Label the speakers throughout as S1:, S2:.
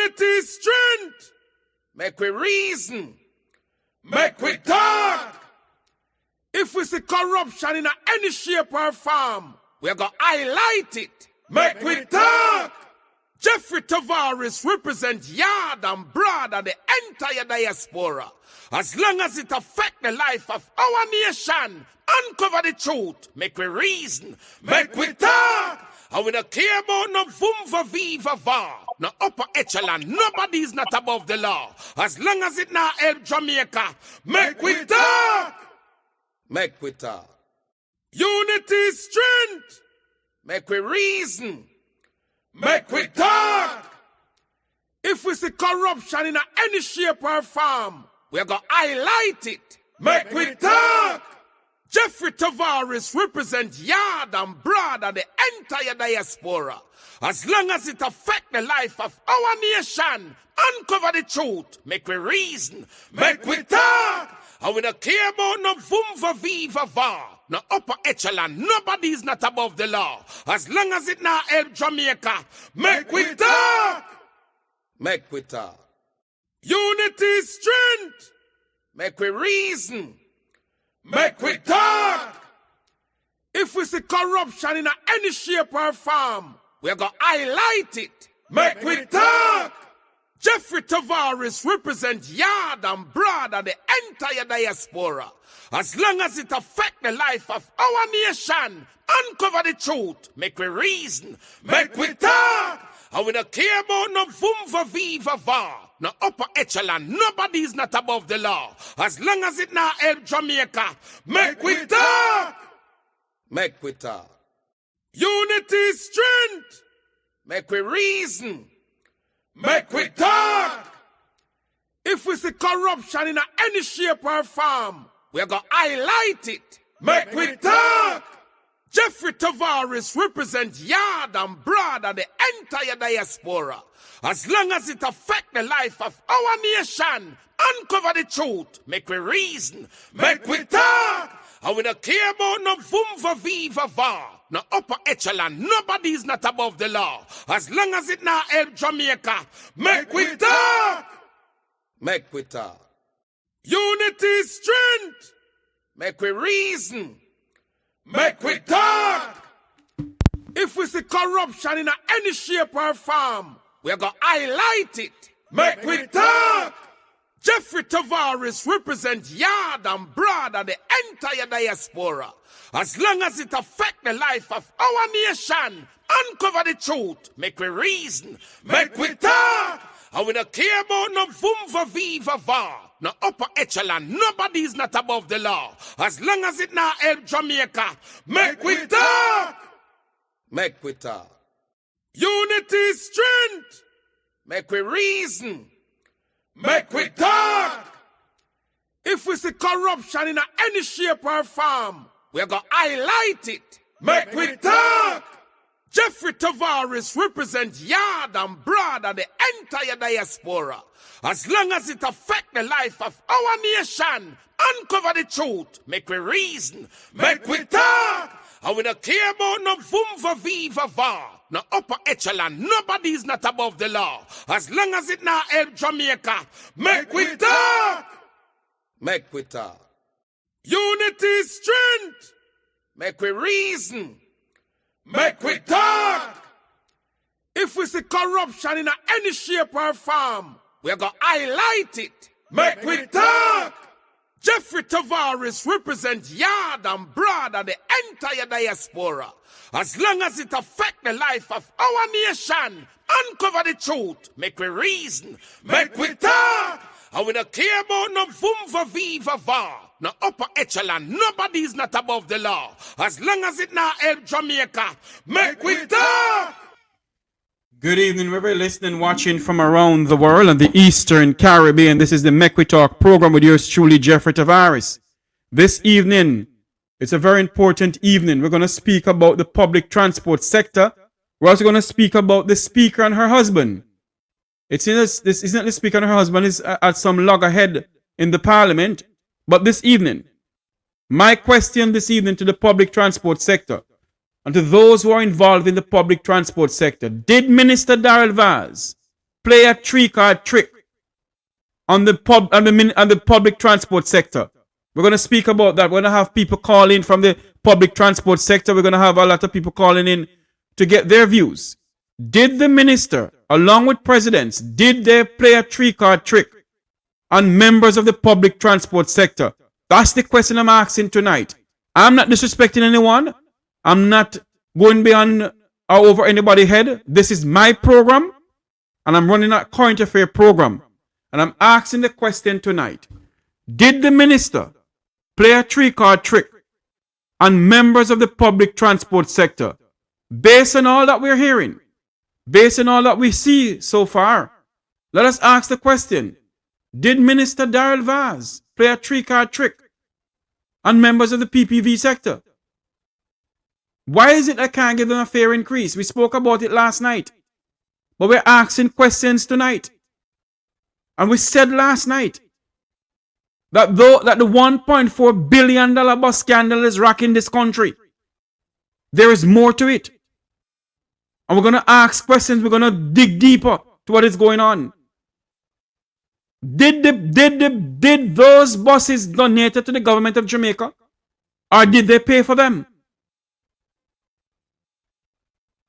S1: Unity is strength. Make we reason. Make we talk. If we see corruption in any shape or form, we're going to highlight it. Make we talk. Jeffrey Tavares represents Yard and Broad and the entire diaspora. As long as it affects the life of our nation, uncover the truth, make we reason, make we talk. And we don't care about no vumva viva va, no upper echelon, nobody is not above the law. As long as it not help Jamaica, make we talk. Make we talk. Unity is strength. Make we reason. Make we talk. If we see corruption in any shape or form, we're going to highlight it. Make we talk. Jeffrey Tavares represents Yard and Broad and the entire diaspora. As long as it affects the life of our nation, uncover the truth, make we reason, make we talk. And we don't care about no vumva viva va, no upper echelon, nobody is not above the law. As long as it not help Jamaica, make we talk. Make we talk. Unity is strength. Make we reason. Make we talk. If we see corruption in any shape or form, we're going to highlight it. Make we talk. Jeffrey Tavares represents Yard and Broad and the entire diaspora. As long as it affects the life of our nation, uncover the truth, make we reason, make we talk. And we don't care about no vumva viva va, no upper echelon, nobody is not above the law. As long as it not help Jamaica, make we talk. Make we talk. Unity is strength. Make we reason. Make we talk. If we see corruption in any shape or form, we're going to highlight it. Make we talk. Jeffrey Tavares represents Yard and Broad and the entire diaspora. As long as it affects the life of our nation, uncover the truth, make we reason, make we talk. And we don't care about no vumva viva va, no upper echelon, nobody is not above the law. As long as it not help Jamaica, make we talk. Make we talk. Unity is strength. Make we reason. Make we talk. If we see corruption in any shape or form, we're going to highlight it. Make we talk. Jeffrey Tavares represents Yard and Broad and the entire diaspora. As long as it affects the life of our nation, uncover the truth, make we reason, make we talk. And we don't care about no vumva viva va, no upper echelon, nobody is not above the law. As long as it not help Jamaica, make we talk. Make we talk. Unity is strength. Make we reason. Make we talk. If we see corruption in any shape or form, we're going to highlight it. Make we talk. Jeffrey Tavares represents Yard and Broad and the entire diaspora. As long as it affects the life of our nation, uncover the truth, make we reason, make we talk. And we don't care about no vumva viva va, no upper echelon, nobody is not above the law. As long as it not help Jamaica, make we talk. Make we talk. Unity is strength. Make we reason. Make we talk. If we see corruption in any shape or form, we're going to highlight it. Make we talk. Jeffrey Tavares represents Yard and Broad and the entire diaspora. As long as it affects the life of our nation, uncover the truth, make we reason, make we talk. And we don't care about no vumva viva va, no upper echelon, nobody is not above the law. As long as it not help Jamaica, make we talk.
S2: Good evening, wherever listening, watching from around the world and the Eastern Caribbean. This is the Mek Wi Talk program with yours truly, Jeffrey Tavares. This evening, it's a very important evening. We're going to speak about the public transport sector. We're also going to speak about the speaker and her husband. This isn't the speaker and her husband is at some loggerhead in the parliament. But this evening, my question this evening to the public transport sector and to those who are involved in the public transport sector, did Minister Darrell Vaz play a three-card trick on the public transport sector. We're going to speak about that. We're going to have people call in from the public transport sector. We're going to have a lot of people calling in to get their views. Did the minister, along with presidents, did they play a three-card trick on members of the public transport sector? That's the question I'm asking tonight. I'm not disrespecting anyone. I'm not going beyond or over anybody's head. This is my program, and I'm running a current affair program. And I'm asking the question tonight. Did the minister play a three-card trick on members of the public transport sector? Based on all that we're hearing, based on all that we see so far, let us ask the question. Did Minister Darrell Vaz play a three-card trick on members of the PPV sector? Why is it I can't give them a fair increase? We spoke about it last night. But we're asking questions tonight. And we said last night that the $1.4 billion bus scandal is rocking this country. There is more to it. And we're going to ask questions. We're going to dig deeper to what is going on. Did those buses donated to the government of Jamaica? Or did they pay for them?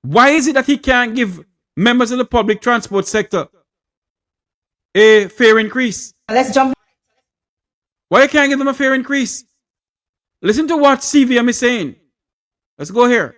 S2: Why is it that he can't give members of the public transport sector a fair increase?
S3: Let's jump.
S2: Why can't give them a fair increase? Listen to what CVM is saying. Let's go here.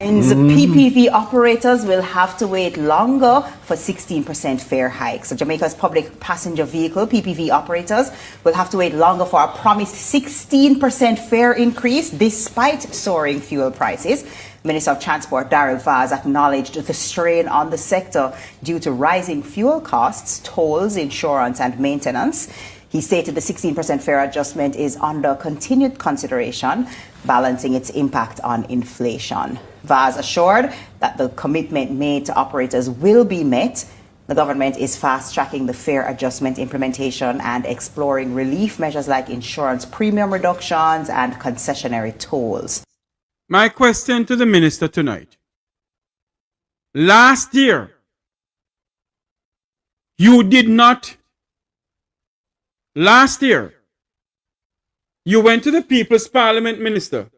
S3: PPV operators will have to wait longer for 16% fare hikes. So Jamaica's public passenger vehicle PPV operators will have to wait longer for a promised 16% fare increase despite soaring fuel prices. Minister of Transport Darrell Vaz acknowledged the strain on the sector due to rising fuel costs, tolls, insurance and maintenance. He stated the 16% fare adjustment is under continued consideration, balancing its impact on inflation. Vaz assured that the commitment made to operators will be met. The government is fast-tracking the fare adjustment implementation and exploring relief measures like insurance premium reductions and concessionary tolls.
S2: My question to the minister tonight. Last year, you went to the People's Parliament, minister,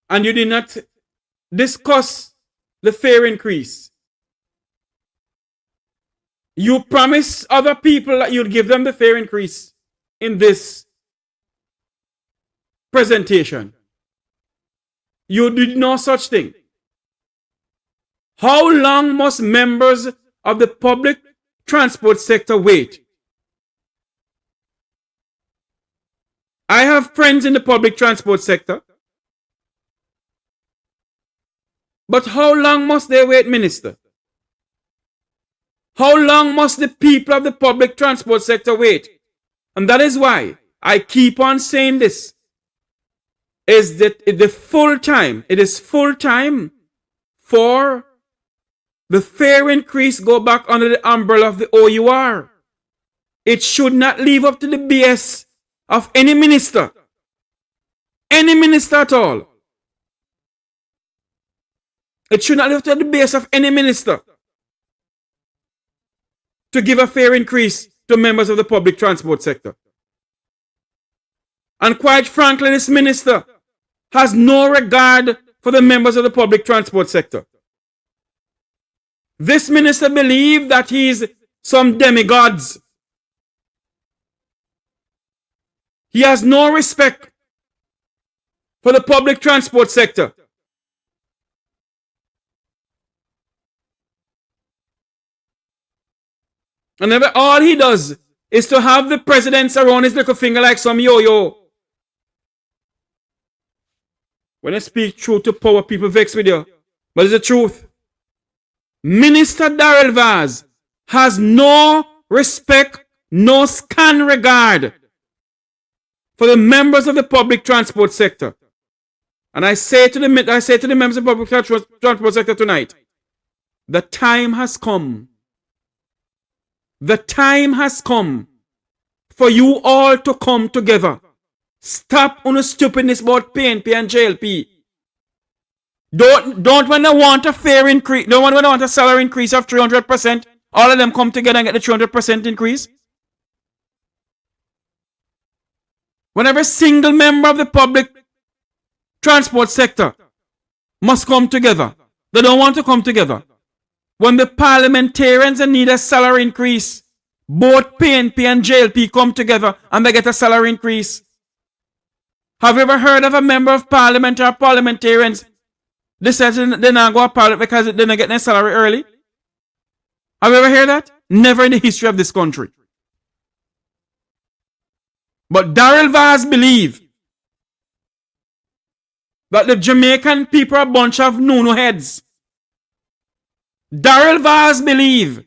S2: and you did not discuss the fare increase. You promised other people that you'd give them the fare increase in this presentation. You did no such thing. How long must members of the public transport sector wait? I have friends in the public transport sector. But how long must they wait, minister? How long must the people of the public transport sector wait? And that is why I keep on saying this. Is that it is full time for the fare increase go back under the umbrella of the OUR. It should not leave up to the BS of any minister at all. It should not leave up to the BS of any minister to give a fare increase to members of the public transport sector. And quite frankly, this minister has no regard for the members of the public transport sector. This minister believes that he is some demigods. He has no respect for the public transport sector. And all he does is to have the presidents around his little finger like some yo-yo. When I speak truth to power, people vex with you. But it's the truth. Minister Darrell Vaz has no respect, no scan regard for the members of the public transport sector. And I say to the members of the public transport sector tonight, the time has come. The time has come for you all to come together. Stop on the stupidness about PNP and JLP. Don't when they want a fair increase, don't when they want a salary increase of 300%, all of them come together and get the 300% increase? When every single member of the public transport sector must come together, they don't want to come together. When the parliamentarians need a salary increase, both PNP and JLP come together and they get a salary increase. Have you ever heard of a member of parliament or parliamentarians decided they not go to parliament because they didn't get their salary early? Have you ever heard that? Never in the history of this country. But Daryl Vaz believe that the Jamaican people are a bunch of no-no heads. Daryl Vaz believe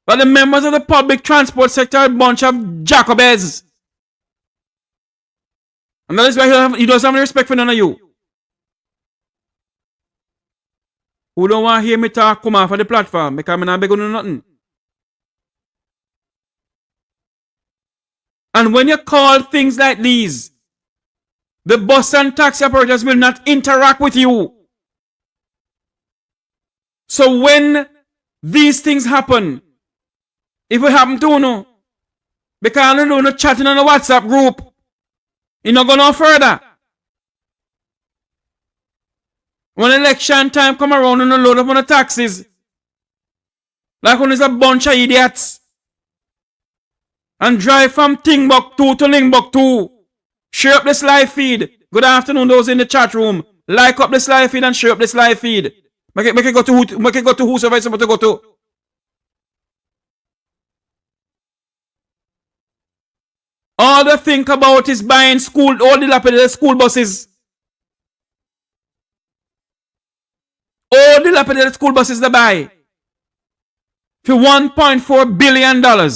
S2: that the members of the public transport sector are a bunch of Jacobes. And that is why he doesn't have any respect for none of you. Who don't want to hear me talk, come off of the platform because I'm not begging you nothing. And when you call things like these, the bus and taxi operators will not interact with you. So when these things happen, if it happen to you, because you don't chatting on a WhatsApp group, you're not going no further. When election time come around and load up on the taxes, like when there's a bunch of idiots, and drive from Timbuktu to Limbuktu, share up this live feed. Good afternoon, those in the chat room. Like up this live feed and share up this live feed. Make it go to whosoever it's supposed to go to. All they think about is buying all dilapidated school buses. All dilapidated school buses they buy for $1.4 billion.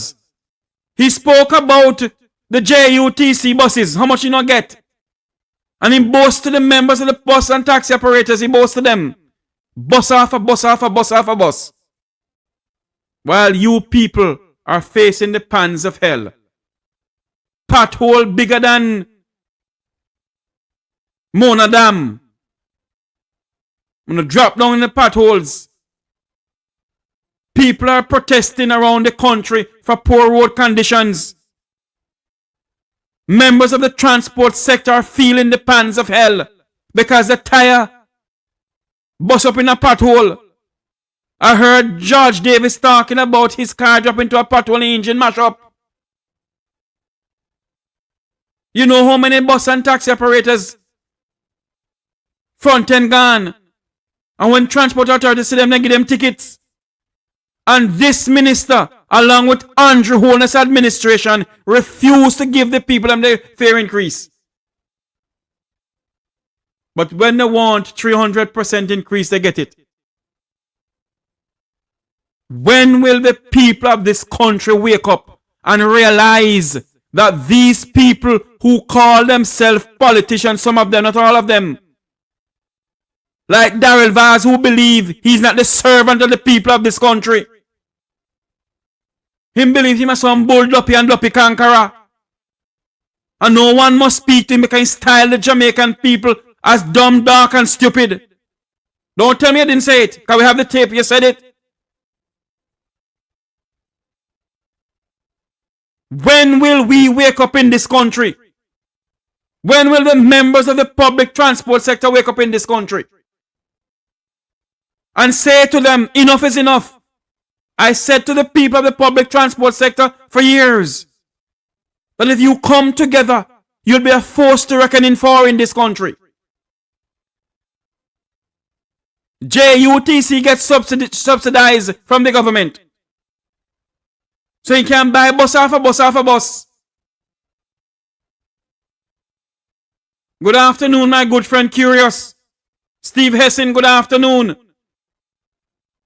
S2: He spoke about the JUTC buses, how much he not get. And he boasts to the members of the bus and taxi operators, he boasts to them. Bus after bus after bus after bus. While you people are facing the pans of hell. Pothole bigger than Mona Dam. I'm going to drop down in the potholes. People are protesting around the country for poor road conditions. Members of the transport sector are feeling the pans of hell because the tire bust up in a pothole. I heard George Davis talking about his car dropping into a pothole engine mash up. You know how many bus and taxi operators front end gone? And when transport authorities see them, they give them tickets. And this minister, along with Andrew Holness' administration, refused to give the people them their fare increase. But when they want 300% increase, they get it. When will the people of this country wake up and realize that these people who call themselves politicians, some of them, not all of them, like Daryl Vaz, who believe he's not the servant of the people of this country. Him believe him as some bull duppy and duppy conqueror. And no one must speak to him because he style the Jamaican people as dumb, dark, and stupid. Don't tell me I didn't say it, because we have the tape, you said it. When will we wake up in this country? When will the members of the public transport sector wake up in this country? And say to them, enough is enough. I said to the people of the public transport sector for years that if you come together, you'll be a force to reckon for in this country. JUTC gets subsidized from the government. So you can buy bus after bus after bus. Good afternoon, my good friend Curious. Steve Hessin, good afternoon.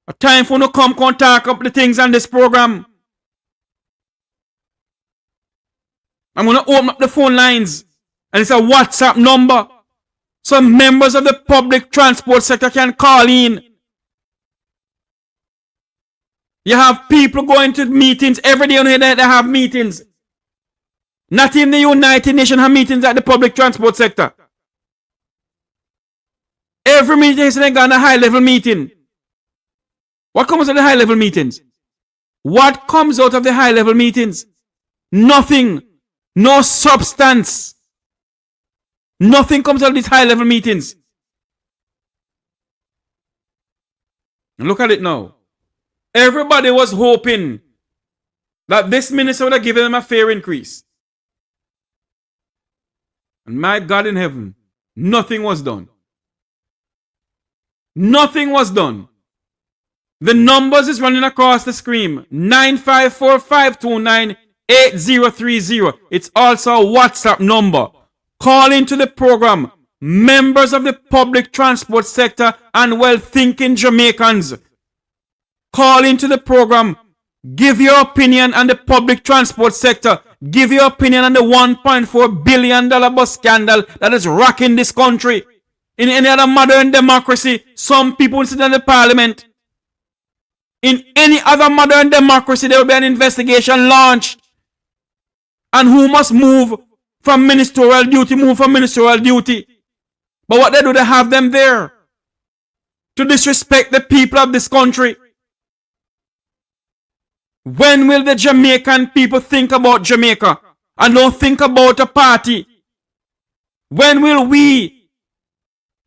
S2: A time for you to come talk up the things on this program. I'm going to open up the phone lines. And it's a WhatsApp number. So members of the public transport sector can call in. You have people going to meetings every day on here that they have meetings. Not in the United Nations have meetings at the public transport sector. Every meeting is like a high-level meeting. What comes out of the high-level meetings? What comes out of the high-level meetings? Nothing. No substance. Nothing comes out of these high-level meetings. Look at it now. Everybody was hoping that this minister would have given them a fair increase. And my God in heaven, nothing was done. Nothing was done. The numbers is running across the screen. 9545298030. It's also a WhatsApp number. Call into the program. Members of the public transport sector and well-thinking Jamaicans. Call into the program. Give your opinion on the public transport sector. Give your opinion on the $1.4 billion bus scandal that is rocking this country. In any other modern democracy, some people sit in the parliament. In any other modern democracy, there will be an investigation launched. And who must move from ministerial duty, move from ministerial duty. But what they do, they have them there to disrespect the people of this country. When will the Jamaican people think about Jamaica and don't think about a party? When will we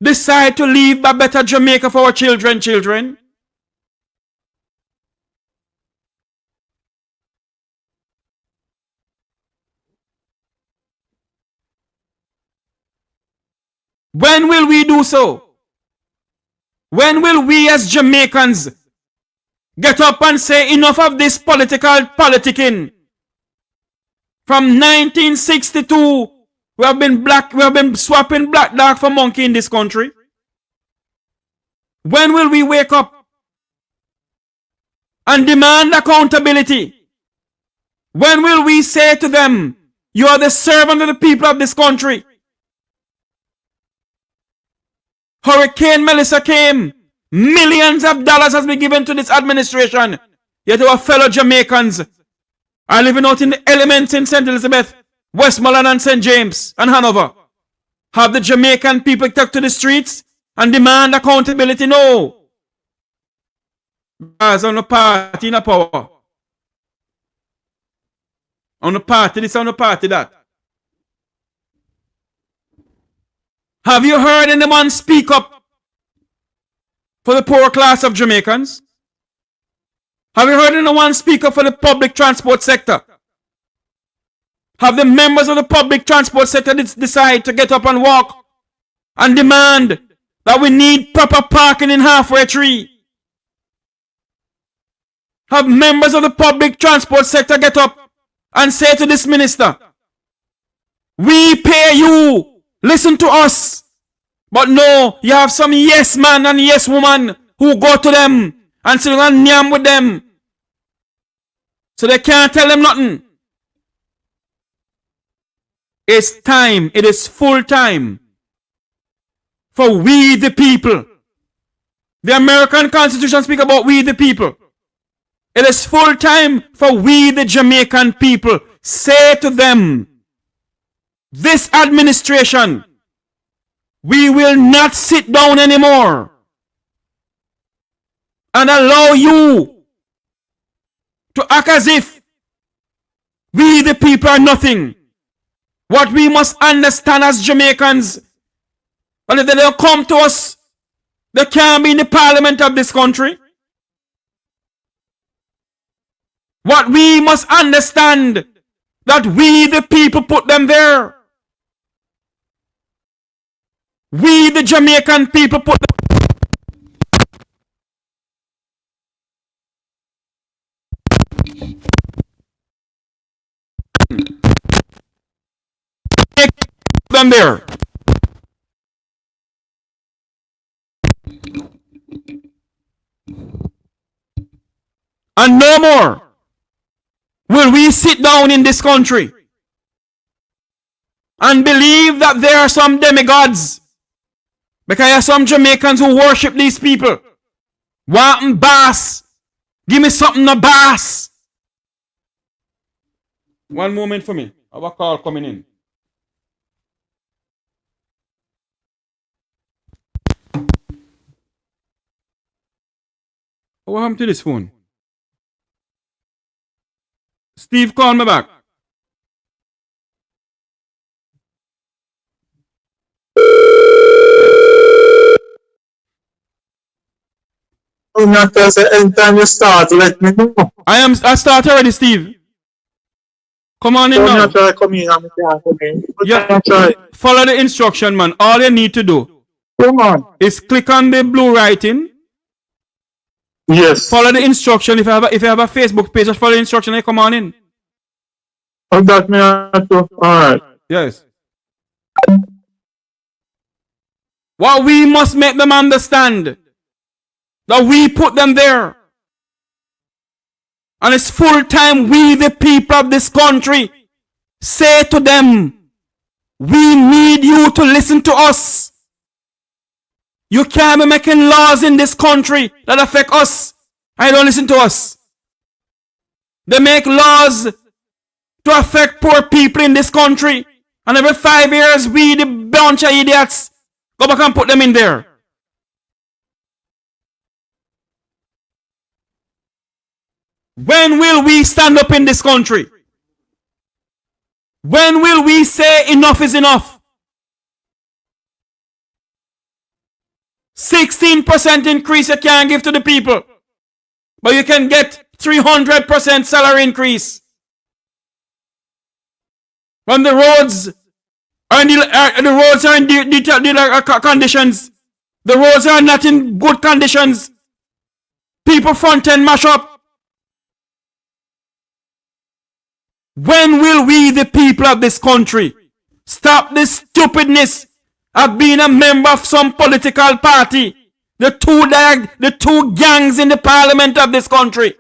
S2: decide to leave a better Jamaica for our children? When will we do so? When will we as Jamaicans get up and say enough of this politicking? From 1962, we have been swapping black dog for monkey in this country. When will we wake up and demand accountability? When will we say to them, you are the servant of the people of this country? Hurricane Melissa came. Millions of dollars has been given to this administration. Yet our fellow Jamaicans are living out in the elements in St. Elizabeth, Westmoreland and St. James and Hanover. Have the Jamaican people take to the streets and demand accountability? No. As on the party in the power. On the party this, on the party that. Have you heard anyone speak up for the poor class of Jamaicans? Have you heard anyone speak up for the public transport sector? Have the members of the public transport sector decide to get up and walk and demand that we need proper parking in Halfway Tree? Have members of the public transport sector get up and say to this minister, we pay you, listen to us. But no, you have some yes man and yes woman who go to them and sit and yam with them. So they can't tell them nothing. It's time, it is full time for we the people. The American Constitution speaks about we the people. It is full time for we the Jamaican people. Say to them, this administration, we will not sit down anymore and allow you to act as if we the people are nothing. What we must understand as Jamaicans, and if they don't come to us, they can't be in the parliament of this country. What we must understand, that we the people put them there. We the Jamaican people put them. There. And no more will we sit down in this country and believe that there are some demigods, because there are some Jamaicans who worship these people. Want bass? Give me something to bass. One moment for me. I have a call coming in. What happened to this phone? Steve, call me back.
S4: Anytime you start, let me know.
S2: I start already, Steve. Come on in now.
S4: Try come in and can't come in.
S2: Yeah.
S4: Try.
S2: Follow the instruction, man. All you need to do
S4: Come on.
S2: is click on the blue writing.
S4: Yes.
S2: Follow the instruction. If you have a Facebook page, just follow the instruction and come on in.
S4: Oh, that me too. Alright.
S2: Yes. What we must make them understand that we put them there. And it's full time we, the people of this country, say to them, we need you to listen to us. You can't be making laws in this country that affect us. I don't listen to us. They make laws to affect poor people in this country. And every 5 years, we, the bunch of idiots, go back and put them in there. When will we stand up in this country? When will we say enough is enough? 16% increase you can't give to the people, but you can get 300% salary increase. When the roads are in conditions, the roads are not in good conditions. People front end mash up. When will we, the people of this country, stop this stupidness of being a member of some political party? The two gangs in the parliament of this country.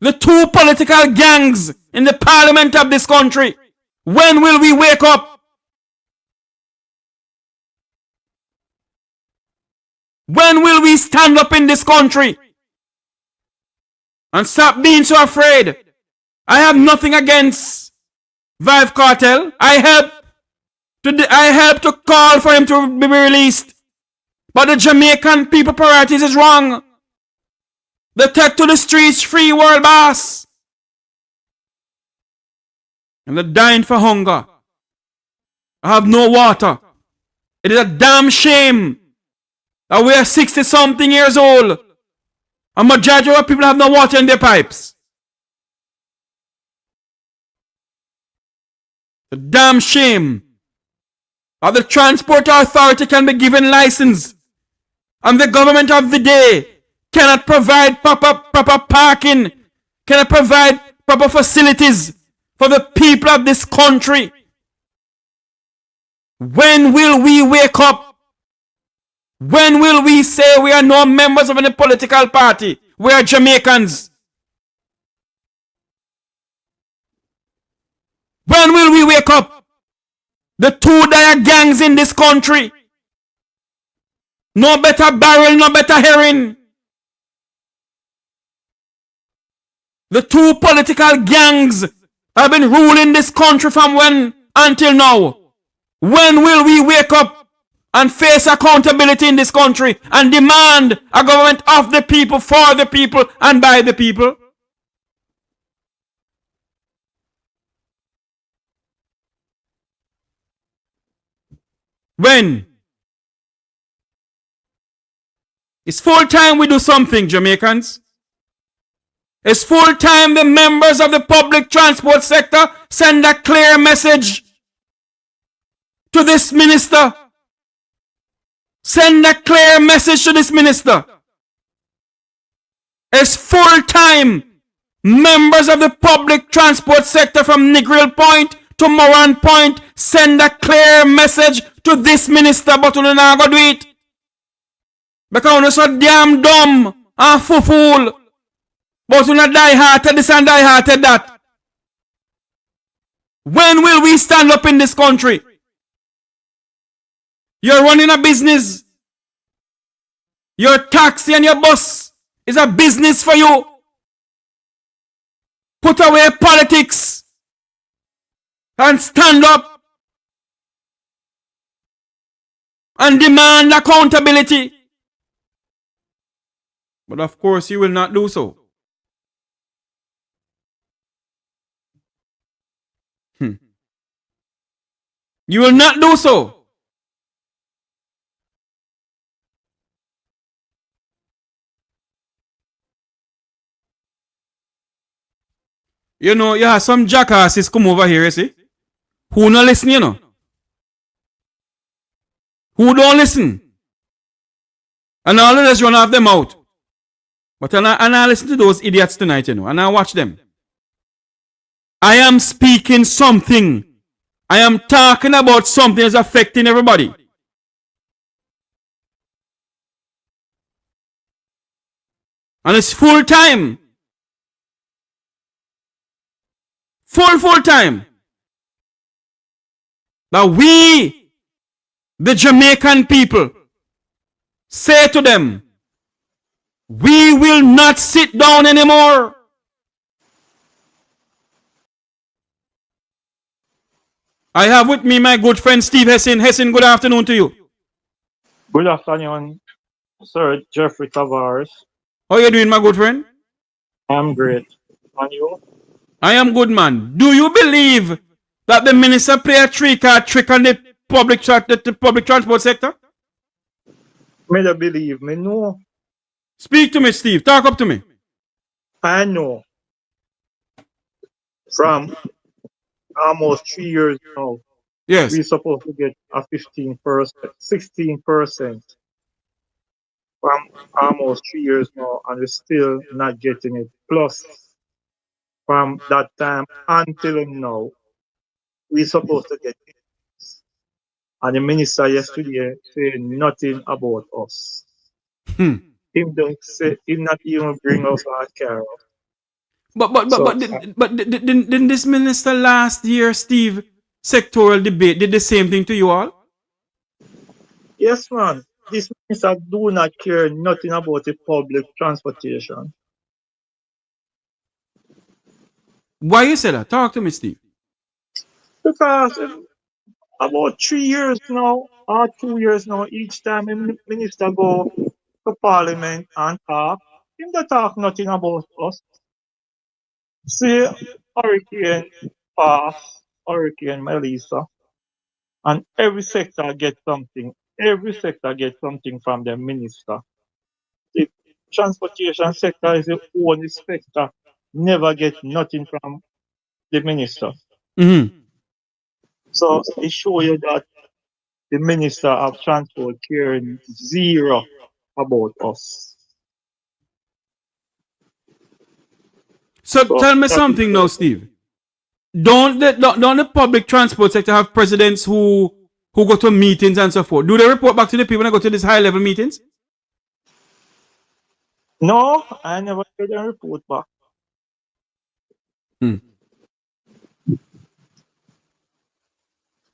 S2: The two political gangs in the parliament of this country. When will we wake up? When will we stand up in this country? And stop being so afraid. I have nothing against Vive Cartel. I help to call for him to be released. But the Jamaican people priorities is wrong. They take to the streets free world boss. And they're dying for hunger. I have no water. It is a damn shame that we are 60 something years old. A majority of people have no water in their pipes. The damn shame that the transport authority can be given license and the government of the day cannot provide proper parking, cannot provide proper facilities for the people of this country. When will we wake up? When will we say we are no members of any political party? We are Jamaicans. When will we wake up? The two dire gangs in this country. No better barrel, no better herring. The two political gangs have been ruling this country from when until now. When will we wake up and face accountability in this country and demand a government of the people, for the people, and by the people? When? It's full time we do something, Jamaicans. It's full time the members of the public transport sector send a clear message to this minister. Send a clear message to this minister. It's full time members of the public transport sector from Negril Point to Moran Point send a clear message to this minister, but we not go do it. Because we're so damn dumb and fool. But we not die-hearted this and die-hearted that. When will we stand up in this country? You're running a business. Your taxi and your bus is a business for you. Put away politics and stand up and demand accountability. But of course, you will not do so. You will not do so. You know, yeah, some jackasses come over here, you see, who not listen, you know. Who don't listen. And all of us run off them out. But I listen to those idiots tonight, you know, and I watch them. I am speaking something. I am talking about something that's affecting everybody. And it's full time. Full time. That we, the Jamaican people, say to them, we will not sit down anymore. I have with me my good friend Steve Hessin. Hessin, good afternoon to you.
S4: Good afternoon, Sir Jeffrey Tavares.
S2: How are you doing, my good friend?
S4: I'm great. And you?
S2: I am good, man. Do you believe that the minister play a three-card trick on the public transport sector?
S4: Me don't believe me, no.
S2: Speak to me, Steve. Talk up to me.
S4: I know. From almost 3 years now,
S2: Yes.
S4: we're supposed to get a 15%, 16% from almost 3 years now, and we're still not getting it. Plus, from that time until now, we're supposed to get it. And the minister yesterday said nothing about us. Him don't say, him not even bring us our care.
S2: Didn't this minister last year, Steve, sectoral debate, did the same thing to you all?
S4: Yes, man. This minister do not care nothing about the public transportation.
S2: Why you say that? Talk to me, Steve.
S4: Because about 3 years now, or 2 years now, each time a minister go to parliament and talk, him don't talk nothing about us. See, Hurricane pass, Hurricane Melissa, and every sector get something. Every sector get something from the minister. The transportation sector is the only sector never get nothing from the minister. So it shows you that the minister of transport caring zero about us.
S2: So tell me something now, Steve. Don't the public transport sector have presidents who go to meetings and so forth? Do they report back to the people when they go to these high level meetings?
S4: No, I never get a report back.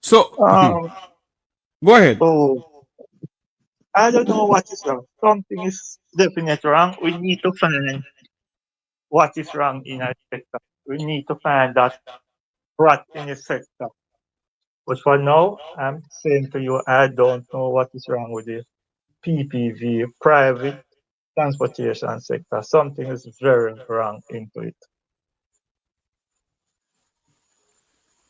S2: So go ahead.
S4: So I don't know what is wrong. Something is definitely wrong. We need to find what is wrong in our sector. We need to find that rat in the sector. But for now, I'm saying to you, I don't know what is wrong with the PPV, private transportation sector. Something is very wrong into it.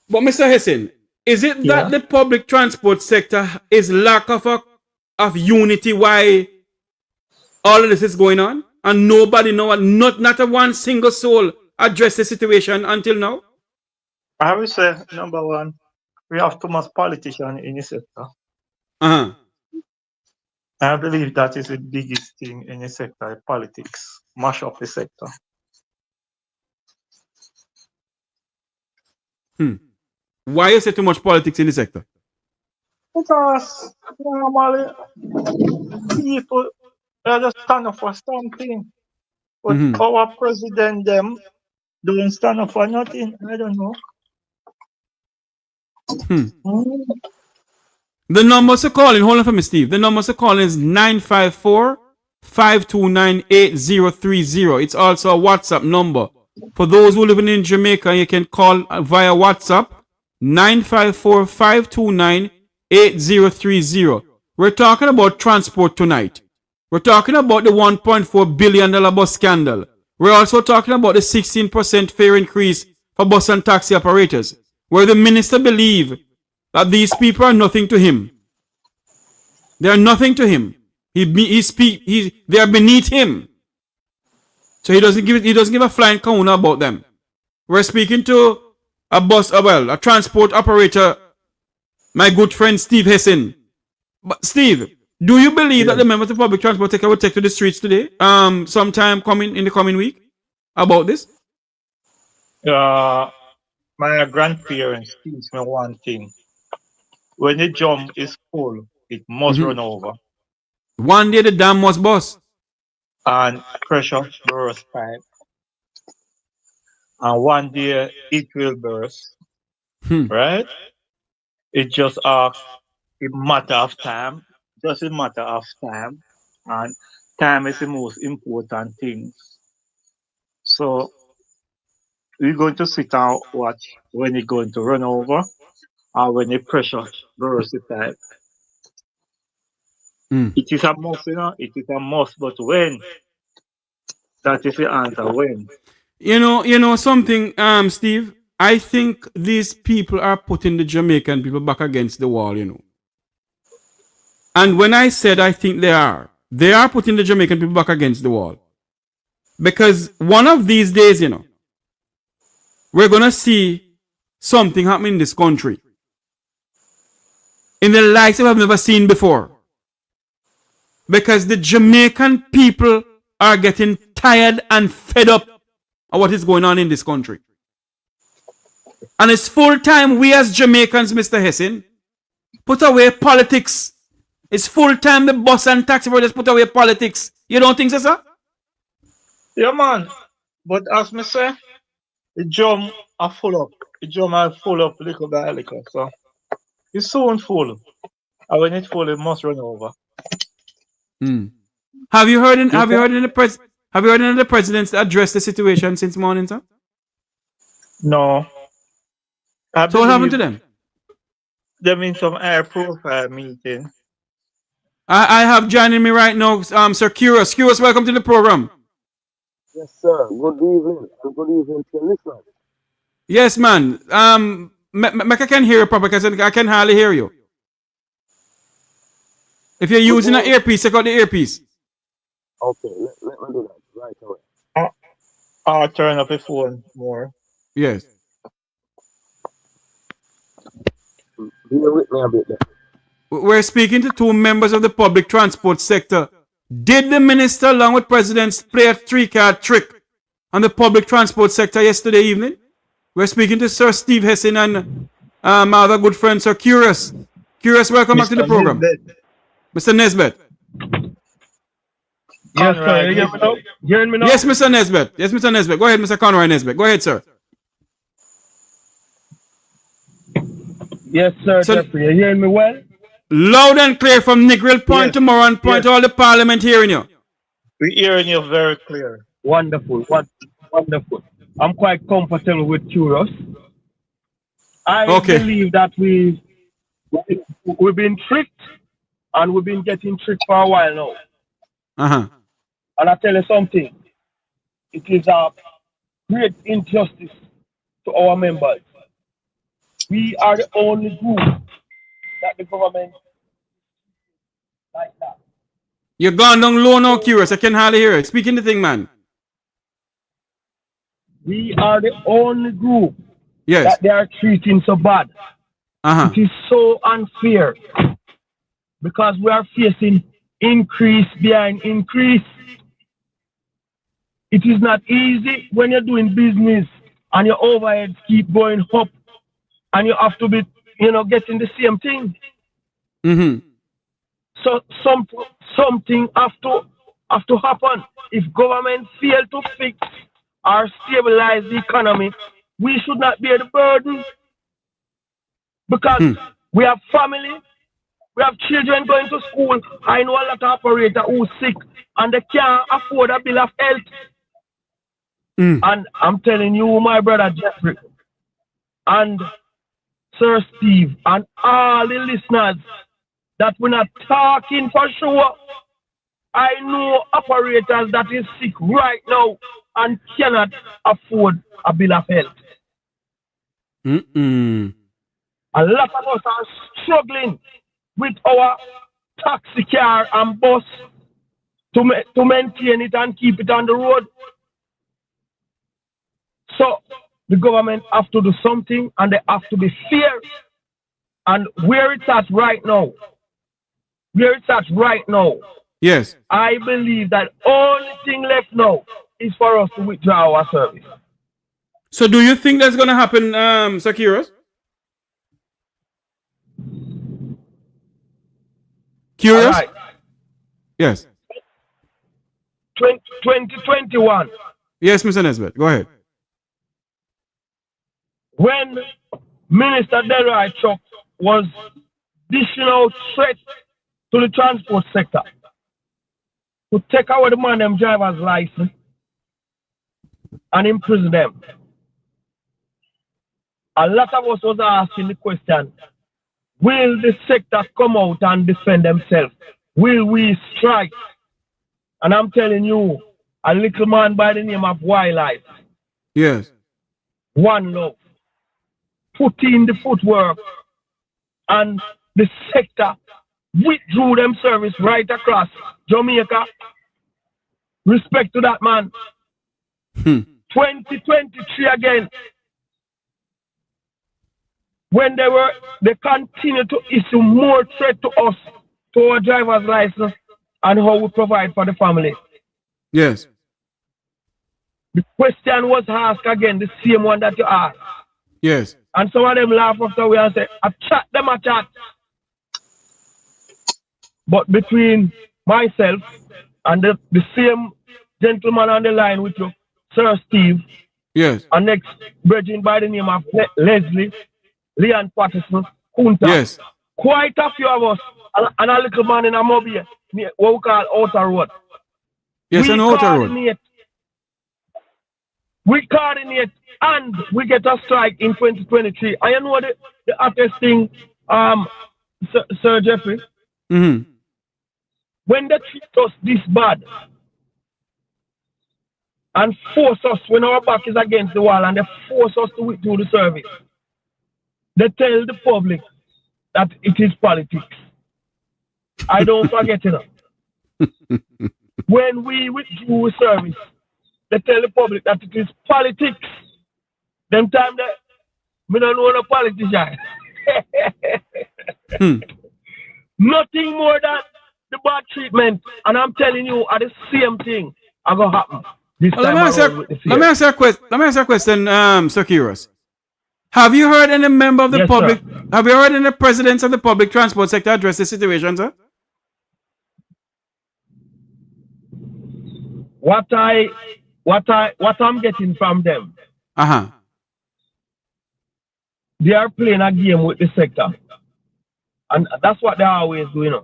S2: But Mr. Hessin, is it that the public transport sector is lack of unity why all of this is going on? And nobody not a one single soul address the situation until now?
S4: I will say, number one, we have too much politician in the sector. I believe that is the biggest thing in the sector, politics, mash up the sector.
S2: Why is there too much politics in the sector?
S4: Because normally people just stand up for something. But our president them don't stand up for nothing. I don't know.
S2: The numbers to call in, hold on for me, Steve. The numbers to call in is 954-529-8030. It's also a WhatsApp number. For those who live in Jamaica, you can call via WhatsApp 954-529-8030. We're talking about transport tonight. We're talking about the $1.4 billion bus scandal. We're also talking about the 16% fare increase for bus and taxi operators, where the minister believes that these people are nothing to him. They are nothing to him. They are beneath him. So he doesn't give a flying kahuna about them. We're speaking to a transport operator, my good friend Steve Hessen. But Steve, do you believe that the members of the public transport sector will take to the streets today, sometime in the coming week, about this?
S4: My grandparents teach me one thing. When the drum is full, it must run over.
S2: One day the dam must burst.
S4: And pressure burst pipe. And one day it will burst. Right? It just a matter of time. Just a matter of time. And time is the most important thing. So we're going to sit and watch when it's going to run over or when the pressure bursts the pipe. It is a must, it is a must, but when? That is the answer, when?
S2: You know something, Steve? I think these people are putting the Jamaican people back against the wall, And when I said I think they are putting the Jamaican people back against the wall. Because one of these days, we're going to see something happen in this country in the likes I've never seen before. Because the Jamaican people are getting tired and fed up of what is going on in this country. And it's full time we as Jamaicans, Mr. Hessen, put away politics. It's full time the bus and taxi riders put away politics. You don't think so, sir?
S4: Yeah, man. But as me say, the drum are full up. The drum are full up little by little. So it's soon full. And when it's full, it must run over.
S2: Have you heard the president's address the situation since morning, sir?
S4: No.
S2: So what happened to them?
S4: Them in some high profile meeting.
S2: I have joining me right now, Sir Curious. Curious, welcome to the program.
S5: Yes, sir. Good evening. And good evening to your listeners.
S2: Yes, man. I can hear you properly because I can hardly hear you. If you're using an earpiece, check out the earpiece.
S5: Okay, let me do that right away.
S4: I'll turn up the phone more.
S2: Yes.
S5: Bear with me a bit there.
S2: We're speaking to two members of the public transport sector. Did the minister, along with presidents, play a three-card trick on the public transport sector yesterday evening? We're speaking to Sir Steve Hessen and my other good friend, Sir Curious. Curious, welcome back to the program. Mr. Nesbitt.
S5: Yes, sir. You hearing me now?
S2: Yes, Mr. Nesbitt. Yes, Mr. Nesbitt. Go ahead, Mr. Conroy Nesbitt. Go ahead, sir.
S5: Yes, sir, Jeffrey. You hearing me well?
S2: Loud and clear from Negril Point to Moran Point to all the parliament hearing you.
S4: We're hearing you very clear.
S5: Wonderful. Wonderful. I'm quite comfortable with Curious. I believe that we've been tricked and we've been getting tricked for a while now. And I tell you something, it is a great injustice to our members. We are the only group that the government like that.
S2: You're gone down low now, Curious. I can hardly hear it. Speaking the thing, man.
S5: We are the only group that they are treating so bad. It is so unfair because we are facing increase behind increase. It is not easy when you're doing business and your overheads keep going up and you have to be, getting the same thing. So something have to happen. If government fail to fix or stabilize the economy, we should not bear the burden because we have family, we have children going to school. I know a lot of operators who are sick and they can't afford a bill of health. And I'm telling you, my brother Jeffrey and Sir Steve and all the listeners, that we're not talking for sure. I know operators that is sick right now and cannot afford a bill of health. A lot of us are struggling with our taxi car and bus to maintain it and keep it on the road. So the government have to do something, and they have to be fair. And where it's at right now,
S2: yes,
S5: I believe that only thing left now is for us to withdraw our service.
S2: So do you think that's going to happen, Sakiros? Curious?
S5: Right.
S2: Yes.
S5: 2021.
S2: Yes, Mr. Nesbitt, go ahead.
S5: When Minister Delroy Chuck was dishing out threats to the transport sector to take away the man them driver's license and imprison them, a lot of us was asking the question, will the sector come out and defend themselves? Will we strike? And I'm telling you, a little man by the name of Wildlife,
S2: yes,
S5: One Love, put in the footwork, and the sector withdrew them service right across Jamaica. Respect to that man. 2023 again, when they continue to issue more threat to us, to our driver's license, and how we provide for the family.
S2: yes,
S5: The question was asked again, the same one that you asked.
S2: yes,
S5: And some of them laugh after we and say, I chat them a chat. But between myself and the same gentleman on the line with you, Sir Steve,
S2: yes,
S5: and next brethren by the name of Leslie, Leon Patterson, Kunta,
S2: yes,
S5: quite a few of us, and a little man in a mobile, what we call Outer Road.
S2: yes, an outer road.
S5: We coordinate and we get a strike in 2023. And you know the hottest thing, Sir Jeffrey?
S2: Mm-hmm.
S5: When they treat us this bad and force us, when our back is against the wall, and they force us to withdraw the service, they tell the public that it is politics. I don't forget it. When we withdrew service, they tell the public that it is politics. Them time that we don't know no politician. Nothing more than the bad treatment. And I'm telling you, the same thing are going to happen this time around.
S2: Let me ask you a question, Sir Kiros. Have you heard any member of the public,
S5: sir.
S2: have you heard any presidents of the public transport sector address the situation, sir?
S5: What I'm getting from them, they are playing a game with the sector. And that's what they're always doing.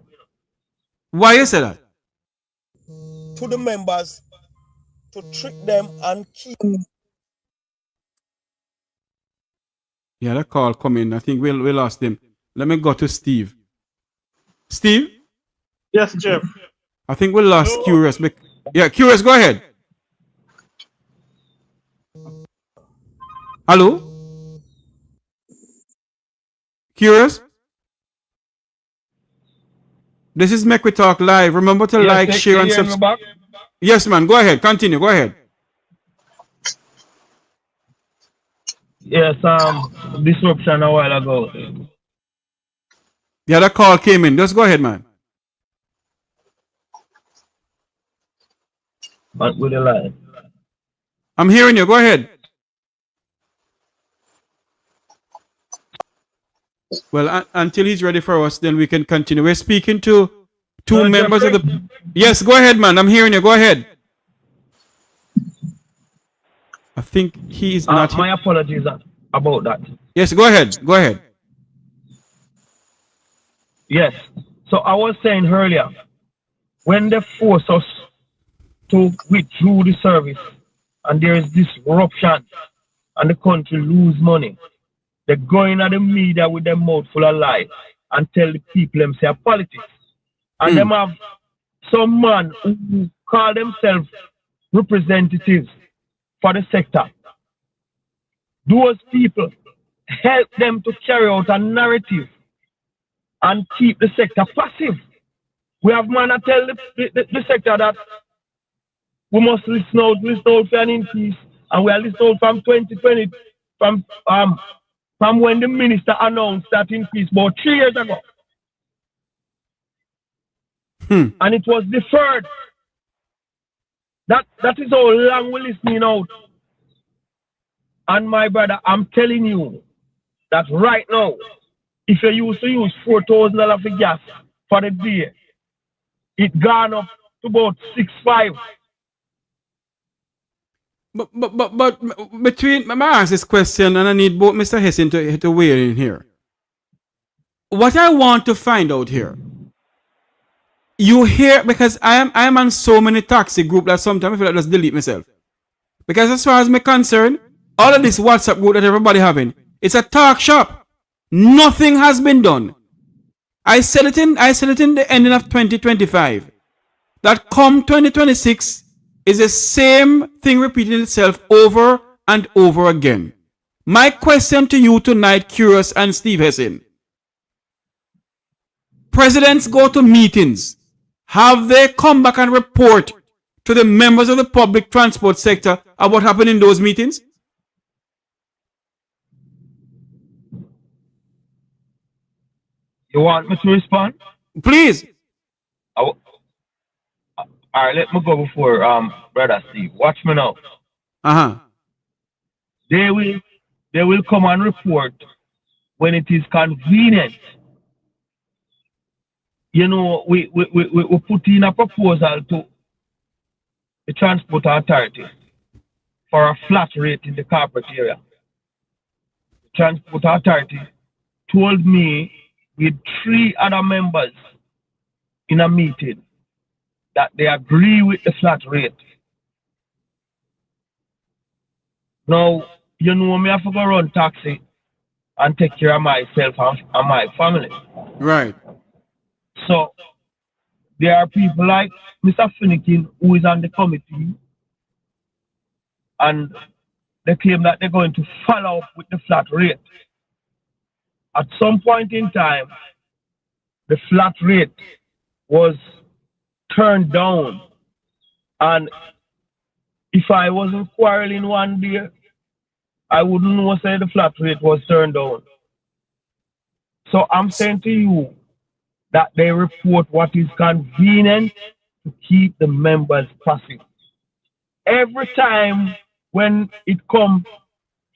S2: Why you say that?
S6: To the members to trick them and keep.
S2: Yeah, that call come in. I think we lost him. Let me go to Steve. Steve?
S4: Yes, Jeff.
S2: I think we lost Curious. Yeah, Curious, go ahead. Hello? Curious? This is Mek Wi Talk live. Remember to like, share, and subscribe. Yes, man. Go ahead. Continue. Go ahead.
S5: Yes, disruption a while ago.
S2: Yeah, that call came in. Just go ahead, man.
S5: But with the line.
S2: I'm hearing you. Go ahead. Well, until he's ready for us, then we can continue. We're speaking to two members of the... Yes, go ahead, man. I'm hearing you. Go ahead. I think he is not...
S5: My apologies about that.
S2: Yes, go ahead. Go ahead.
S5: Yes. So I was saying earlier, when they force us to withdraw the service and there is disruption and the country lose money, they go in at the media with their mouth full of lies and tell the people them say politics. And them have some man who call themselves representatives for the sector. Those people help them to carry out a narrative and keep the sector passive. We have man that tell the sector that we must listen out for an increase, and we are listening out from 2020, from when the minister announced that increase about 3 years ago. And it was deferred. That is how long we're listening out. And my brother, I'm telling you that right now, if you used to use $4,000 for gas for the day, it gone up to about 6.5.
S2: But between, I ask this question, and I need both Mr. Hessin to weigh in here. What I want to find out here, you hear, because I am on so many taxi groups that sometimes I feel like I just delete myself. Because as far as me concerned, all of this WhatsApp group that everybody having, it's a talk shop. Nothing has been done. I said it in the ending of 2025 that come 2026 is the same thing repeating itself over and over again. My question to you tonight, Curious and Steve Hessin. Presidents go to meetings. Have they come back and report to the members of the public transport sector of what happened in those meetings?
S5: You want me to respond?
S2: Please.
S5: All right, let me go before Brother Steve. Watch me now. They will come and report when it is convenient. You know, we put in a proposal to the Transport Authority for a flat rate in the corporate area. The Transport Authority told me with 3 other members in a meeting that they agree with the flat rate. Now, you know me, I have to go run taxi and take care of myself and my family.
S2: Right.
S5: So, there are people like Mr. Finnegan who is on the committee, and they claim that they're going to follow up with the flat rate. At some point in time, the flat rate was turned down, and if I wasn't quarreling one day, I wouldn't know say the flat rate was turned down. So I'm saying to you that they report what is convenient to keep the members passive. Every time when it comes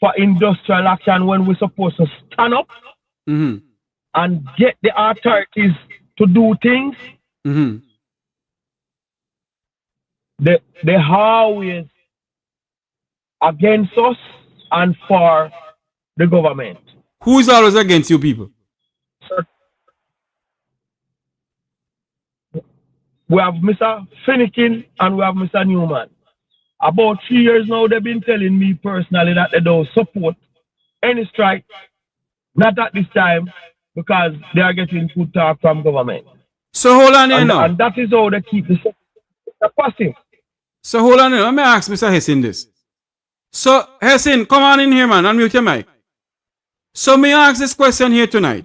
S5: for industrial action, when we're supposed to stand up and get the authorities to do things, they always against us and for the government.
S2: Who is always against you people?
S5: We have Mr. Finnegan and we have Mr. Newman. About 3 years now, they've been telling me personally that they don't support any strike. Not at this time, because they are getting good talk from government.
S2: So hold on here now.
S5: And that is how they keep the passive.
S2: So hold on here. Let me ask Mr. Hessin this. So Hessin, come on in here, man. Unmute your mic. So me ask this question here tonight.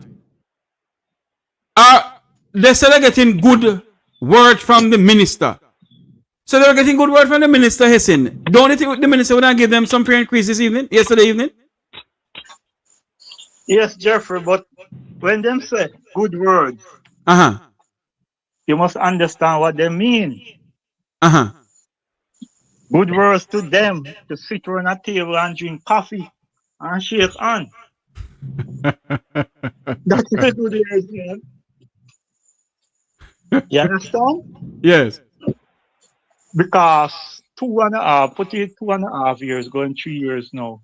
S2: They say they're getting good word from the minister. So they're getting good word from the minister, Hessin. Don't you think the minister would give them some fair increase this evening, yesterday evening?
S4: Yes, Jeffrey, but when them say good words, you must understand what they mean. Good words to them to sit around a table and drink coffee and shake hands. That's the good words, man. You understand?
S2: Yes.
S4: Because 2.5 years, going 3 years now,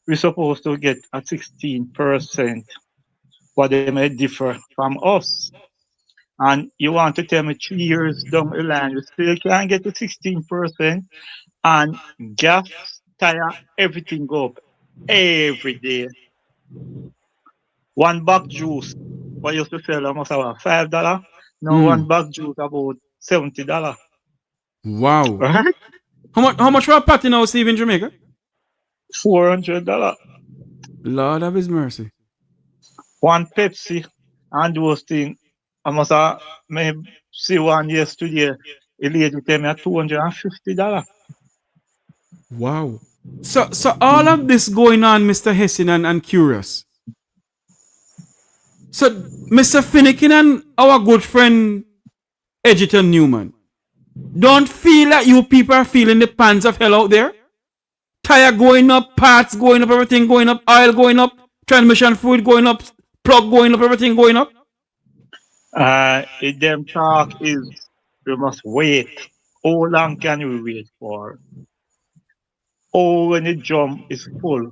S4: we're supposed to get at 16%, but they may differ from us. And you want to tell me 3 years down the line, we still can't get to 16%, and gas, tire, everything go up every day. One bag juice, what used to sell almost about $5. Now one bag juice about $70.
S2: Wow.
S4: Right?
S2: How much for a party now, Steve, in Jamaica?
S4: $400.
S2: Lord have his mercy.
S4: One Pepsi and those things. I must have maybe see one yesterday. A lady tell me $250.
S2: Wow. So all of this going on, Mr. Hessin and Curious. So Mr. Finnegan and our good friend Edgerton Newman don't feel that you people are feeling the pans of hell out there? Tire going up, parts going up, everything going up, oil going up, transmission fluid going up, plug going up, everything going up?
S4: If them talk is we must wait. How long can we wait for? Oh, when the drum is full,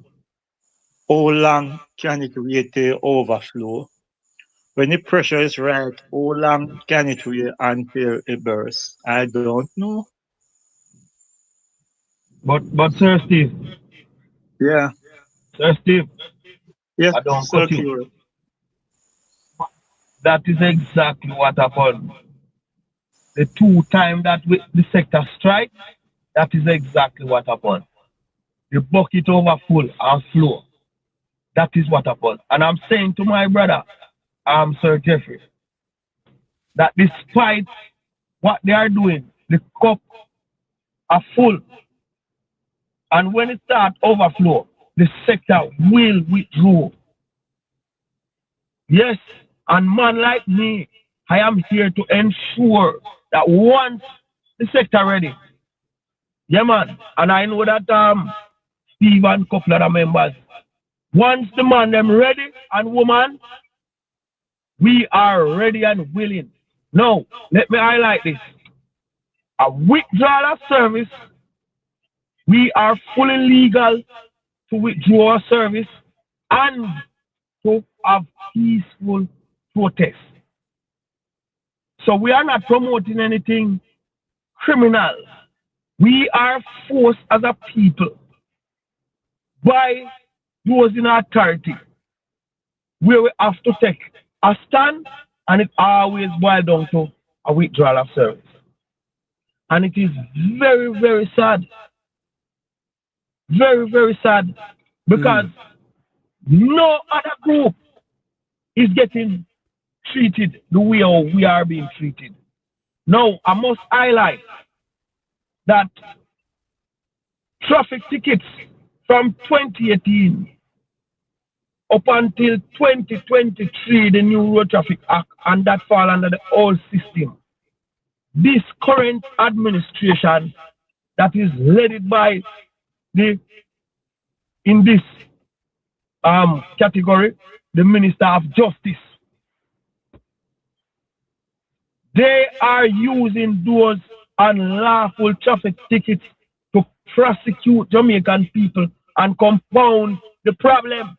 S4: how long can it wait to overflow? When the pressure is right, how long can it wait until it bursts? I don't know.
S5: But Sir Steve,
S4: Yeah.
S5: Sir Steve,
S4: Yes,
S5: I don't cut you.
S4: circular.
S5: That is exactly what happened. The 2 times that the sector strike, that is exactly what happened. The bucket over full and flow. That is what happened. And I'm saying to my brother, Sir Jeffrey, that despite what they are doing, the cup are full. And when it starts overflow, the sector will withdraw. Yes, and man like me, I am here to ensure that once the sector ready, yeah man, and I know that Steve and a couple of the members, once the man them ready and woman, we are ready and willing. Now, let me highlight this. A withdrawal of service, we are fully legal to withdraw service and to have peaceful protest. So we are not promoting anything criminal. We are forced as a people by those in authority where we have to take a stand, and it always boils down to a withdrawal of service. And it is very, very sad. Very, very sad because no other group is getting treated the way we are being treated. Now, I must highlight that traffic tickets from 2018 up until 2023, the new Road Traffic Act, and that fall under the old system. This current administration that is led by in this category, the Minister of Justice, they are using those unlawful traffic tickets to prosecute Jamaican people and compound the problem.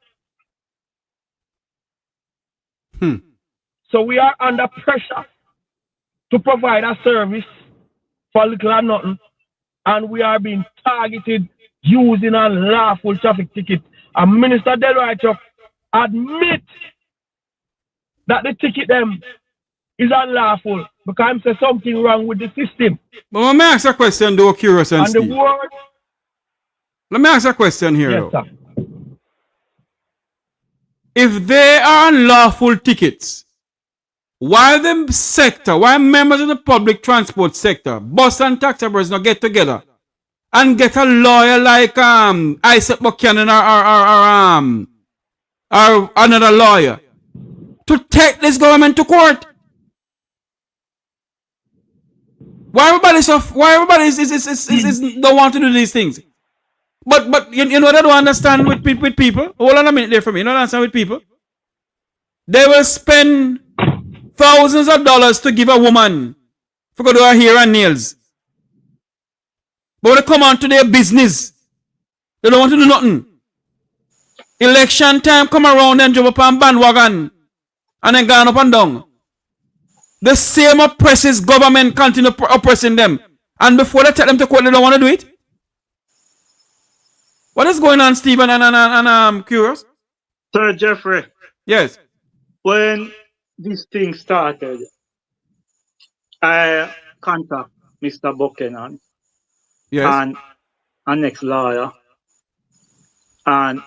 S5: So we are under pressure to provide a service for little or nothing, and we are being targeted using unlawful traffic tickets. And Minister Delroy Chuck admit that the ticket them is unlawful because I'm saying something wrong with the system.
S2: But let me ask a question, though, Curious and Steve. Let me ask a question here,
S5: yes,
S2: though.
S5: sir.
S2: If they are unlawful tickets, why the sector, why members of the public transport sector, bus and taxi drivers not get together and get a lawyer like Isaac Buchanan or another lawyer to take this government to court? Why everybody don't want to do these things? But you know what I don't understand with people? Hold on a minute there for me. You know what I understand with people? They will spend thousands of dollars to give a woman to go do her hair and nails. But when they come on to their business, they don't want to do nothing. Election time come around and jump up on bandwagon and then gone up and down. The same oppresses government continue oppressing them. And before they take them to court, they don't want to do it. What is going on, Stephen and Curious?
S4: Sir Jeffrey.
S2: Yes.
S4: When this thing started, I contact Mr. Buchanan
S2: Yes.
S4: and an ex-lawyer, and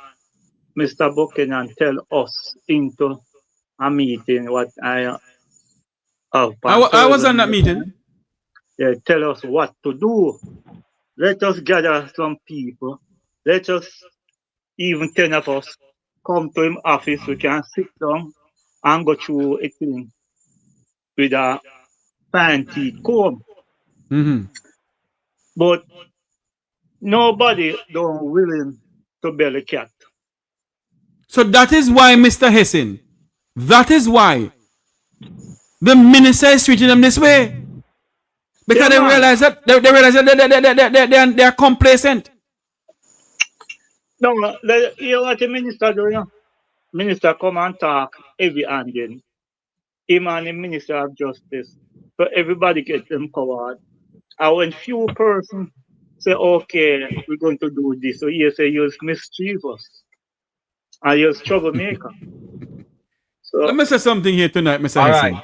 S4: Mr. Buchanan tell us into a meeting what I have
S2: I was on that meeting.
S4: They tell us what to do. Let us gather some people. Let us, even 10 of us, come to him office. We can sit down and go through a thing with a fine teeth comb.
S2: Mm-hmm.
S4: But nobody don't willing to belly cat.
S2: So that is why, Mr. Hessen, that is why the minister is treating them this way. Because they realize that they are complacent.
S4: No, you know what the minister do, you know? Minister come and talk every handing. Him and the Minister of Justice. So everybody get them covered. And when few person say, okay, we're going to do this, so you say you're mischievous and you're troublemaker.
S2: Let
S4: So
S2: me say something here tonight, Mr.
S5: All
S2: Hessen.
S5: right.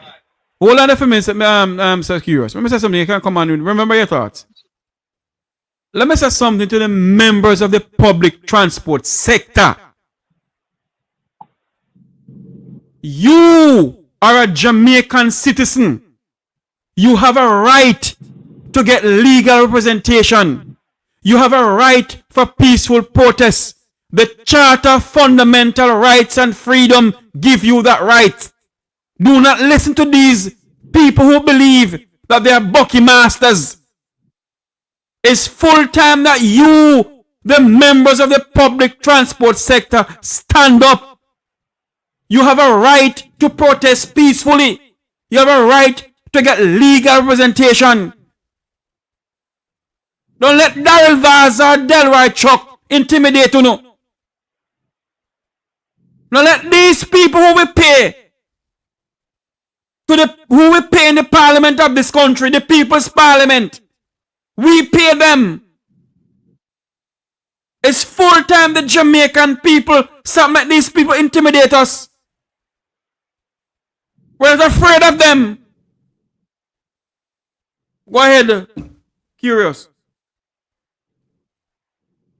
S2: Hold on for a minute, so curious. Let me say something. You can come on. Remember your thoughts. Let me say something to the members of the public transport sector. You are a Jamaican citizen. You have a right to get legal representation. You have a right for peaceful protest. The Charter of Fundamental Rights and Freedom give you that right. Do not listen to these people who believe that they are bucky masters. It's full time that you, the members of the public transport sector, stand up. You have a right to protest peacefully. You have a right to get legal representation. Don't let Daryl Vaz or Delroy Chuck intimidate you. No. Don't let these people who we pay who we pay in the parliament of this country, the people's parliament, we pay them. It's full time the Jamaican people stop let these people intimidate us. We're afraid of them. Go ahead. Curious.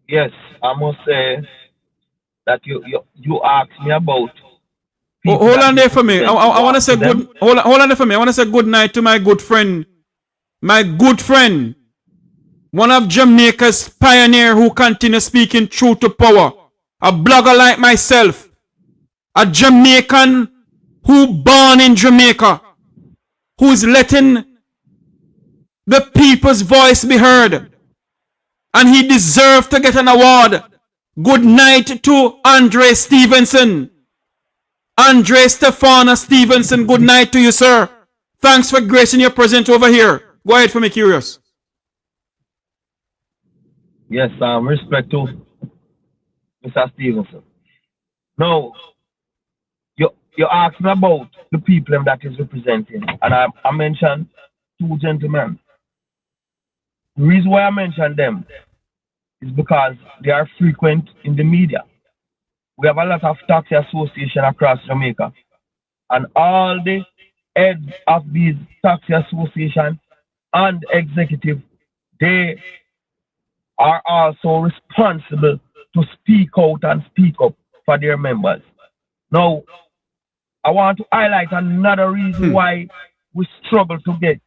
S5: Yes, I must say that you asked me about.
S2: Hold on there for me. I want to say good. Hold on there for me. I want to say good night to my good friend. My good friend. One of Jamaica's pioneer who continues speaking truth to power. A blogger like myself. A Jamaican who born in Jamaica. Who is letting the people's voice be heard. And he deserved to get an award. Good night to Andre Stevenson. Andre Stefana Stevenson, good night to you, sir. Thanks for gracing your presence over here. Go ahead for me, curious.
S5: Yes, respect to Mr. Stevenson. Now, you asked me about the people that is representing, and I mentioned two gentlemen. The reason why I mentioned them is because they are frequent in the media. We have a lot of taxi association across Jamaica, and all the heads of these taxi association and executive, they are also responsible to speak out and speak up for their members. Now, I want to highlight another reason why we struggle to get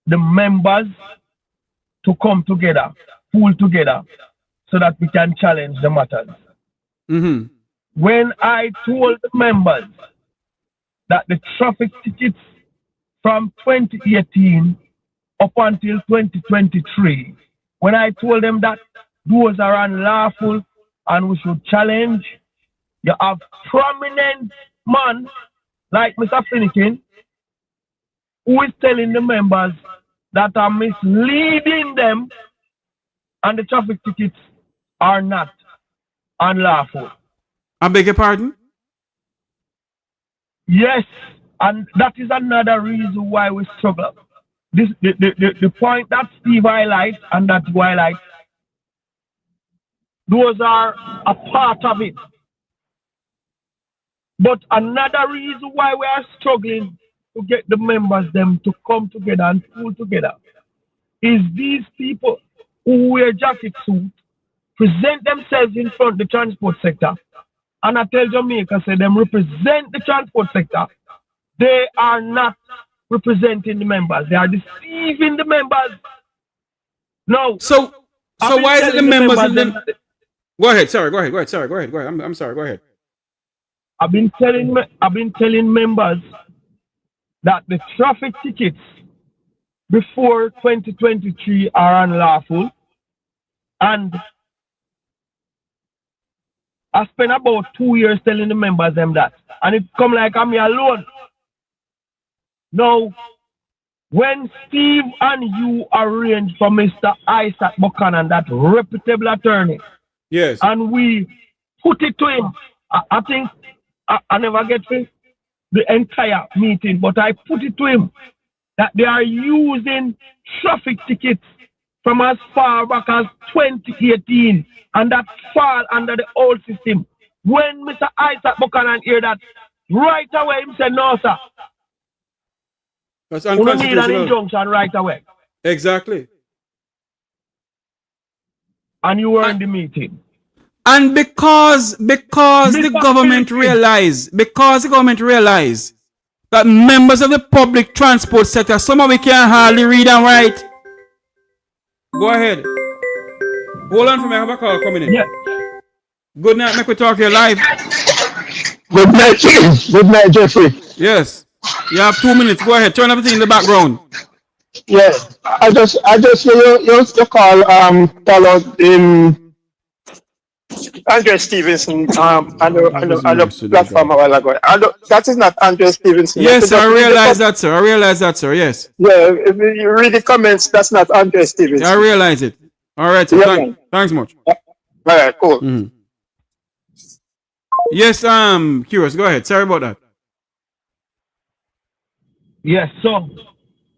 S5: the members to come together, pull together, so that we can challenge the matters.
S2: Mm-hmm.
S5: When I told the members that the traffic tickets from 2018 up until 2023, when I told them that those are unlawful and we should challenge, you have prominent man like Mr. Finnegan who is telling the members that are misleading them and the traffic tickets are not unlawful.
S2: I beg your pardon?
S5: Yes, and that is another reason why we struggle. The point that Steve highlights and that you highlight, those are a part of it. But another reason why we are struggling to get the members them to come together and pull together is these people who wear jacket suits, present themselves in front of the transport sector, and I tell Jamaica, say them represent the transport sector. They are not representing the members. They are deceiving the members. No.
S2: So why is it the members of them? Go ahead. Sorry. Go ahead. Sorry. Go ahead. I'm sorry. Go ahead.
S5: I've been telling members that the traffic tickets before 2023 are unlawful, and I spent about 2 years telling the members them that, and it come like I'm here alone. Now, when Steve and you arranged for Mr. Isaac Buchanan, that reputable attorney,
S2: yes,
S5: and we put it to him, I think I never get the entire meeting, but I put it to him that they are using traffic tickets from as far back as 2018, and that fall under the old system. When Mr. Isaac Buchanan hear that, right away he said, no, sir.
S2: That's
S5: unconstitutional. We need an injunction right away.
S2: Exactly.
S5: And you were in the meeting.
S2: And because the government realized that members of the public transport sector, some of we can hardly read and write. Go ahead. Hold on for me. I have a call coming in.
S5: Yeah.
S2: Good night. Mek Wi Talk here live.
S7: Good night. Good night, Jeffrey.
S2: Yes. You have 2 minutes. Go ahead. Turn everything in the background.
S7: Yeah. I just your call followed in Andre Stevenson on the platform a while ago. That is not Andre Stevenson.
S2: Yes, I realize that, sir. I realize that, sir. Yes.
S7: Yeah, if you read the comments, that's not Andre Stevenson.
S2: I realize it. All right, sir.
S7: Yeah,
S2: thanks much.
S7: All right, cool.
S2: Mm-hmm. Yes, Curious, go ahead. Sorry about that.
S5: Yes, so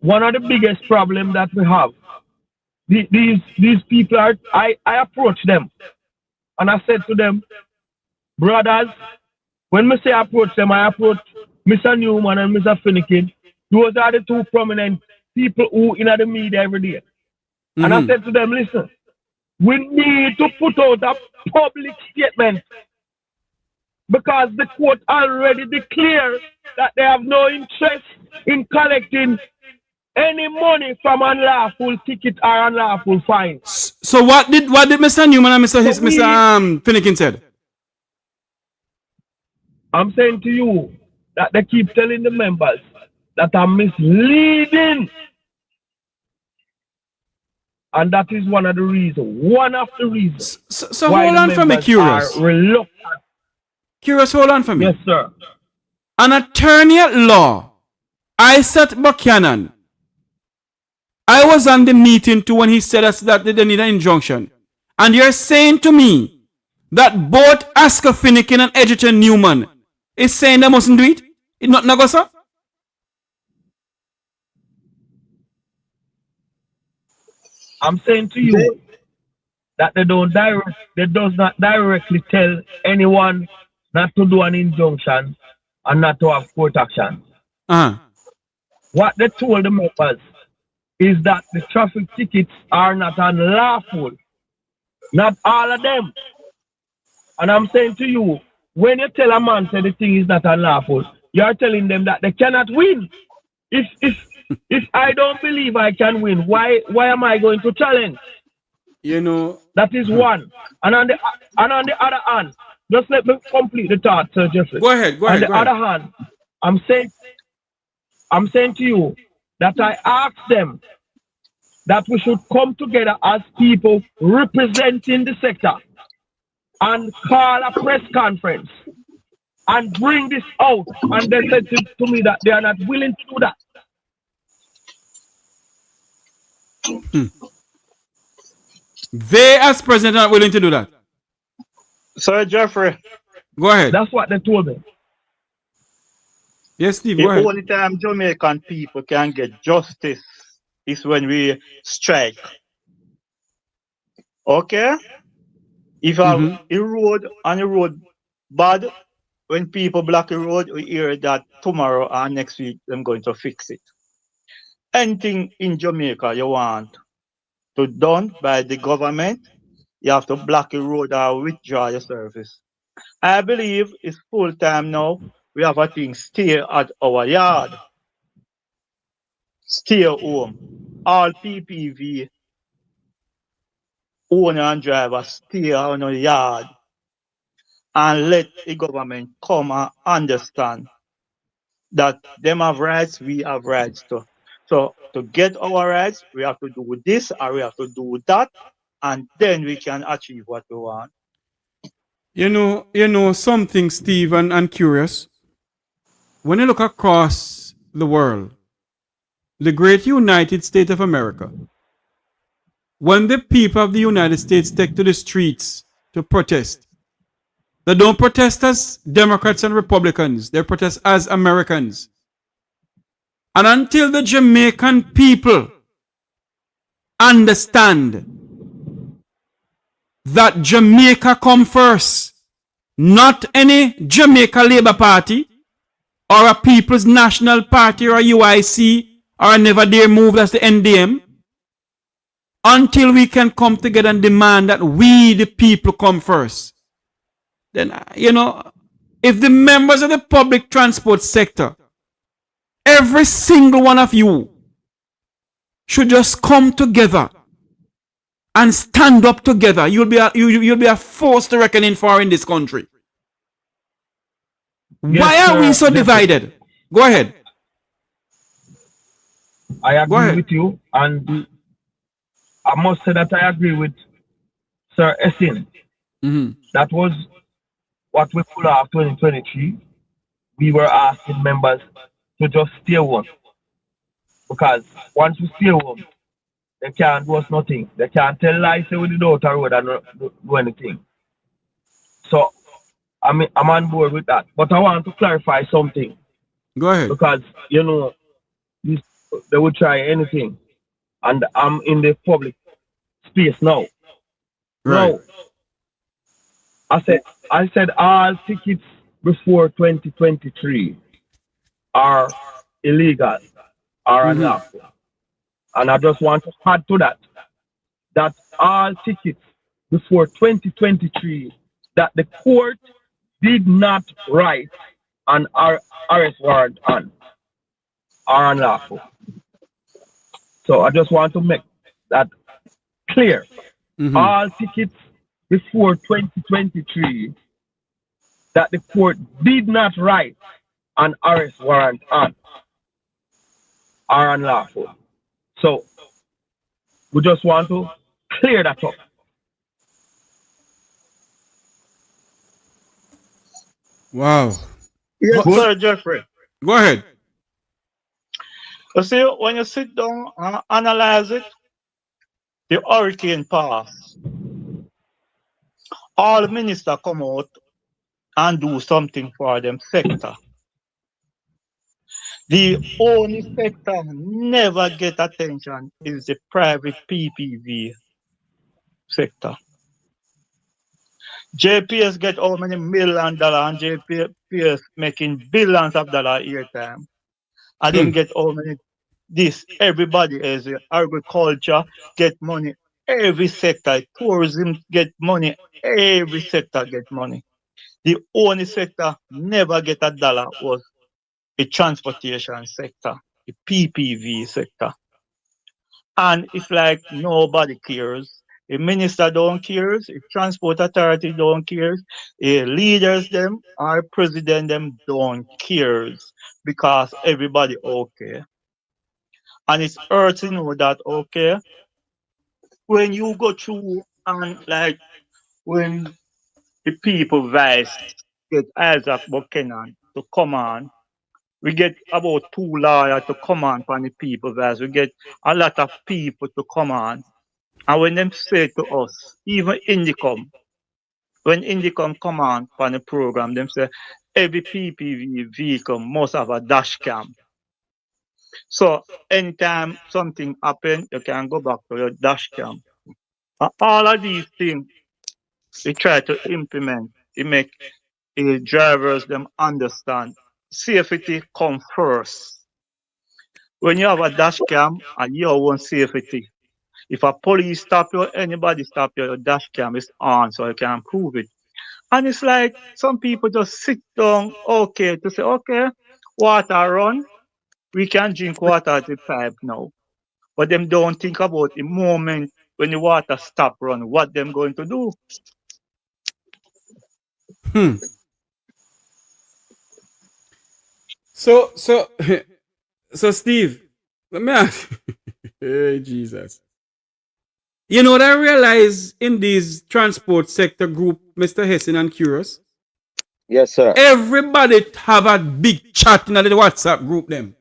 S5: one of the biggest problems that we have, these people are, I approach them and I said to them, brothers, when I say approach them, I approach Mr. Newman and Mr. Finnegan. Those are the two prominent people who in the media every day. Mm-hmm. And I said to them, listen, we need to put out a public statement because the court already declared that they have no interest in collecting any money from unlawful ticket or unlawful fine.
S2: So what did Mr. Newman and Mr. Finnegan said?
S5: I'm saying to you that they keep telling the members that are misleading. And that is one of the reasons.
S2: So hold on for me, Curious. Curious, hold on for me.
S5: Yes, sir.
S2: An attorney at law, Isaac Buchanan. I was on the meeting too when he said that they need an injunction. And you're saying to me that both Oscar Finnegan and Edgerton Newman is saying they mustn't do it? It's not go, sir?
S5: I'm saying to you that they does not directly tell anyone not to do an injunction and not to have court action. What they told the members is that the traffic tickets are not unlawful. Not all of them. And I'm saying to you, when you tell a man that the thing is not unlawful, you are telling them that they cannot win. If I don't believe I can win, why am I going to challenge?
S2: You know,
S5: that is one. And on the other hand, just let me complete the thought, Sir Jeffrey.
S2: Go ahead.
S5: On the other hand, I'm saying to you that I asked them that we should come together as people representing the sector and call a press conference and bring this out. And they said to me that they are not willing to do that.
S2: They as president are not willing to do that.
S4: Sir Jeffrey.
S2: Go ahead.
S5: That's what they told me.
S2: Yes, Steve, go ahead.
S4: The only time Jamaican people can get justice is when we strike. Okay? If a road bad, when people block the road, we hear that tomorrow or next week I'm going to fix it. Anything in Jamaica you want to done by the government, you have to block the road or withdraw your service. I believe it's full time now. We have a thing stay at our yard, stay home. All PPV owner and driver stay on the yard and let the government come and understand that them have rights, we have rights too. So to get our rights, we have to do this or we have to do that, and then we can achieve what we want.
S2: You know something, Steve, and curious. When you look across the world, the great United States of America, when the people of the United States take to the streets to protest, they don't protest as Democrats and Republicans, they protest as Americans. And until the Jamaican people understand that Jamaica come first, not any Jamaica Labour Party or a People's National Party or a UIC or a Never Dare Move, that's the NDM, until we can come together and demand that we, the people, come first. Then, if the members of the public transport sector, every single one of you, should just come together and stand up together, you'll be a force to reckon for in this country.
S5: Yes,
S2: why are we so divided? Go ahead.
S5: I agree with you, and I must say that I agree with Sir Essin. That was what we pulled off 2023. We were asking members to just stay home, because once we stay home, they can't do us nothing. They can't tell lies, say we did out a road and not do anything. So I'm on board with that. But I want to clarify something.
S2: Go ahead.
S5: Because, they would try anything. And I'm in the public space now.
S2: Right.
S5: Now, I said all tickets before 2023 are illegal, are unlawful. And I just want to add to that all tickets before 2023 that the court did not write an arrest warrant on are unlawful. So I just want to make that clear. All tickets before 2023 that the court did not write an arrest warrant on are unlawful. So we just want to clear that up.
S2: Wow.
S4: Yes, sir, Jeffrey.
S2: Go ahead.
S4: You see, when you sit down and analyze it, the hurricane passed. All ministers come out and do something for them sector. The only sector never get attention is the private PPV sector. JPS get how many $1 million and JPS making billions of dollars a year time. And then get how many this. Everybody is agriculture get money. Every sector, tourism get money. Every sector get money. The only sector never get a dollar was the transportation sector, the PPV sector. And it's like nobody cares. The minister don't care, the transport authority don't care, the leaders them or president them don't care, because everybody okay. And it's hard to know that okay. When you go through and like when the people vice get Isaac Buchanan to come on, we get about 2 lawyers to come on from the people vice. We get a lot of people to come on. And when them say to us, even Indicom, when Indicom come on from the program, them say every PPV vehicle must have a dash cam. So anytime something happen, you can go back to your dash cam. And all of these things we try to implement to make drivers them understand safety come first. When you have a dash cam and you want safety, if a police stop you, anybody stop you, your dash cam is on so you can prove it. And it's like some people just sit down, okay, to say, okay, water run, we can drink water at the pipe now. But them don't think about the moment when the water stop run, what them going to do.
S2: Hmm. So, so Steve, let me ask. Hey, Jesus. You know what I realize in these transport sector group, Mr. Hessen and Curious?
S8: Yes, sir.
S2: Everybody have a big chat in the WhatsApp group them.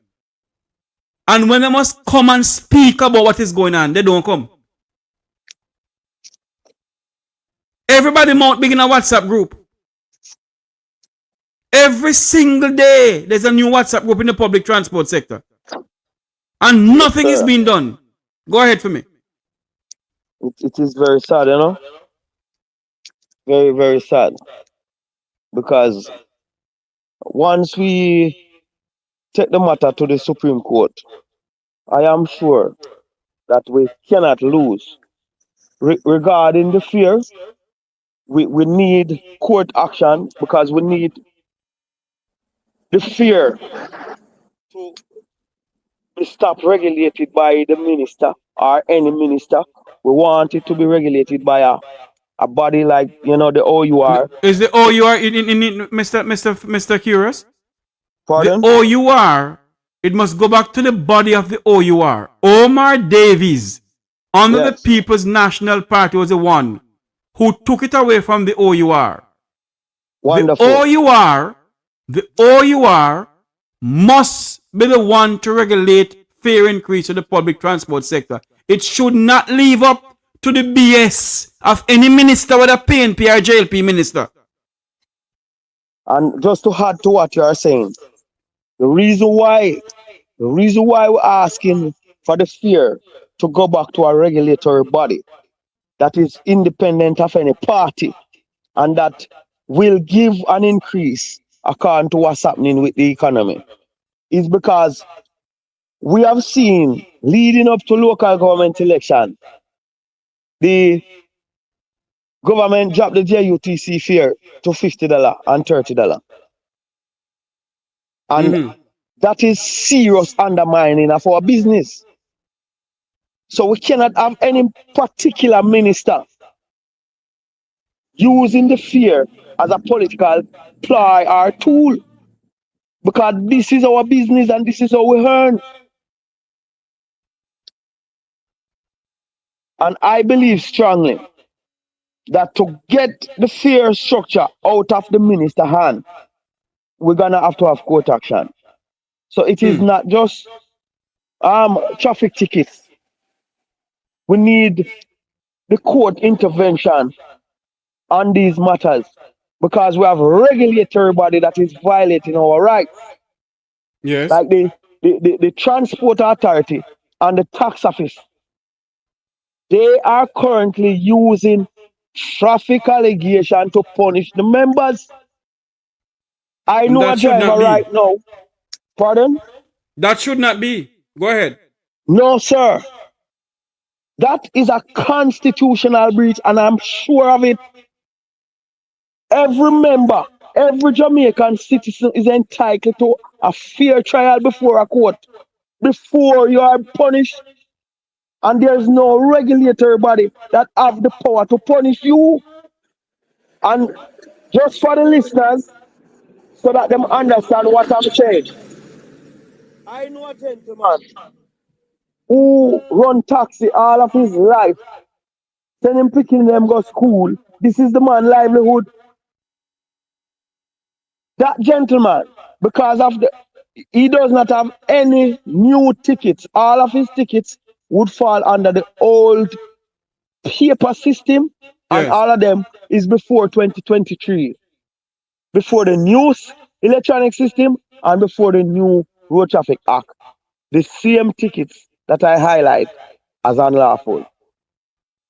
S2: And when they must come and speak about what is going on, they don't come. Everybody mount big in a WhatsApp group. Every single day, there's a new WhatsApp group in the public transport sector. And nothing is being done. Go ahead for me.
S8: It is very sad, you know? Very, very sad. Because once we take the matter to the Supreme Court, I am sure that we cannot lose. Regarding the fear, we need court action because we need the fear to be stopped regulated by the minister or any minister. We want it to be regulated by a body like, you know, the OUR.
S2: Is the OUR in Mr. Curious?
S8: Pardon?
S2: The OUR, it must go back to the body of the OUR. Omar Davies, under the People's National Party, was the one who took it away from the OUR.
S8: Wonderful.
S2: The OUR must be the one to regulate fare increase to the public transport sector. It should not leave up to the BS of any minister, whether PNP or JLP minister.
S8: And just to add to what you are saying, the reason why we're asking for the fear to go back to a regulatory body that is independent of any party and that will give an increase according to what's happening with the economy is because we have seen leading up to local government election, the government dropped the JUTC fare to $50 and $30. And that is serious undermining of our business. So we cannot have any particular minister using the fear as a political ploy or tool. Because this is our business and this is how we earn. And I believe strongly that to get the fare structure out of the minister hand, we're gonna have to have court action. So it is not just traffic tickets. We need the court intervention on these matters because we have a regulatory body that is violating our rights.
S2: Yes.
S8: Like the transport authority and the tax office. They are currently using traffic allegation to punish the members. I know a driver right now. Pardon?
S2: That should not be. Go ahead.
S8: No, sir. That is a constitutional breach, and I'm sure of it. Every member, every Jamaican citizen is entitled to a fair trial before a court, before you are punished. And there's no regulatory body that have the power to punish you. And just for the listeners, so that them understand what I'm saying. I know a gentleman who run taxi all of his life. Send him picking them go school. This is the man livelihood. That gentleman, because of he does not have any new tickets. All of his tickets would fall under the old paper system, and all of them is before 2023. Before the new electronic system and before the new Road Traffic Act. The same tickets that I highlight as unlawful.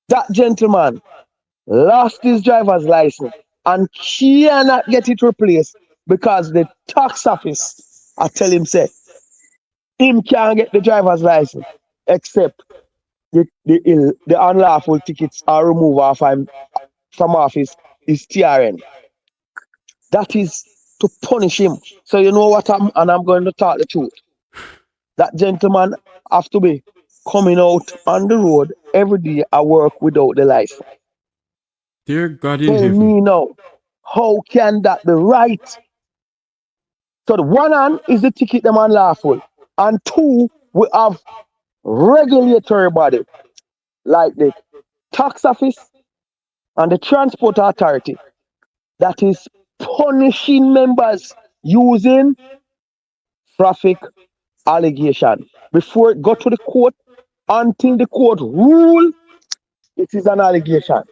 S8: That gentleman lost his driver's license and cannot get it replaced because the tax office I tell him say him can't get the driver's license except the unlawful tickets are removed off him from office is TRN. That is to punish him. So you know what I'm going to talk the truth. That gentleman have to be coming out on the road every day at work without the license.
S2: Dear God in
S8: Tell
S2: heaven.
S8: me now, how can that be right? So the one hand is the ticket them unlawful, and two, we have regulatory body like the tax office and the transport authority that is punishing members using traffic allegation before it go to the court. Until the court rule, it is an allegation.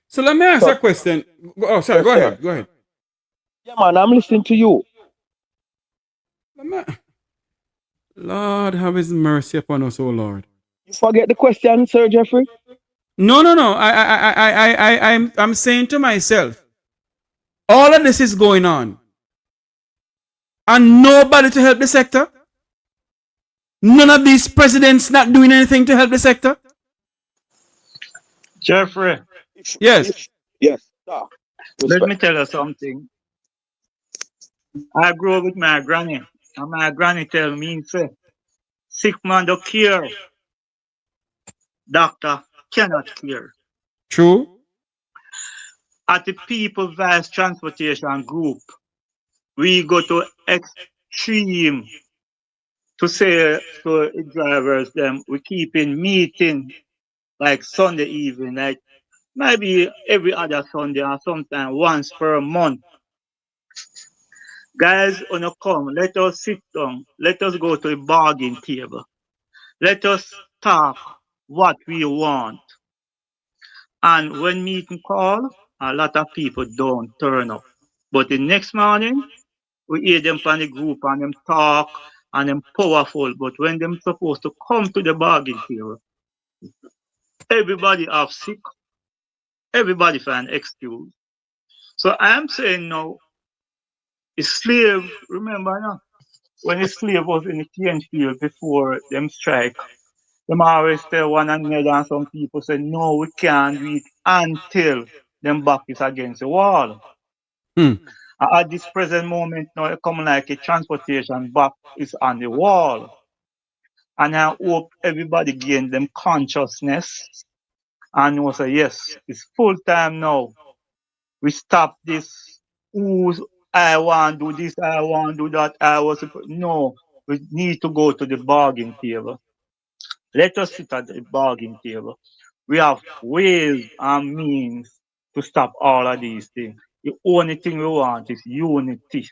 S2: So let me ask
S8: So-
S2: a question. Oh, sorry.
S8: Yes,
S2: Go
S8: sir.
S2: ahead. Go ahead.
S8: Yeah, man, I'm listening to you.
S2: Lord, have His mercy upon us, oh Lord.
S8: You forget the question, Sir Jeffrey?
S2: No. I'm saying to myself, all of this is going on, and nobody to help the sector. None of these presidents not doing anything to help the sector.
S4: Jeffrey,
S2: Yes.
S8: Yes, sir.
S4: let me tell you something. I grew up with my granny, and my granny tell me, say, sick man don't care, doctor cannot cure.
S2: True.
S4: At the People Vice Transportation Group, we go to extreme to say to the drivers them we keep in meeting like Sunday evening, like maybe every other Sunday or sometimes once per month. Guys, wanna come, let us sit down, let us go to a bargain table. Let us talk what we want. And when meeting call, a lot of people don't turn up. But the next morning, we hear them from the group and them talk and them powerful. But when them supposed to come to the bargain table, everybody have sick, everybody find excuse. So I'm saying now, a slave, remember now, when a slave was in the cane field before them strike, them always tell one another and some people say, no, we can't do it until them back is against the wall.
S2: Hmm.
S4: At this present moment now, it come like a transportation back is on the wall. And I hope everybody gain them consciousness and will say, yes, it's full time now. We stop this. Who's I want to do this, I want to do that, no, we need to go to the bargain table. Let us sit at the bargain table. We have ways and means to stop all of these things. The only thing we want is unity.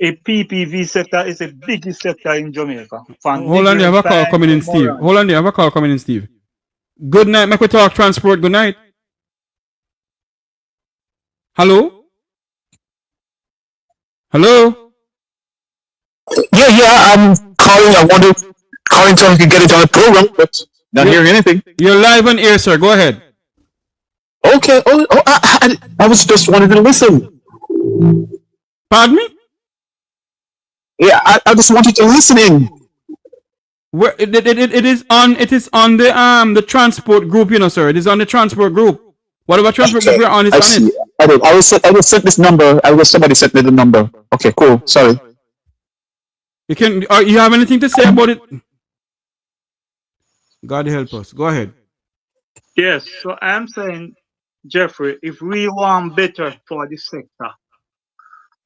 S4: A PPV sector is the biggest sector in Jamaica.
S2: Hold on, you have a call coming in, Steve. Hold on, you have a call coming in, Steve. Good night, Mek Wi Talk Transport. Good night. Hello? Hello?
S7: Yeah, I'm calling. I want to calling so I can get it on the program, but not hearing anything.
S2: You're live on air, sir. Go ahead.
S7: Okay. I was just wanting to listen.
S2: Pardon me?
S7: Yeah, I just wanted to listen in.
S2: Where it is on the transport group, you know, sir. It is on the transport group. Whatever transport group we're on, it's on it.
S7: I was sent this number. Somebody sent me the number. Okay, cool. Sorry.
S2: You have anything to say about it? God help us. Go ahead.
S4: Yes, so I'm saying, Jeffrey, if we want better for the sector,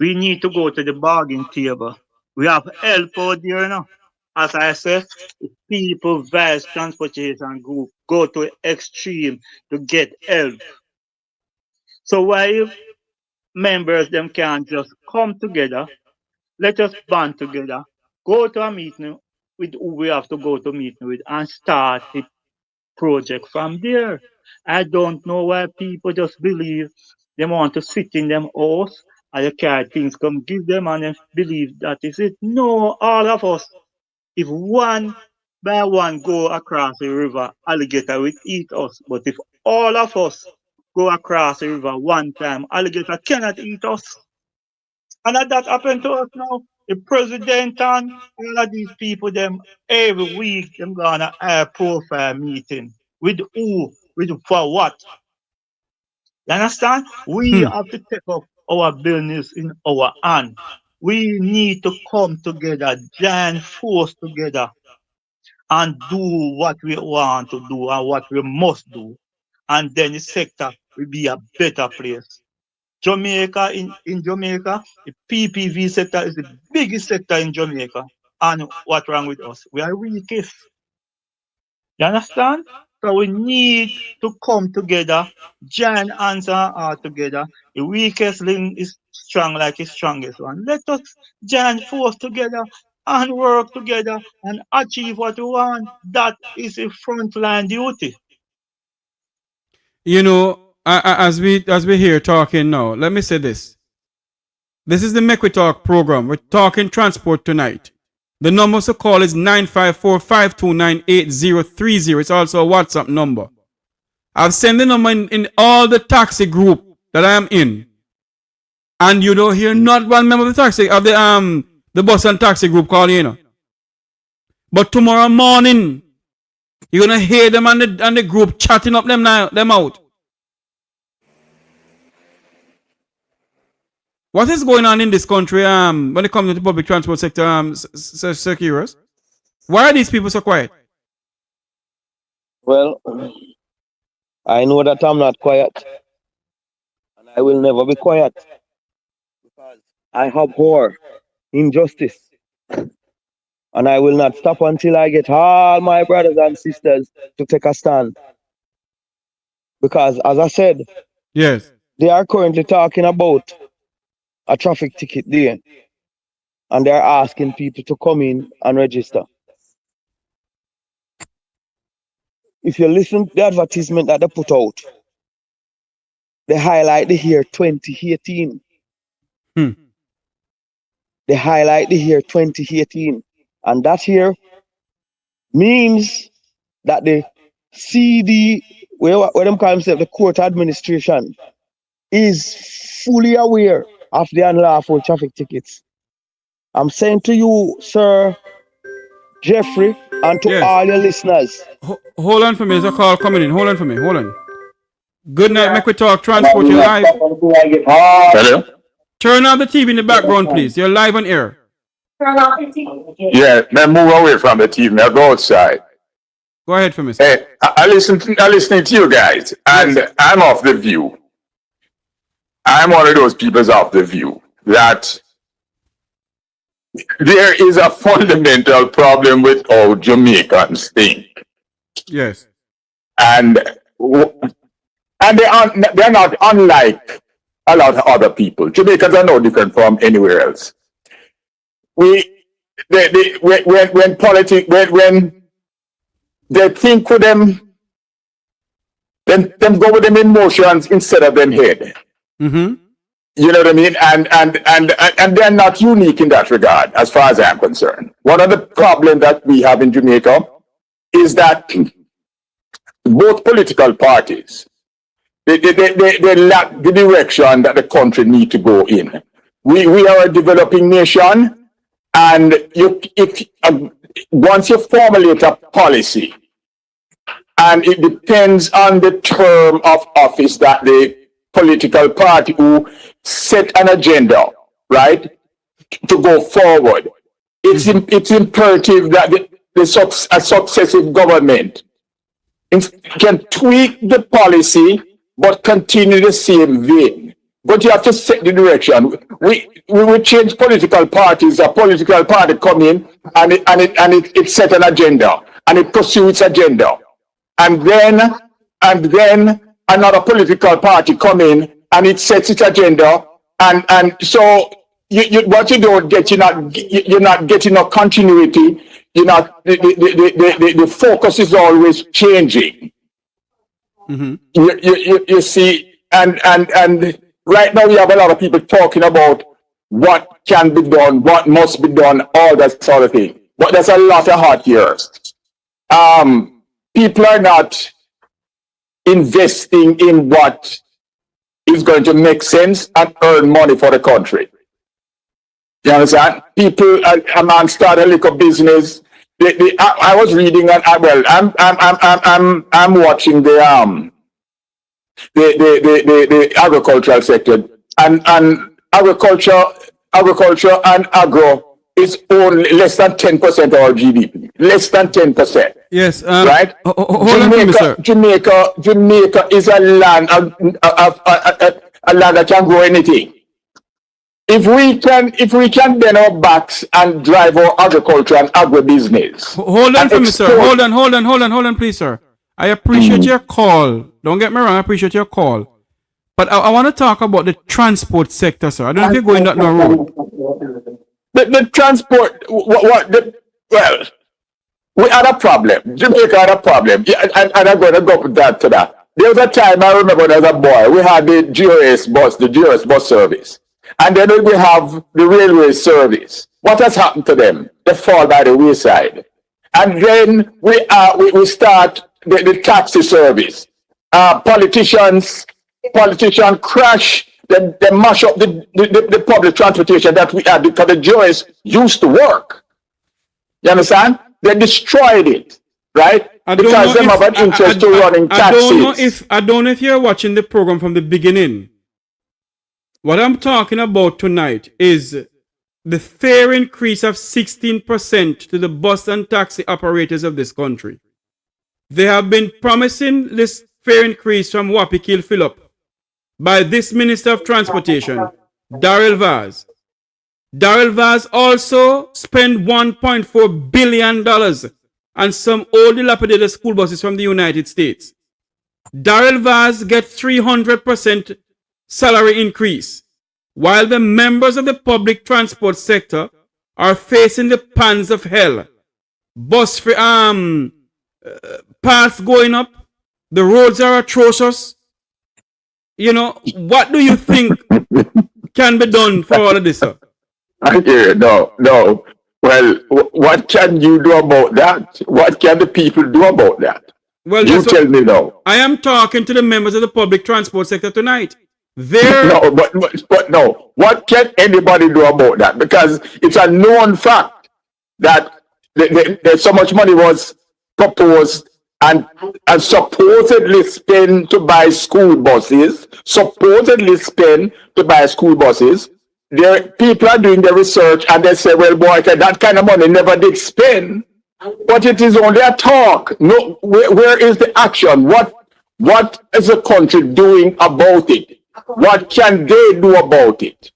S4: we need to go to the bargain table. We have help out there now. As I said, People Vice Transportation Group go to extreme to get help. So why members them can't just come together, let us band together, go to a meeting with who we have to go to meeting with and start the project from there. I don't know why people just believe they want to sit in them house and the carry things come give them and they believe that is it. No, all of us, if one by one go across the river, alligator will eat us. But if all of us go across the river one time, alligator cannot eat us. And that happened to us now. The president and all of these people, them every week, them gonna high profile meeting. With who? With for what? You understand? We have to take up our business in our hand. We need to come together, join force together, and do what we want to do and what we must do. And then the sector will be a better place. Jamaica, in Jamaica, the PPV sector is the biggest sector in Jamaica. And what's wrong with us? We are weakest. You understand? So we need to come together, join hands and heart together. The weakest link is strong like the strongest one. Let us join force together and work together and achieve what we want. That is a frontline duty.
S2: You know, as we here talking now, let me say this. This is the Mek Wi Talk program. We're talking transport tonight. The number to call is 954-529-8030. It's also a WhatsApp number. I've sent the number in all the taxi group that I am in. And you don't hear not one member of the taxi of the bus and taxi group calling, you know. But tomorrow morning, you're gonna hear them and the group chatting up them out. What is going on in this country when it comes to the public transport sector, Securus? Why are these people so quiet?
S8: Well, I know that I'm not quiet. And I will never be quiet. Because I abhor injustice. And I will not stop until I get all my brothers and sisters to take a stand. Because as I said,
S2: yes,
S8: they are currently talking about a traffic ticket there. And they're asking people to come in and register. If you listen to the advertisement that they put out, they highlight the year 2018. They highlight the year 2018. And that year means that the CD, where them call themselves the court administration, is fully aware of the unlawful traffic tickets. I'm saying to you, Sir Jeffrey, and to all your listeners.
S2: Hold on for me. There's a call coming in. Hold on for me. Hold on. Good night, Mek Wi Talk. Transport, you live.
S9: Hello?
S2: Turn on the TV in the background, please. You're live on air.
S9: Yeah, man, move away from the TV. Now go outside.
S2: Go ahead for me.
S9: Hey, I listening to you guys, and yes. I'm of the view. I'm one of those people of the view that there is a fundamental problem with how Jamaicans think.
S2: Yes.
S9: And they're not unlike a lot of other people. Jamaicans are no different from anywhere else. When they think with them go with them emotions instead of them head.
S2: Mm-hmm.
S9: You know what I mean? And they're not unique in that regard, as far as I'm concerned. One of the problems that we have in Jamaica is that both political parties, they lack the direction that the country needs to go in. We are a developing nation, and once you formulate a policy, and it depends on the term of office that the political party who set an agenda, right, to go forward. It's imperative that a successive government can tweak the policy but continue the same vein. But you have to set the direction. We will change political parties. A political party come in and it set an agenda and it pursues its agenda. And then another political party come in and it sets its agenda, and so what you don't get, you're not getting a continuity. You're not the focus is always changing.
S2: Mm-hmm.
S9: You see, and right now we have a lot of people talking about what can be done, what must be done, all that sort of thing. But there's a lot of hot here. People are not investing in what is going to make sense and earn money for the country. You understand? People, a man start a little business. I was reading, and I'm watching the agricultural sector, and agriculture and agro is only less than 10% of our GDP. Less than 10%.
S2: Yes.
S9: Right. Jamaica is a land a land that can grow anything. If we can bend our backs and drive our agriculture and agribusiness.
S2: Hold on for me, sir. Hold on, please, sir. I appreciate your call. Don't get me wrong, I appreciate your call. But I want to talk about the transport sector, sir. I don't know if you're going that long road.
S9: The transport, well, we had a problem. Jamaica had a problem. Yeah, and I'm going to go with that to that. There was a time, I remember as a boy, we had the GOS bus service. And then we have the railway service. What has happened to them? They fall by the wayside. And then we start the taxi service. Politicians crash, they mash up the public transportation that we had because the GOS used to work. You understand? They destroyed it, right? Because they have an interest to running taxis.
S2: I don't know if you're watching the program from the beginning. What I'm talking about tonight is the fare increase of 16% to the bus and taxi operators of this country. They have been promising this fare increase from Wapikil Phillip by this Minister of Transportation, Darrell Vaz. Darrell Vaz also spent $1.4 billion on some old dilapidated school buses from the United States. Darrell Vaz gets 300% salary increase, while the members of the public transport sector are facing the pangs of hell. Bus paths going up, the roads are atrocious. You know, what do you think can be done for all of this, sir?
S9: I hear it. No. Well, what can you do about that? What can the people do about that?
S2: Well,
S9: you tell me now.
S2: I am talking to the members of the public transport sector tonight.
S9: No, but no. What can anybody do about that? Because it's a known fact that so much money was proposed and supposedly spent to buy school buses. People are doing the research and they say, well, boy, that kind of money never did spend. But it is only a talk. No, where is the action? What is the country doing about it? What can they do about it?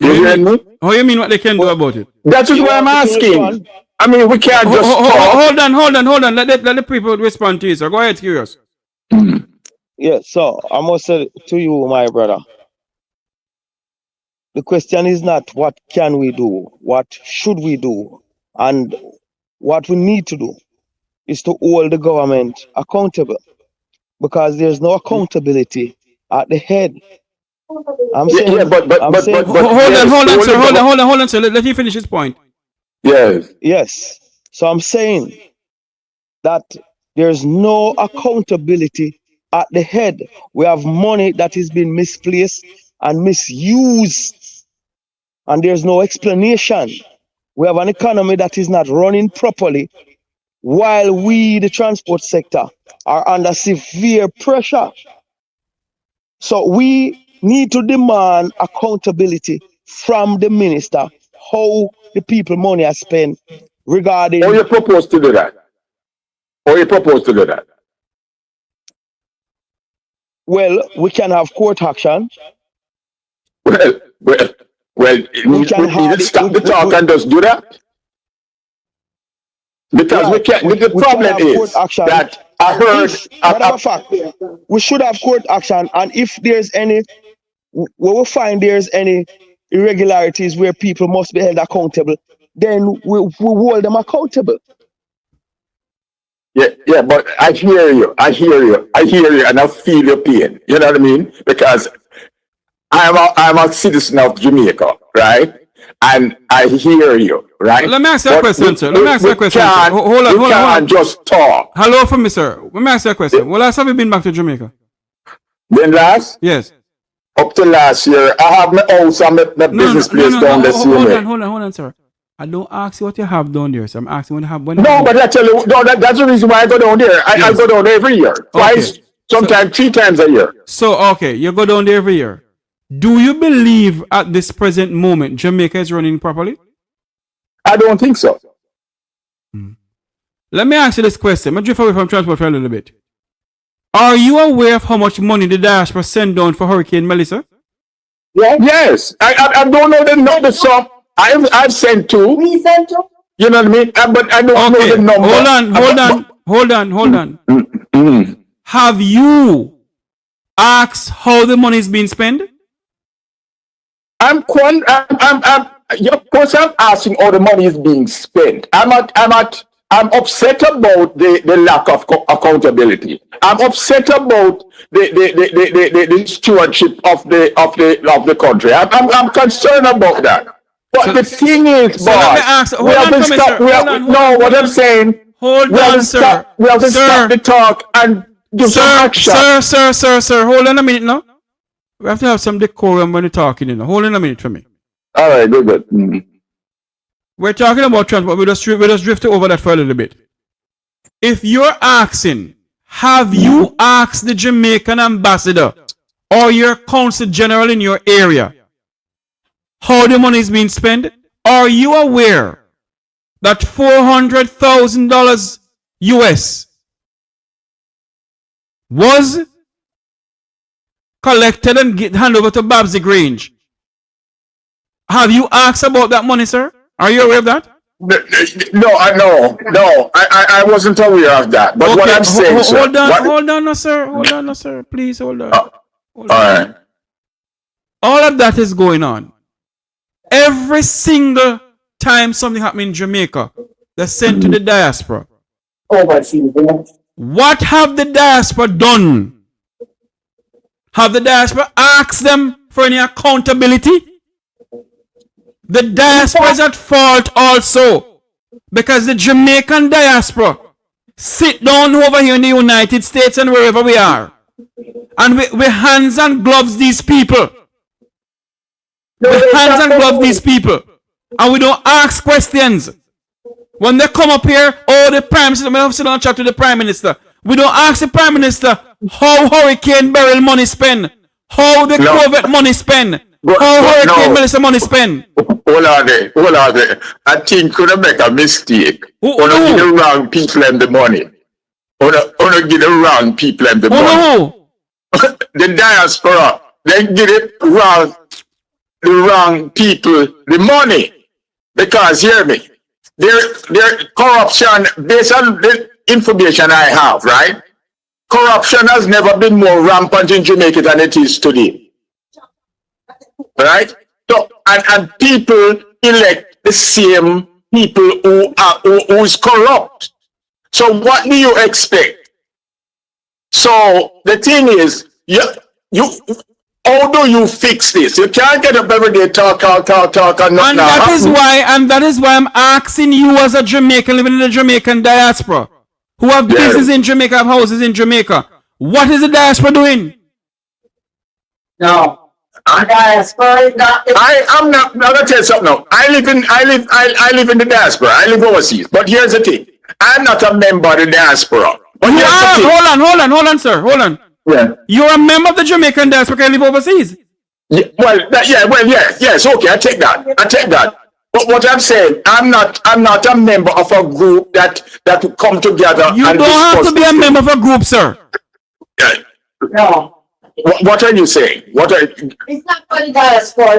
S9: You hear me?
S2: How you mean what they can do about it?
S9: That's what I'm asking. I mean, we can't just talk.
S2: Hold on. Let the people respond to you, sir. Go ahead, Curious.
S8: Yeah, so I must say to you, my brother, the question is not what can we do, what should we do, and what we need to do is to hold the government accountable, because there's no accountability at the head. I'm saying, hold
S2: on, sir. Let him finish his point.
S8: Yes. So I'm saying that there's no accountability at the head. We have money that is being misplaced and misused, and there's no explanation. We have an economy that is not running properly, while we, the transport sector, are under severe pressure. So we need to demand accountability from the minister, how the people money are spent regarding...
S9: Or you propose to do that?
S8: Well, we can have court action.
S9: Well, we can stop the talk and just do that. Because we can't. The problem is that I heard.
S8: We should have court action, and if there's any, we will find there's any irregularities where people must be held accountable, then we hold them accountable.
S9: Yeah, but I hear you, and I feel your pain. You know what I mean? Because I'm a citizen of Jamaica, right? and I hear you, right?
S2: Let me ask you a question, sir. Let me ask you a question, sir. Hold on, hold on.
S9: Just talk.
S2: Hello from me, sir. Let me ask you a question. Well, last have you been back to Jamaica?
S9: Then last?
S2: Yes.
S9: Up to last year, I have my house and my business place down the same.
S2: Hold on, sir. I don't ask you what you have down there, sir. I'm asking what you have.
S9: No, but I tell you, that's the reason why I go down there. I go down there every year. Twice, sometimes 3 times a year.
S2: So, okay, you go down there every year. Do you believe at this present moment Jamaica is running properly?
S9: I don't think so.
S2: Let me ask you this question. I'm drift away from transport for a little bit. Are you aware of how much money the diaspora sent down for Hurricane Melissa?
S9: Yeah. Yes. I don't know the sum. I've sent 2.
S10: We sent 2.
S9: You know what I mean? But I don't know the number.
S2: Hold on. Have you asked how the money is being spent?
S9: Of course, I'm asking how the money is being spent. I'm upset about the lack of accountability. I'm upset about the stewardship of the country. I'm concerned about that. But the thing is, boss, we have to stop. What I'm saying.
S2: Hold on, sir.
S9: We have to stop the talk and give some action.
S2: Sir. Hold on a minute now. We have to have some decorum when you're talking, you know. Hold on a minute for me.
S9: All right, good.
S2: We're talking about transport. We just drifted over that for a little bit. If you're asking, have you asked the Jamaican ambassador or your consul general in your area how the money is being spent? Are you aware that $400,000 US was collected and handed over to Babsy Grange? Have you asked about that money, sir? Are you aware of that?
S9: No, I wasn't aware of that. But what I'm saying, sir.
S2: Hold on, sir. Please hold on.
S9: All right.
S2: All of that is going on. Every single time something happens in Jamaica, they're sent to the diaspora. What have the diaspora done? Have the diaspora asked them for any accountability? The diaspora is at fault also because the Jamaican diaspora sit down over here in the United States and wherever we are, and we hands and gloves these people. We hands and gloves these people, and we don't ask questions. When they come up here, the Prime Minister, we have to sit down and chat to the Prime Minister. We don't ask the Prime Minister how Hurricane Beryl money spent, how the COVID money spent, how Hurricane Melissa money spent.
S9: Hold on there. I think you make a mistake. You give the wrong people and the money. You give the wrong people and the money. The diaspora, they give the wrong people the money. Because, hear me, their corruption, based on the information I have, right? Corruption has never been more rampant in Jamaica than it is today. Right? So, and people elect the same people who is corrupt. So what do you expect? So the thing is, how do you fix this? You can't get up every day, talk, and
S2: that is why I'm asking you as a Jamaican living in the Jamaican diaspora, who have business in Jamaica, have houses in Jamaica. What is the diaspora doing?
S10: No. I'm
S9: not gonna tell you something now. I live in the diaspora. I live overseas. But here's the thing. I'm not a member of the diaspora. But
S2: hold on, sir. Hold on.
S9: Yeah.
S2: You're a member of the Jamaican diaspora, can live overseas.
S9: Yes, okay, I take that. But what I'm saying, I'm not a member of a group that come together.
S2: You don't have to be a member of a group, sir.
S10: No.
S9: What are you saying?
S10: It's not for the diaspora.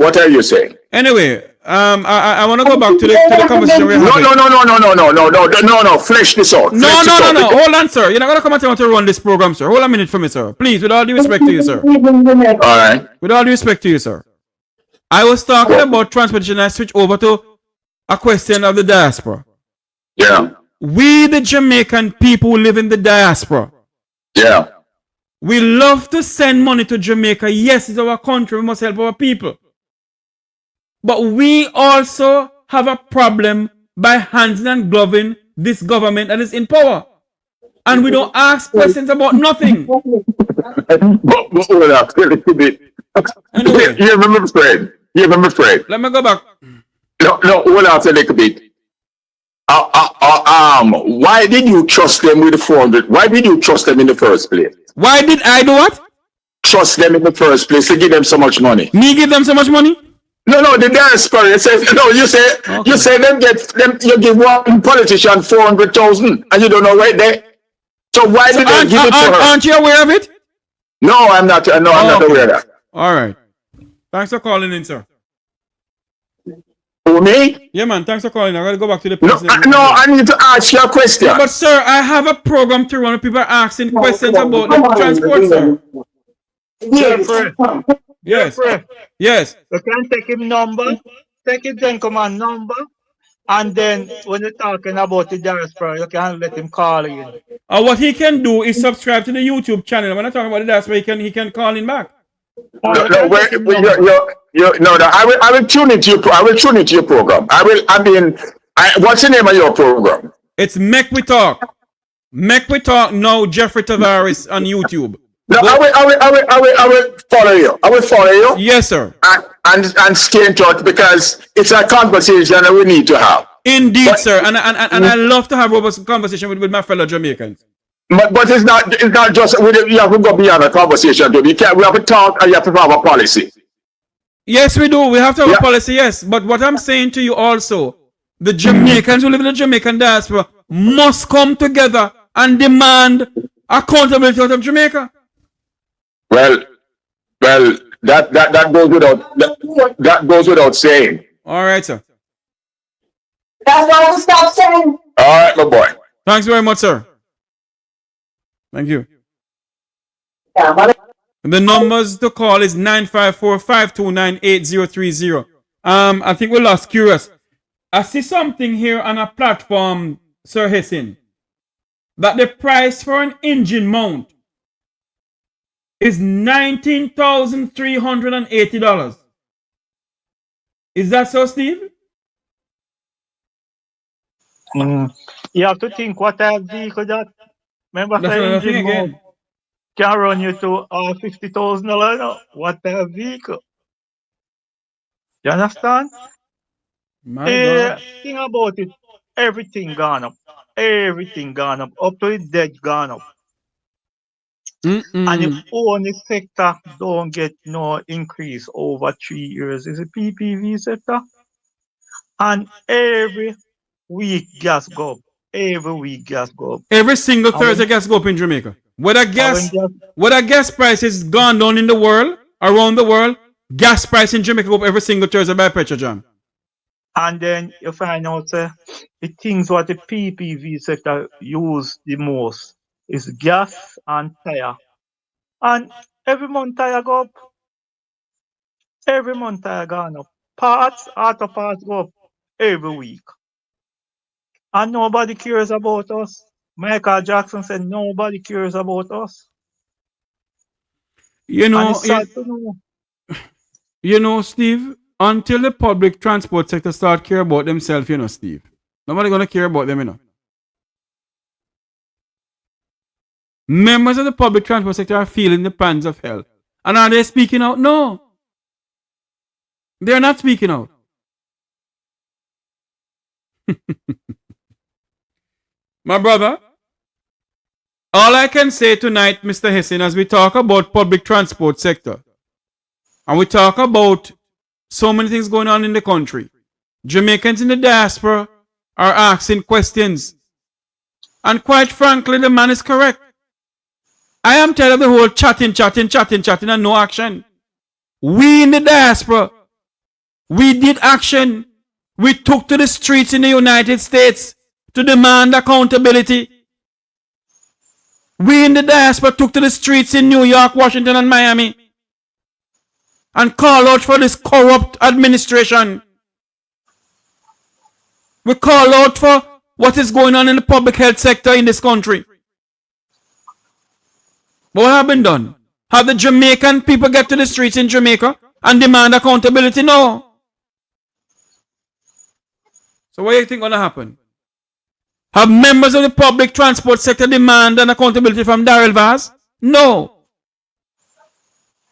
S9: What are you saying?
S2: Anyway, I want to go back to the conversation we had.
S9: No. Flesh this out.
S2: No. Hold on, sir. You're not gonna come and tell me to run this program, sir. Hold a minute for me, sir. Please, with all due respect to you, sir.
S9: All right.
S2: With all due respect to you, sir. I was talking about transportation and I switched over to a question of the diaspora.
S9: Yeah.
S2: We, the Jamaican people who live in the diaspora.
S9: Yeah.
S2: We love to send money to Jamaica. Yes, it's our country. We must help our people. But we also have a problem by hands and gloving this government that is in power. And we don't ask questions about nothing.
S9: But hold up, a little bit.
S2: Anyway.
S9: You remember Fred? You remember Fred?
S2: Let me go back.
S9: No, hold on a little bit. Why did you trust them with the 400? Why did you trust them in the first place?
S2: Why did I do what?
S9: Trust them in the first place to give them so much money.
S2: Me give them so much money?
S9: No, the diaspora. You say no. You say
S2: Okay.
S9: you say them get them. You give one politician 400,000, and you don't know right there. So why did they give it to her?
S2: Aren't you aware of it?
S9: No, I'm not. No, I'm not aware of that.
S2: All right. Thanks for calling in, sir.
S9: Who, me?
S2: Yeah, man. Thanks for calling. I gotta go back to the
S9: No,
S2: president.
S9: I need to ask you a question.
S2: Yeah, but sir, I have a program to run. People are asking questions about the transport, sir.
S4: Jeffrey.
S2: Yes.
S4: Jeffrey.
S2: Yes.
S4: You can take him number, take his then command number, and then when you're talking about the diaspora, you can let him call in.
S2: What he can do is subscribe to the YouTube channel. When I talk about the diaspora, he can call in back.
S9: No, I will tune into your. I will tune into your program. What's the name of your program?
S2: It's Mek Wi Talk. Mek Wi Talk now. Jeffrey Tavares on YouTube.
S9: No, I will follow you. I will follow you.
S2: Yes, sir.
S9: And stay in touch because it's a conversation that we need to have.
S2: Indeed, sir. And I love to have robust conversation with my fellow Jamaicans.
S9: But it's not just you have to go beyond a conversation. We have to talk and you have to have a policy.
S2: Yes, we do. We have to have a policy, yes. But what I'm saying to you also, the Jamaicans who live in the Jamaican diaspora must come together and demand accountability out of Jamaica.
S9: Well, that goes without saying.
S2: All right, sir.
S10: That's what I stop saying.
S9: All right, my boy.
S2: Thanks very much, sir. Thank you.
S10: Yeah, but
S2: The numbers to call is 954-529-8030. I think we lost Curious. I see something here on a platform, Sir Hessin, that the price for an engine mount is $19,380. Is that so, Steve?
S4: You have to think what type of vehicle that. Remember,
S2: That's
S4: the
S2: another thing
S4: engine
S2: again.
S4: mount can run you to $50,000 now. What type of vehicle? You understand?
S2: My God.
S4: Think about it. Everything gone up. Everything gone up. Up to the dead gone up. And the only sector don't get no increase over 3 years is the PPV sector. And every week gas go up. Every week gas go up.
S2: Every single Thursday gas go up in Jamaica. Whether gas prices gone down in the world, around the world, gas price in Jamaica go up every single Thursday by Petrojam.
S4: And then you find out the things what the PPV sector use the most is gas and tire. And every month tire go up. Every month tire gone up. Auto parts go up every week. And nobody cares about us. Michael Jackson said nobody cares about us.
S2: You know, Steve, until the public transport sector start care about themselves, you know, Steve. Nobody gonna care about them, you know. Members of the public transport sector are feeling the pangs of hell. And are they speaking out? No. They're not speaking out. My brother, all I can say tonight, Mr. Hessin, as we talk about public transport sector, and we talk about so many things going on in the country, Jamaicans in the diaspora are asking questions. And quite frankly, the man is correct. I am tired of the whole chatting, and no action. We in the diaspora, we did action. We took to the streets in the United States to demand accountability. We in the diaspora took to the streets in New York, Washington, and Miami and call out for this corrupt administration. We call out for what is going on in the public health sector in this country. But what have been done? Have the Jamaican people get to the streets in Jamaica and demand accountability? No. So what do you think going to happen? Have members of the public transport sector demand an accountability from Daryl Vaz? No.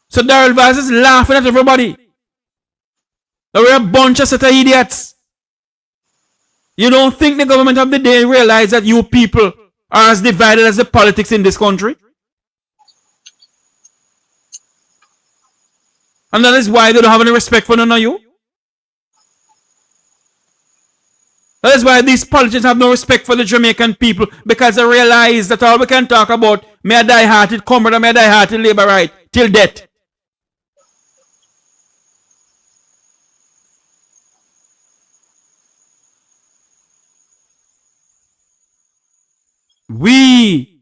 S2: So Daryl Vaz is laughing at everybody. That we're a bunch of set of idiots. You don't think the government of the day realize that you people are as divided as the politics in this country? And that is why they don't have any respect for none of you? That is why these politicians have no respect for the Jamaican people, because they realize that all we can talk about may I die hearted comrade and may I die hearted labor right till death. We,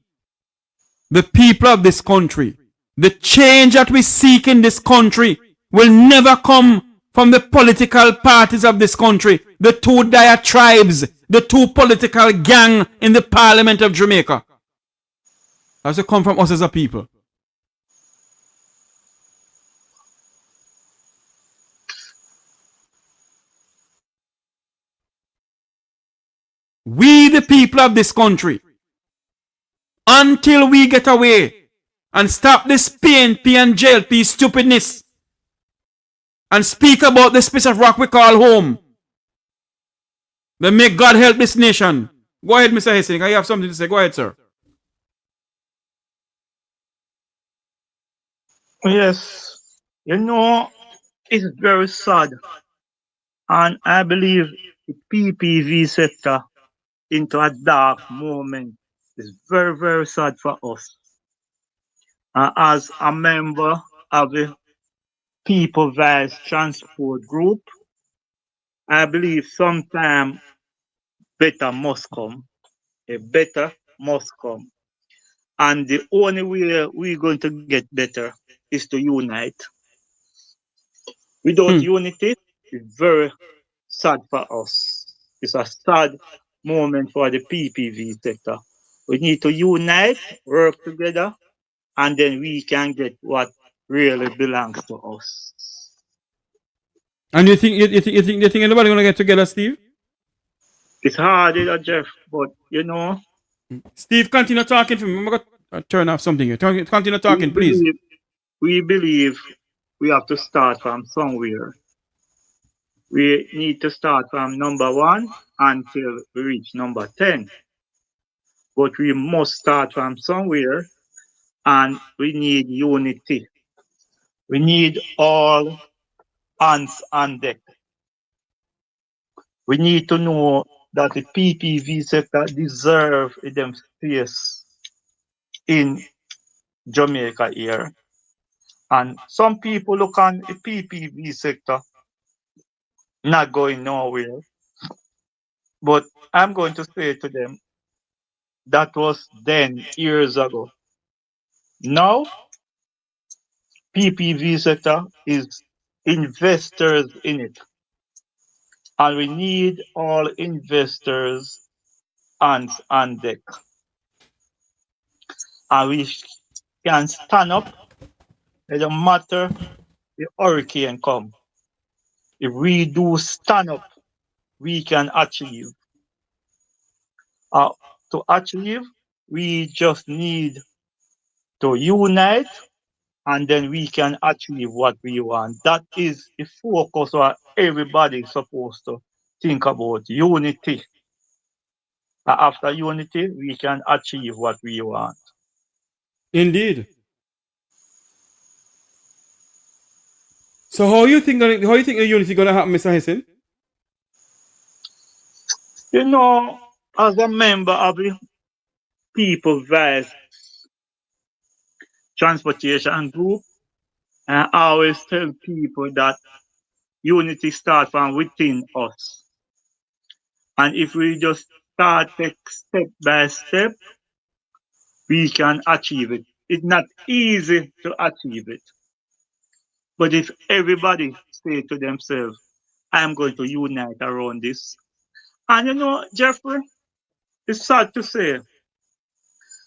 S2: the people of this country, the change that we seek in this country will never come from the political parties of this country, the two diatribes, the two political gang in the Parliament of Jamaica. It has to come from us as a people. We, the people of this country, until we get away and stop this PNP and JLP stupidness and speak about this piece of rock we call home, then may God help this nation. Go ahead, Mr. Hastings. You have something to say. Go ahead, sir.
S4: Yes. You know, it's very sad. And I believe the PPV sector into a dark moment is very, very sad for us. As a member of the People Vice Transport Group, I believe sometime better must come. A better must come. And the only way we're going to get better is to unite. Without unity, it's very sad for us. It's a sad moment for the PPV sector. We need to unite, work together, and then we can get what really belongs to us.
S2: And you think anybody gonna get together, Steve?
S4: It's hard, Jeff, but you know.
S2: Steve, continue talking for me. I'm gonna turn off something here. Continue talking, please.
S4: We believe we have to start from somewhere. We need to start from number 1 until we reach number 10. But we must start from somewhere, and we need unity. We need all hands on deck. We need to know that the PPV sector deserve them space in Jamaica here. And some people look on the PPV sector not going nowhere. But I'm going to say to them, that was then years ago. Now, PPV sector is investors in it. And we need all investors hands on deck. And we can stand up. It doesn't matter the hurricane come. If we do stand up, we can achieve. To achieve, we just need to unite, and then we can achieve what we want. That is the focus what everybody is supposed to think about, unity. After unity, we can achieve what we want.
S2: Indeed. So how you think the unity gonna happen, Mr. Hessin?
S4: You know, as a member of the People Vice Transportation Group, I always tell people that unity starts from within us. And if we just start take step by step, we can achieve it. It's not easy to achieve it. But if everybody say to themselves, I'm going to unite around this. And you know, Jeffrey, it's sad to say,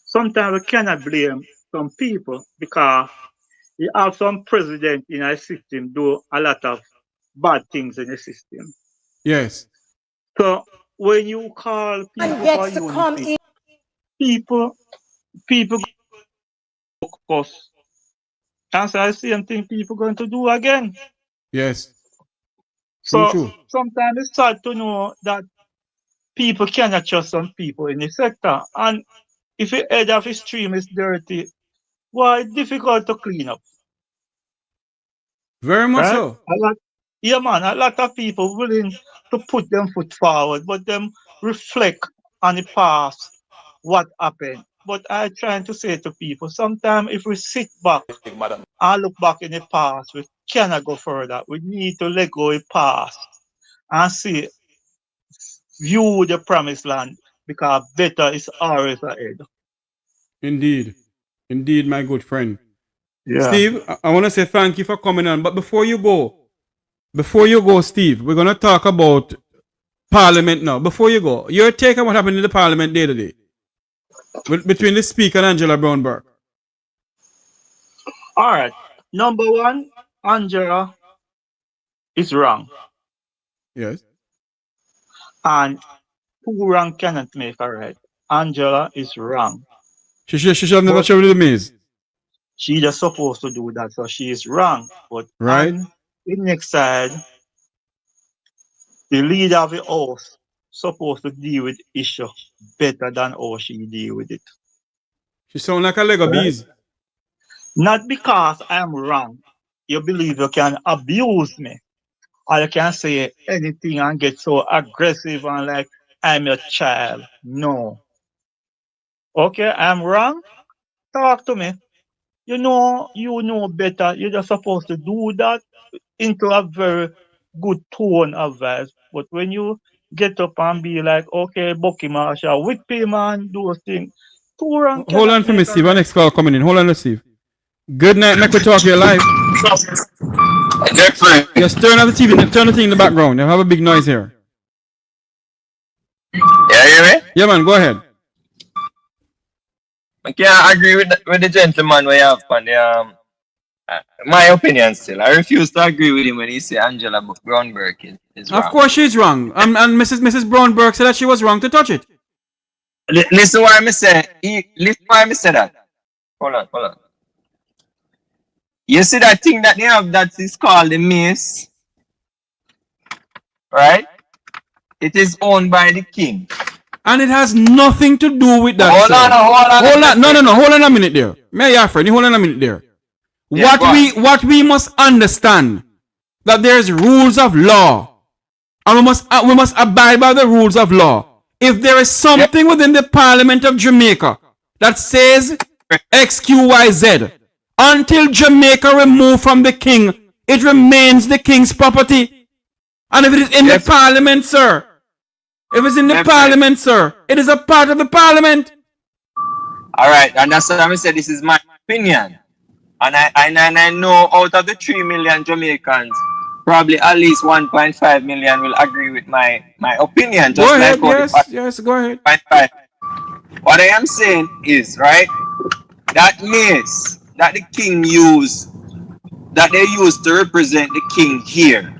S4: sometimes we cannot blame some people because you have some president in a system do a lot of bad things in the system.
S2: Yes.
S4: So when you call people for unity, people focus. That's the same thing people going to do again.
S2: Yes.
S4: So
S2: True.
S4: sometimes it's sad to know that people cannot trust some people in the sector. And if the edge of the stream is dirty, well, it's difficult to clean up.
S2: Very much
S4: Right?
S2: so.
S4: Yeah, man, a lot of people willing to put them foot forward, but them reflect on the past, what happened. But I trying to say to people, sometimes if we sit back and look back in the past, we cannot go further. We need to let go of the past and see, view the promised land because better is always ahead.
S2: Indeed. Indeed, my good friend.
S4: Yeah.
S2: Steve, I want to say thank you for coming on. But before you go, Steve, we're going to talk about Parliament now. Before you go, your take on what happened in the Parliament day today between the Speaker and Angela Brownberg.
S4: All right. Number one, Angela is wrong.
S2: Yes.
S4: And two wrong cannot make a right. Angela is wrong.
S2: She should have never shoveled the maize.
S4: She just supposed to do that, so she is wrong. But
S2: right
S4: on the next side, the leader of the house supposed to deal with the issue better than how she deal with it.
S2: She sound like a leg of bees.
S4: Not because I am wrong. You believe you can abuse me. Or you can say anything and get so aggressive and like I'm your child. No. Okay, I'm wrong. Talk to me. You know better. You're just supposed to do that into a very good tone of voice. But when you get up and be like, okay, Bucky Marshall, whip him and those things, too wrong.
S2: Hold on for me, Steve. Our next call coming in. Hold on, let's see. Good night, Mek Wi Talk. You're live. Just turn on the TV. Turn the thing in the background. You have a big noise here.
S11: Yeah, you hear me?
S2: Yeah, man. Go ahead.
S11: I can't agree with the gentleman we have on the my opinion still. I refuse to agree with him when he say Angela Brownberg is wrong.
S2: Of course she's wrong. And Mrs. Brownberg said that she was wrong to touch it.
S11: Listen why I say that. Hold on. You see that thing that they have that is called the mace? Right? It is owned by the king.
S2: And it has nothing to do with that.
S11: Hold on.
S2: No. Hold on a minute there. May I, friend? Hold on a minute there.
S11: Yeah,
S2: what we must understand that there's rules of law, and we must abide by the rules of law. If there is something within the Parliament of Jamaica that says XQYZ, until Jamaica remove from the king, it remains the king's property. And if it is in the Parliament, sir, it is a part of the Parliament.
S11: All right, and that's what I'm saying. This is my opinion. And I know out of the 3 million Jamaicans, probably at least 1.5 million will agree with my opinion. Just
S2: go ahead,
S11: like
S2: yes, go ahead.
S11: What I am saying is, right, that mace that the king used, that they used to represent the king here,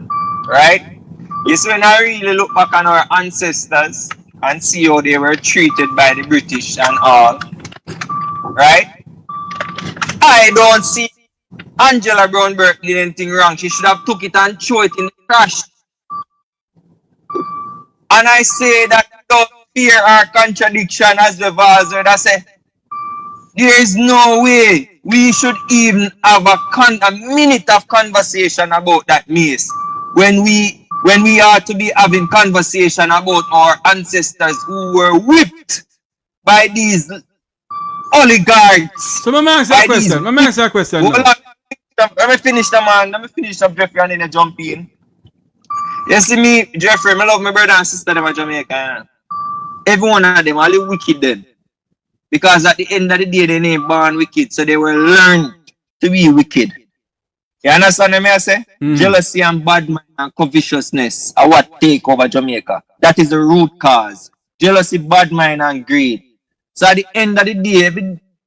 S11: right? Yes, when I really look back on our ancestors and see how they were treated by the British and all, right? I don't see Angela Brownberg did anything wrong. She should have took it and throw it in the trash. And I say that without fear or contradiction, as the verse where I say, there is no way we should even have a minute of conversation about that mace when we are to be having conversation about our ancestors who were whipped by these oligarchs.
S2: So let me ask you a question.
S11: Let me finish up, Jeffrey, and then I jump in. You see me, Jeffrey, I love my brother and sister them in Jamaica. Every one of them are wicked then. Because at the end of the day, they ain't born wicked, so they were learned to be wicked. You understand what I say? Jealousy and bad mind and covetousness are what take over Jamaica. That is the root cause. Jealousy, bad mind, and greed. So at the end of the day,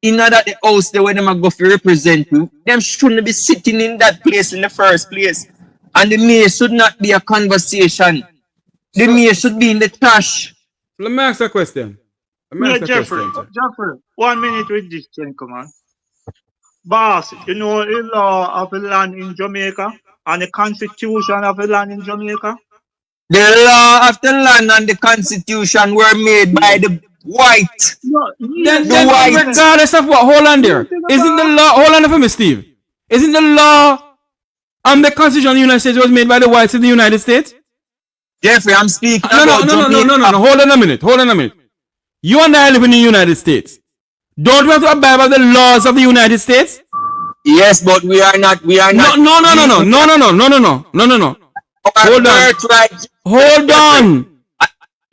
S11: in order the house there where them are go to represent you, them shouldn't be sitting in that place in the first place. And the mayor should not be a conversation The maize should be in the trash.
S2: Let me ask a question.
S4: Jeffrey, 1 minute with this thing, come on. Boss, you know the law of the land in Jamaica and the constitution of the land in Jamaica?
S11: The law of the land and the constitution were made by the white.
S2: Then regardless of what, hold on there. Isn't the law, hold on for me, Steve. Isn't the law and the constitution of the United States was made by the whites of the United States?
S11: Jeffrey, I'm speaking
S2: No. Hold on a minute. You and I live in the United States. Don't we have to abide by the laws of the United States?
S11: Yes, but we are not.
S2: No. Hold on.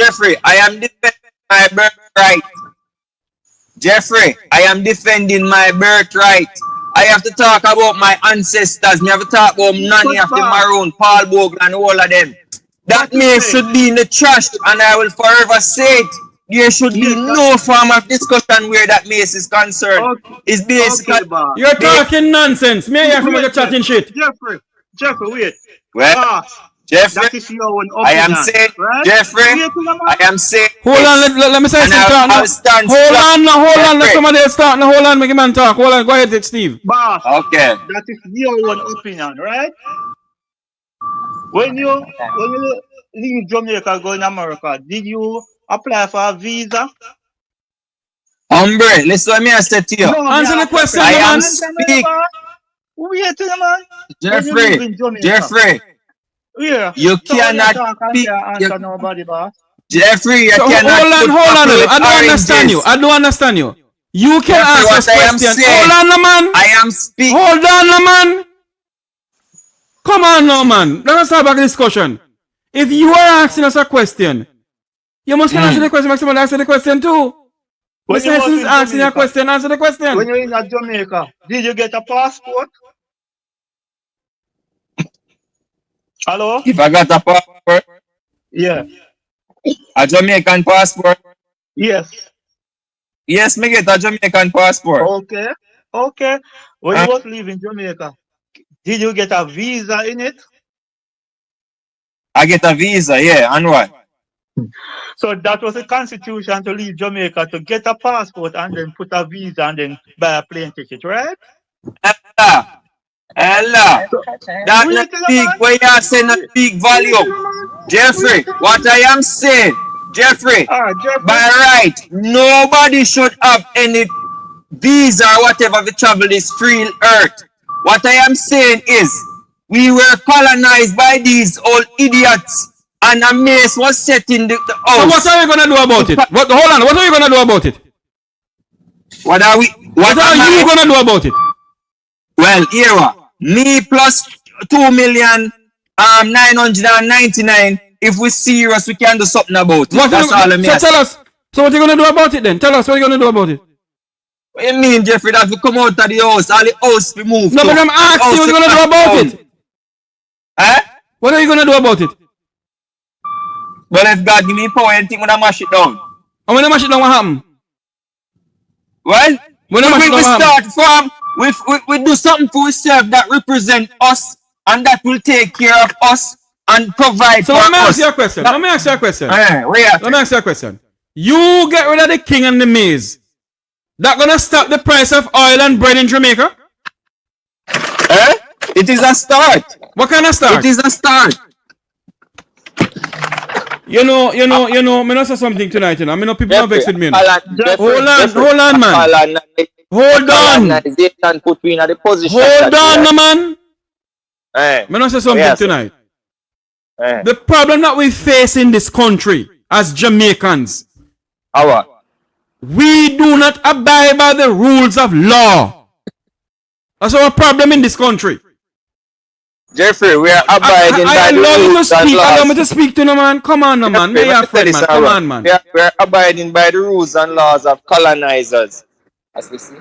S11: Jeffrey, I am defending my birthright. Jeffrey, I am defending my birthright. I have to talk about my ancestors. Me have to talk about Nanny of the Maroon, Paul Bogle, and all of them. That maize should be in the trash, and I will forever say it. There should be no form of discussion where that maize is concerned. It's basically...
S2: You're talking nonsense. Me hear from you chatting shit.
S4: Jeffrey, wait.
S11: Well, Jeffrey,
S4: that is your own opinion,
S11: I am saying, right? Jeffrey, I am saying...
S2: Hold on, let me say something. Hold on, let somebody else talk. Hold on, make a man talk. Hold on, go ahead, Steve.
S4: Boss,
S11: okay.
S4: That is your own opinion, right? When you leave Jamaica, go in America, did you apply for a visa?
S11: Hombre, listen to me, I said to you.
S4: No,
S2: answer the question,
S11: I
S2: man.
S11: am speaking.
S4: Wait to the man.
S11: Jeffrey.
S4: Yeah.
S11: You cannot speak.
S4: Answer nobody, boss.
S11: Jeffrey, you
S2: so
S11: cannot.
S2: Hold on. I don't understand you. You can
S11: Jeffrey,
S2: ask a question. Hold on, man.
S11: I am speaking.
S2: Hold on, man. Come on now, man. Let us have a discussion. If you are asking us a question, you must answer the question. Maximum answer the question too. Mr. Hesson's asking a question. Answer the question.
S4: When you're in Jamaica, did you get a passport? Hello?
S11: If I got a passport?
S4: Yeah.
S11: A Jamaican passport?
S4: Yes.
S11: Yes, me get a Jamaican passport.
S4: Okay. When you was leaving Jamaica, did you get a visa in it?
S11: I get a visa, yeah, and what?
S4: So that was the constitution to leave Jamaica, to get a passport and then put a visa and then buy a plane ticket, right?
S11: Ella. That not big, where you say not big volume. Jeffrey, what I am saying, Jeffrey, by right, nobody should have any visa or whatever to travel this free earth. What I am saying is, we were colonized by these old idiots, and a mace was set in the house.
S2: So what are you gonna do about it? Hold on, what are you gonna do about it?
S11: What are you
S2: gonna do about it?
S11: Well, here, me plus 2,999,000. If we're serious, we can do something about it. That's all I'm saying.
S2: So tell us. So what are you gonna do about it then? Tell us what you're gonna do about it.
S11: What you mean, Jeffrey? That we come out of the house, all the house we move.
S2: No, but I'm asking what you're gonna do about it. What are you gonna do about it?
S11: Well, if God give me power, anything when I mash it down.
S2: And when I mash it down, what happen?
S11: Well,
S2: when we
S11: start from, we do something for ourselves that represent us and that will take care of us and provide
S2: so
S11: for us.
S2: So let me ask you a question. Let me ask you a question. You get rid of the king and the maize. That gonna stop the price of oil and bread in Jamaica?
S11: It is a start.
S2: What kind of start?
S11: It is a start.
S2: You know, me not say something tonight, you know. I mean, people don't vex with me.
S11: Hold
S2: on, man. Hold on, man. Me not say something tonight. The problem that we face in this country as Jamaicans, we do not abide by the rules of law. That's our problem in this country.
S11: Jeffrey, we are abiding by the rules and laws.
S2: Allow me to speak to no man. Come on, no man.
S11: We are abiding by the rules and laws of colonizers. As we see.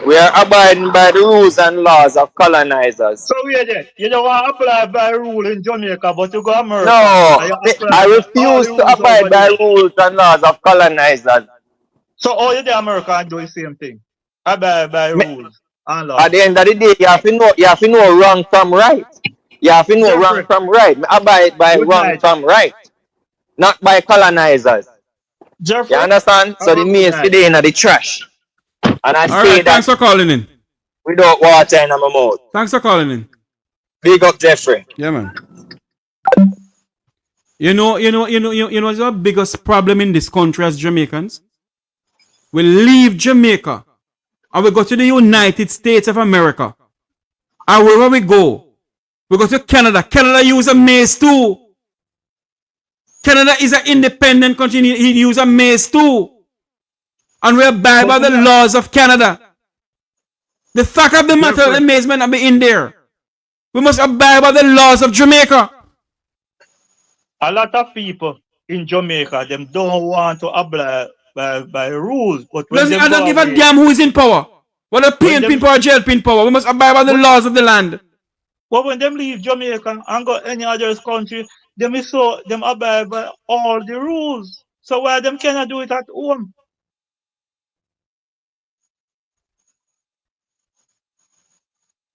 S11: We are abiding by the rules and laws of colonizers.
S4: So we're there. You don't want to apply by rule in Jamaica, but you go America.
S11: No, I refuse to abide by rules and laws of colonizers.
S4: So all you the America and do the same thing. Abide by rules and laws.
S11: At the end of the day, you have to know wrong from right. You have to know
S4: Jeffrey,
S11: wrong from right. I abide by
S4: good
S11: wrong
S4: night.
S11: from right, not by colonizers. You
S4: Jeffrey,
S11: understand?
S4: have
S11: So
S4: a
S11: the
S4: good
S11: maize
S4: night.
S11: today in the trash. And I
S2: All
S11: say
S2: right,
S11: that
S2: thanks for calling in.
S11: without water in my mouth.
S2: Thanks for calling in.
S11: Big up Jeffrey.
S2: Yeah, man. You know what's the biggest problem in this country as Jamaicans? We leave Jamaica and we go to the United States of America. And wherever we go to Canada. Canada use a maize too. Canada is an independent country. He use a maize too. And we abide by the laws of Canada. The fact of the matter, the maize may not be in there. We must abide by the laws of Jamaica.
S4: A lot of people in Jamaica, them don't want to abide by rules. But when
S2: I don't give a damn who is in power. Whether PNP power or jail pin power. We must abide by the laws of the land.
S4: But when them leave Jamaica and go any other country, them abide by all the rules. So why them cannot do it at home?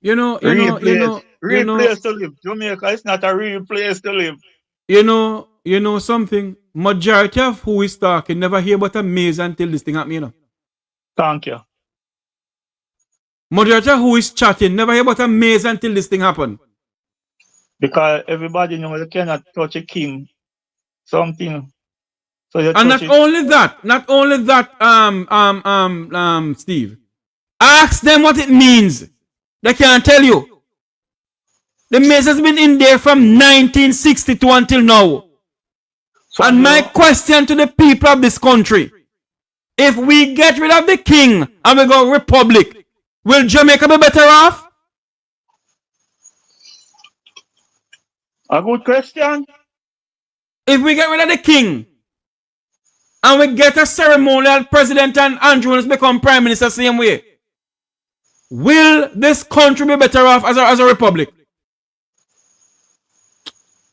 S2: Real
S4: place to live. Jamaica is not a real place to live.
S2: You know something? Majority of who is talking never hear about a maize until this thing happen,
S4: Thank you.
S2: Majority of who is chatting never hear about a maize until this thing happen.
S4: Because everybody knows you cannot touch a king. Something. So
S2: and not only that, Steve. Ask them what it means. They can't tell you. The maize has been in there from 1962 until now. And my question to the people of this country, if we get rid of the king and we go republic, will Jamaica be better off?
S4: A good question.
S2: If we get rid of the king and we get a ceremonial president and Andrew has become prime minister same way, will this country be better off as a republic?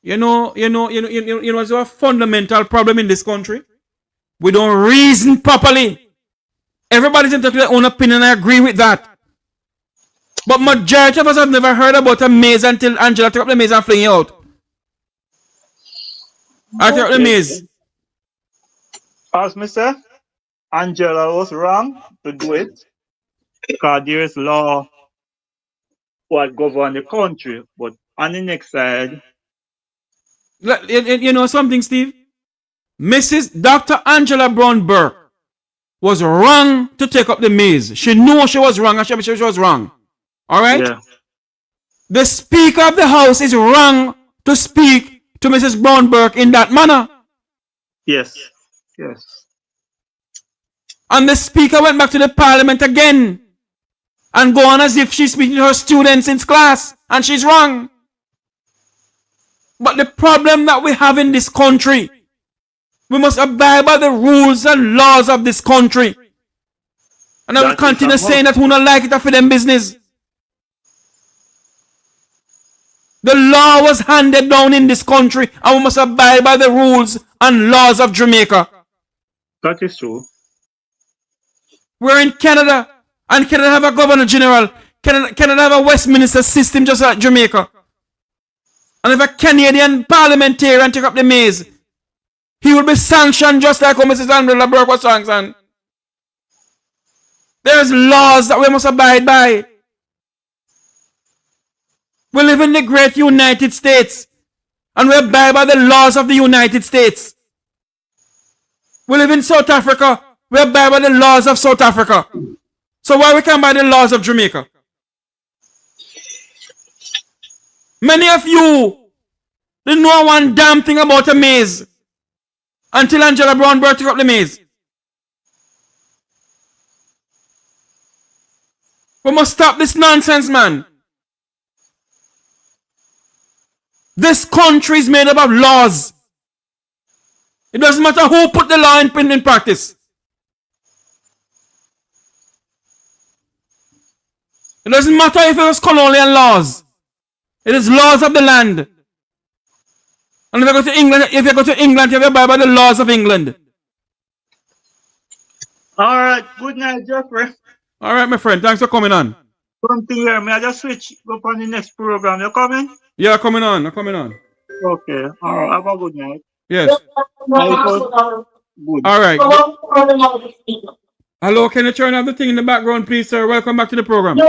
S2: You know what's a fundamental problem in this country? We don't reason properly. Everybody's entitled to their own opinion, and I agree with that. But majority of us have never heard about a maize until Angela took up the maize and fling it out. I took up the maize.
S4: As me say, Angela was wrong to do it because there is law what govern the country. But on the next side,
S2: you know something, Steve? Mrs. Dr. Angela Brown Burke was wrong to take up the maize. She knew she was wrong and she was wrong. Alright? Yeah. The Speaker of the House is wrong to speak to Mrs. Brown Burke in that manner.
S4: Yes. Yes.
S2: And the Speaker went back to the Parliament again and go on as if she's speaking to her students in class and she's wrong. But the problem that we have in this country, we must abide by the rules and laws of this country. And I will continue saying that who not like it for them business. The law was handed down in this country and we must abide by the rules and laws of Jamaica.
S4: That is true.
S2: We're in Canada and Canada have a governor general. Canada have a Westminster system just like Jamaica. And if a Canadian parliamentarian take up the maize, he will be sanctioned just like how Mrs. Angela Burke was sanctioned. There's laws that we must abide by. We live in the great United States and we abide by the laws of the United States. We live in South Africa. We abide by the laws of South Africa. So why we can't by the laws of Jamaica? Many of you didn't know one damn thing about a maize until Angela Brown Burke took up the maize. We must stop this nonsense, man. This country is made up of laws. It doesn't matter who put the law in practice. It doesn't matter if it was colonial laws. It is laws of the land. And if you go to England, you have to abide by the laws of England.
S4: All right. Good night, Jeffrey.
S2: All right, my friend. Thanks for coming on.
S4: Something here. May I just switch up on the next program? You coming?
S2: Yeah, coming on.
S4: Okay. All right. Have a good night.
S2: Yes.
S4: Good.
S2: All right. Hello, can you turn off the thing in the background, please, sir? Welcome back to the program.
S9: Yeah.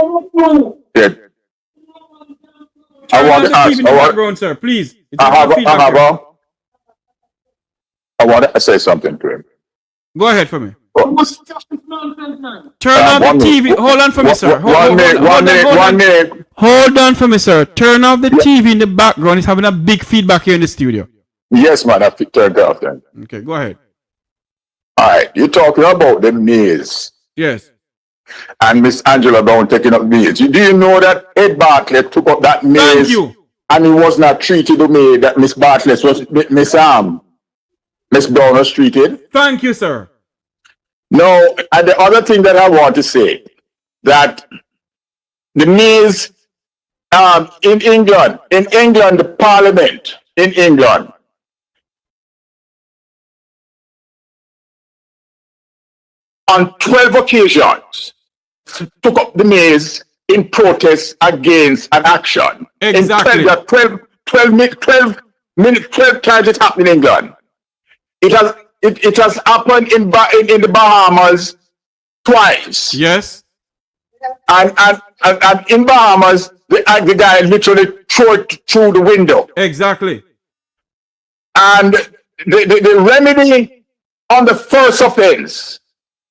S2: Turn off the TV in the background, sir, please.
S9: I want to say something to him.
S2: Go ahead for me.
S9: Turn
S2: off the TV. Hold on for me, sir. One minute. Hold on for me, sir. Turn off the TV in the background. It's having a big feedback here in the studio.
S9: Yes, man. I've turned it off then.
S2: Okay, go ahead.
S9: All right. You're talking about the maze.
S2: Yes.
S9: And Miss Angela Brown taking up maze. Do you know that Ed Bartlett took up that maze?
S2: Thank you.
S9: And he was not treated the way that Miss Bartlett was, Miss Brown was treated?
S2: Thank you, sir.
S9: No, and the other thing that I want to say, that the maze in England, the Parliament in England, on 12 occasions, took up the maze in protest against an action.
S2: Exactly.
S9: In 12 times it happened in England. It has happened in the Bahamas twice.
S2: Yes.
S9: And in Bahamas, the guy literally threw it through the window.
S2: Exactly.
S9: And the remedy on the first offense,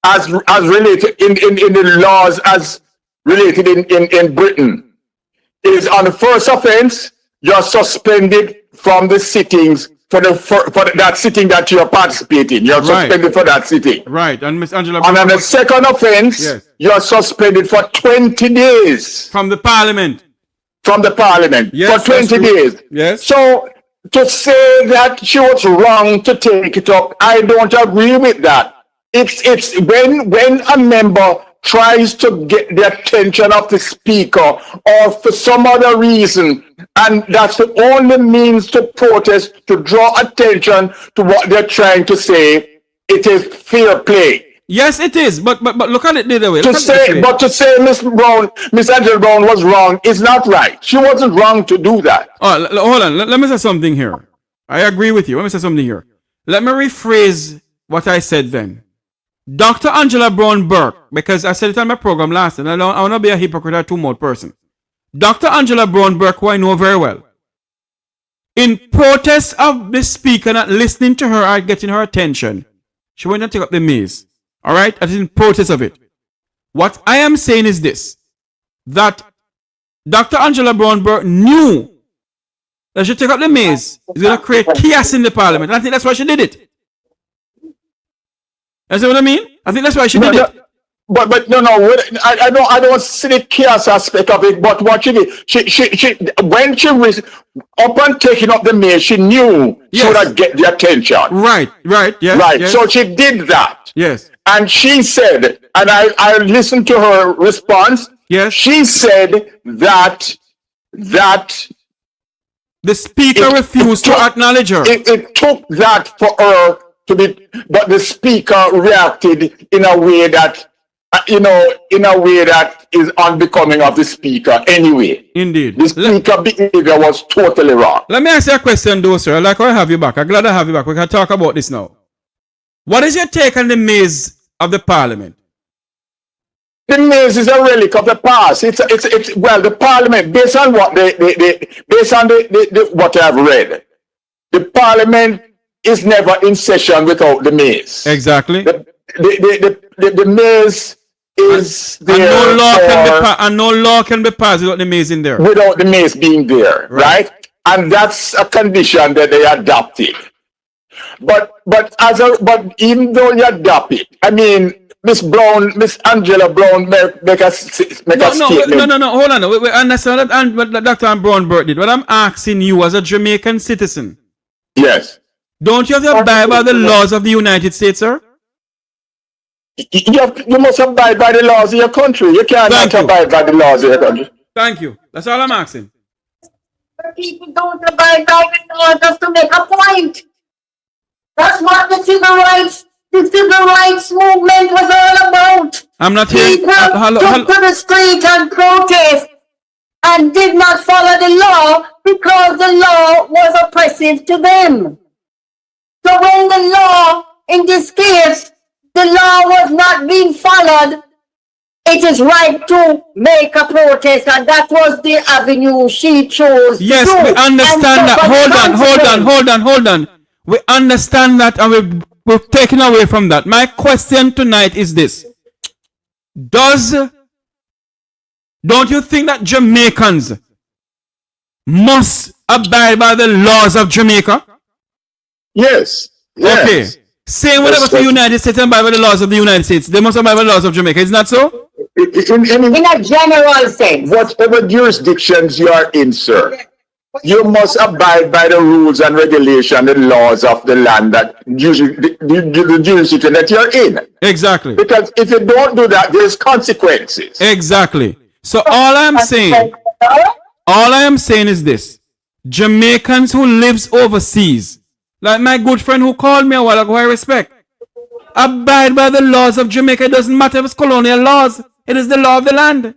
S9: as related in the laws as related in Britain, is on the first offense, you're suspended from the sittings for that sitting that you're participating. You're suspended for that sitting.
S2: Right. And Miss Angela.
S9: And on the second offense,
S2: yes,
S9: you're suspended for 20 days.
S2: From the Parliament.
S9: Yes, for 20 days.
S2: Yes.
S9: So to say that she was wrong to take it up, I don't agree with that. It's when a member tries to get the attention of the speaker or for some other reason, and that's the only means to protest, to draw attention to what they're trying to say, it is fair play.
S2: Yes, it is, but look at it the other way.
S9: To say Miss Angela Brown was wrong is not right. She wasn't wrong to do that.
S2: Oh, hold on. Let me say something here. I agree with you. Let me say something here. Let me rephrase what I said then. Dr. Angela Brown Burke, because I said it on my program last time, I want to be a hypocrite or two-mode person. Dr. Angela Brown Burke, who I know very well, in protest of the speaker not listening to her or getting her attention, she went and take up the maze. All right? That is in protest of it. What I am saying is this, that Dr. Angela Brown Burke knew that she took up the maze is going to create chaos in the Parliament. And I think that's why she did it. You see what I mean? I think that's why she did it.
S9: But no, I don't see the chaos aspect of it. But what she did, she when she was up and taking up the mail, she knew she would get the attention.
S2: Right, yes.
S9: So she did that.
S2: Yes.
S9: And she said, and I listened to her response.
S2: Yes.
S9: She said that
S2: the speaker refused to acknowledge her.
S9: It took that for her to be, but the speaker reacted in a way that, is unbecoming of the speaker anyway.
S2: Indeed.
S9: The speaker behavior was totally wrong.
S2: Let me ask you a question though, sir. Like I have you back. I'm glad I have you back. We can talk about this now. What is your take on the maze of the Parliament?
S9: The maze is a relic of the past. It's the Parliament, based on what what I've read, the Parliament is never in session without the maze.
S2: Exactly.
S9: The maze is there.
S2: And no law can be passed without the maze in there.
S9: Without the maze being there, right? And that's a condition that they adopted. But even though you adopt it, I mean, Miss Angela Brown make a statement.
S2: No, hold on. We understand that what Dr. Brown Burke did. What I'm asking you as a Jamaican citizen.
S9: Yes.
S2: Don't you have to abide by the laws of the United States, sir?
S9: You must abide by the laws of your country. You cannot abide by the laws of your country.
S2: Thank you. That's all I'm asking.
S10: People don't abide by the law just to make a point. That's what the civil rights movement was all about.
S2: I'm not here.
S10: People took to the street and protest. and did not follow the law because the law was oppressive to them. So when the law, in this case, the law was not being followed, it is right to make a protest, and that was the avenue she chose.
S2: Yes,
S10: to do.
S2: we understand that. Hold on. We understand that, and we're taken away from that. My question tonight is this. Don't you think that Jamaicans must abide by the laws of Jamaica?
S9: Yes.
S2: Okay. Same whatever the United States abide by the laws of the United States. They must abide by the laws of Jamaica. Isn't that so?
S10: In a general sense.
S9: Whatever jurisdictions you are in, sir, you must abide by the rules and regulations, the laws of the land that usually the jurisdiction that you're in.
S2: Exactly.
S9: Because if you don't do that, there's consequences.
S2: Exactly. So all I am saying is this. Jamaicans who lives overseas, like my good friend who called me a while ago, I respect, abide by the laws of Jamaica. It doesn't matter if it's colonial laws. It is the law of the land.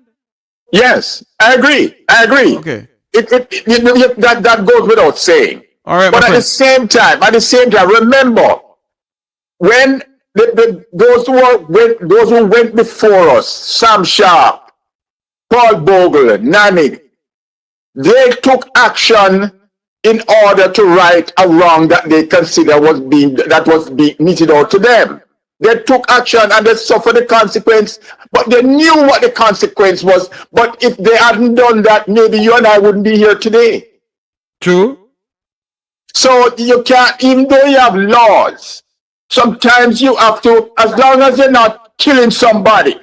S9: Yes, I agree.
S2: Okay.
S9: That goes without saying.
S2: All right,
S9: but at the same time, remember, when those who went before us, Sam Sharp, Paul Bogle, Nani, they took action in order to right a wrong that they consider was being meted out to them. They took action and they suffered the consequence, but they knew what the consequence was. But if they hadn't done that, maybe you and I wouldn't be here today.
S2: True.
S9: So you can't, even though you have laws, sometimes you have to, as long as you're not killing somebody.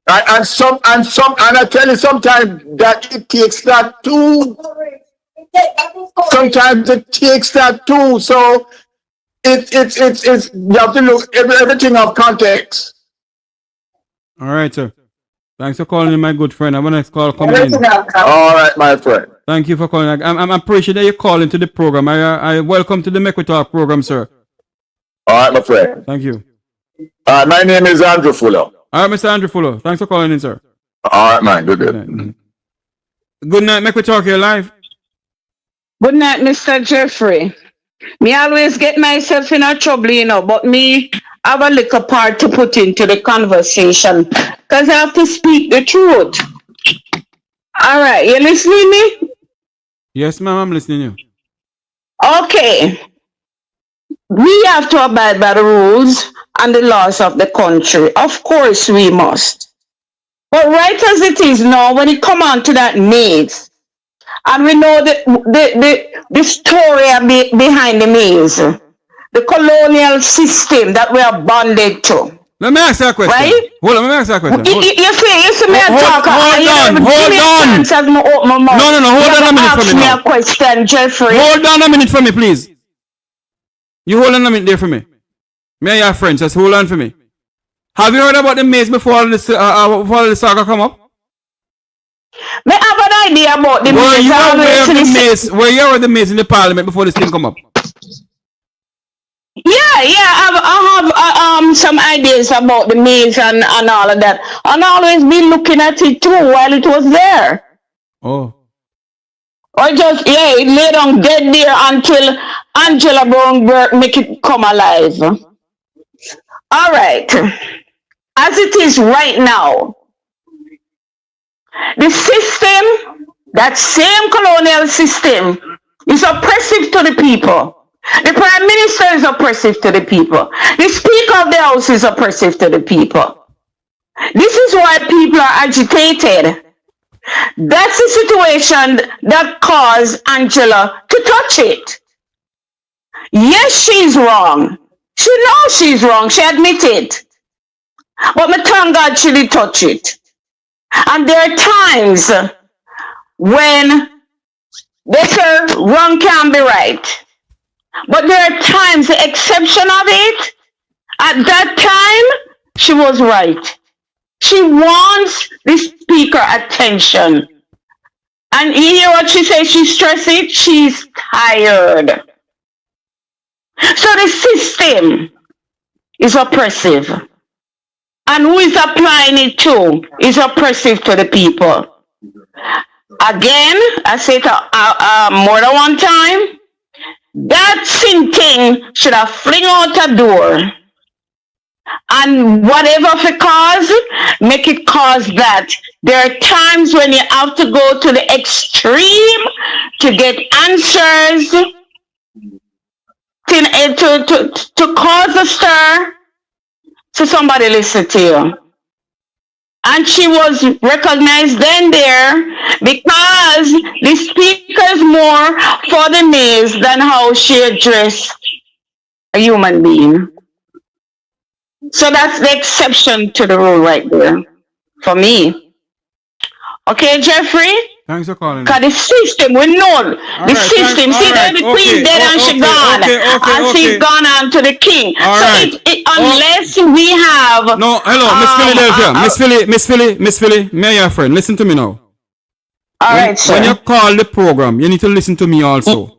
S9: Right? And I tell you, sometimes that it takes that too. Sometimes it takes that too. So it's you have to look everything of context.
S2: All right, sir. Thanks for calling, my good friend. I have a next call coming in.
S9: All right, my friend.
S2: Thank you for calling. I'm appreciate that you calling to the program. I welcome to the Mek Wi Talk program, sir.
S9: All right, my friend.
S2: Thank you.
S9: My name is Andrew Fuller.
S2: All right, Mr. Andrew Fuller. Thanks for calling in, sir.
S9: All right, man. Good.
S2: Good night, Mek Wi Talk. You're live.
S12: Good night, Mr. Jeffrey. Me always get myself in a trouble, but me have a little part to put into the conversation because I have to speak the truth. All right, you listening me?
S2: Yes, ma'am, I'm listening to you.
S12: Okay. We have to abide by the rules and the laws of the country. Of course we must. But right as it is now, when it come on to that maze, and we know the story behind the maze, the colonial system that we are bonded to.
S2: Let me ask you a question. Right? Hold on, let me ask you a question.
S12: You see me talk.
S2: Hold on. No, hold on a minute for me now.
S12: Ask me a question, Jeffrey.
S2: Hold on a minute for me, please. You hold on a minute there for me. Me and your friends, just hold on for me. Have you heard about the maze before the saga come up?
S12: Me have an idea about the maze.
S2: Were you aware of the maze in the parliament before this thing come up?
S12: Yeah, I have some ideas about the maze and all of that. And I always been looking at it too while it was there.
S2: Oh.
S12: Or just, it lay down dead there until Angela Brown make it come alive. All right. As it is right now, the system, that same colonial system, is oppressive to the people. The Prime Minister is oppressive to the people. The Speaker of the House is oppressive to the people. This is why people are agitated. That's the situation that caused Angela to touch it. Yes, she's wrong. She knows she's wrong. She admits it. But me thank God she did touch it. And there are times when they say wrong can be right. But there are times, the exception of it, at that time, she was right. She wants the speaker attention. And you hear what she says? She's stressing. She's tired. So the system is oppressive. And who is applying it to is oppressive to the people. Again, I say it more than one time. That sin thing should have fling out a door. And whatever for cause, make it cause that. There are times when you have to go to the extreme to get answers, to cause a stir, so somebody listen to you. And she was recognized then there because the speaker is more for the maize than how she addressed a human being. So that's the exception to the rule right there for me. Okay, Jeffrey?
S2: Thanks for calling.
S12: Because the system, we know the system. See, that the queen dead and she gone. And she's gone on to the king. So unless we have...
S2: No, hello, Miss Philly, Miss Philly, may your friend, listen to me now.
S12: All right, sir.
S2: When you call the program, you need to listen to me also.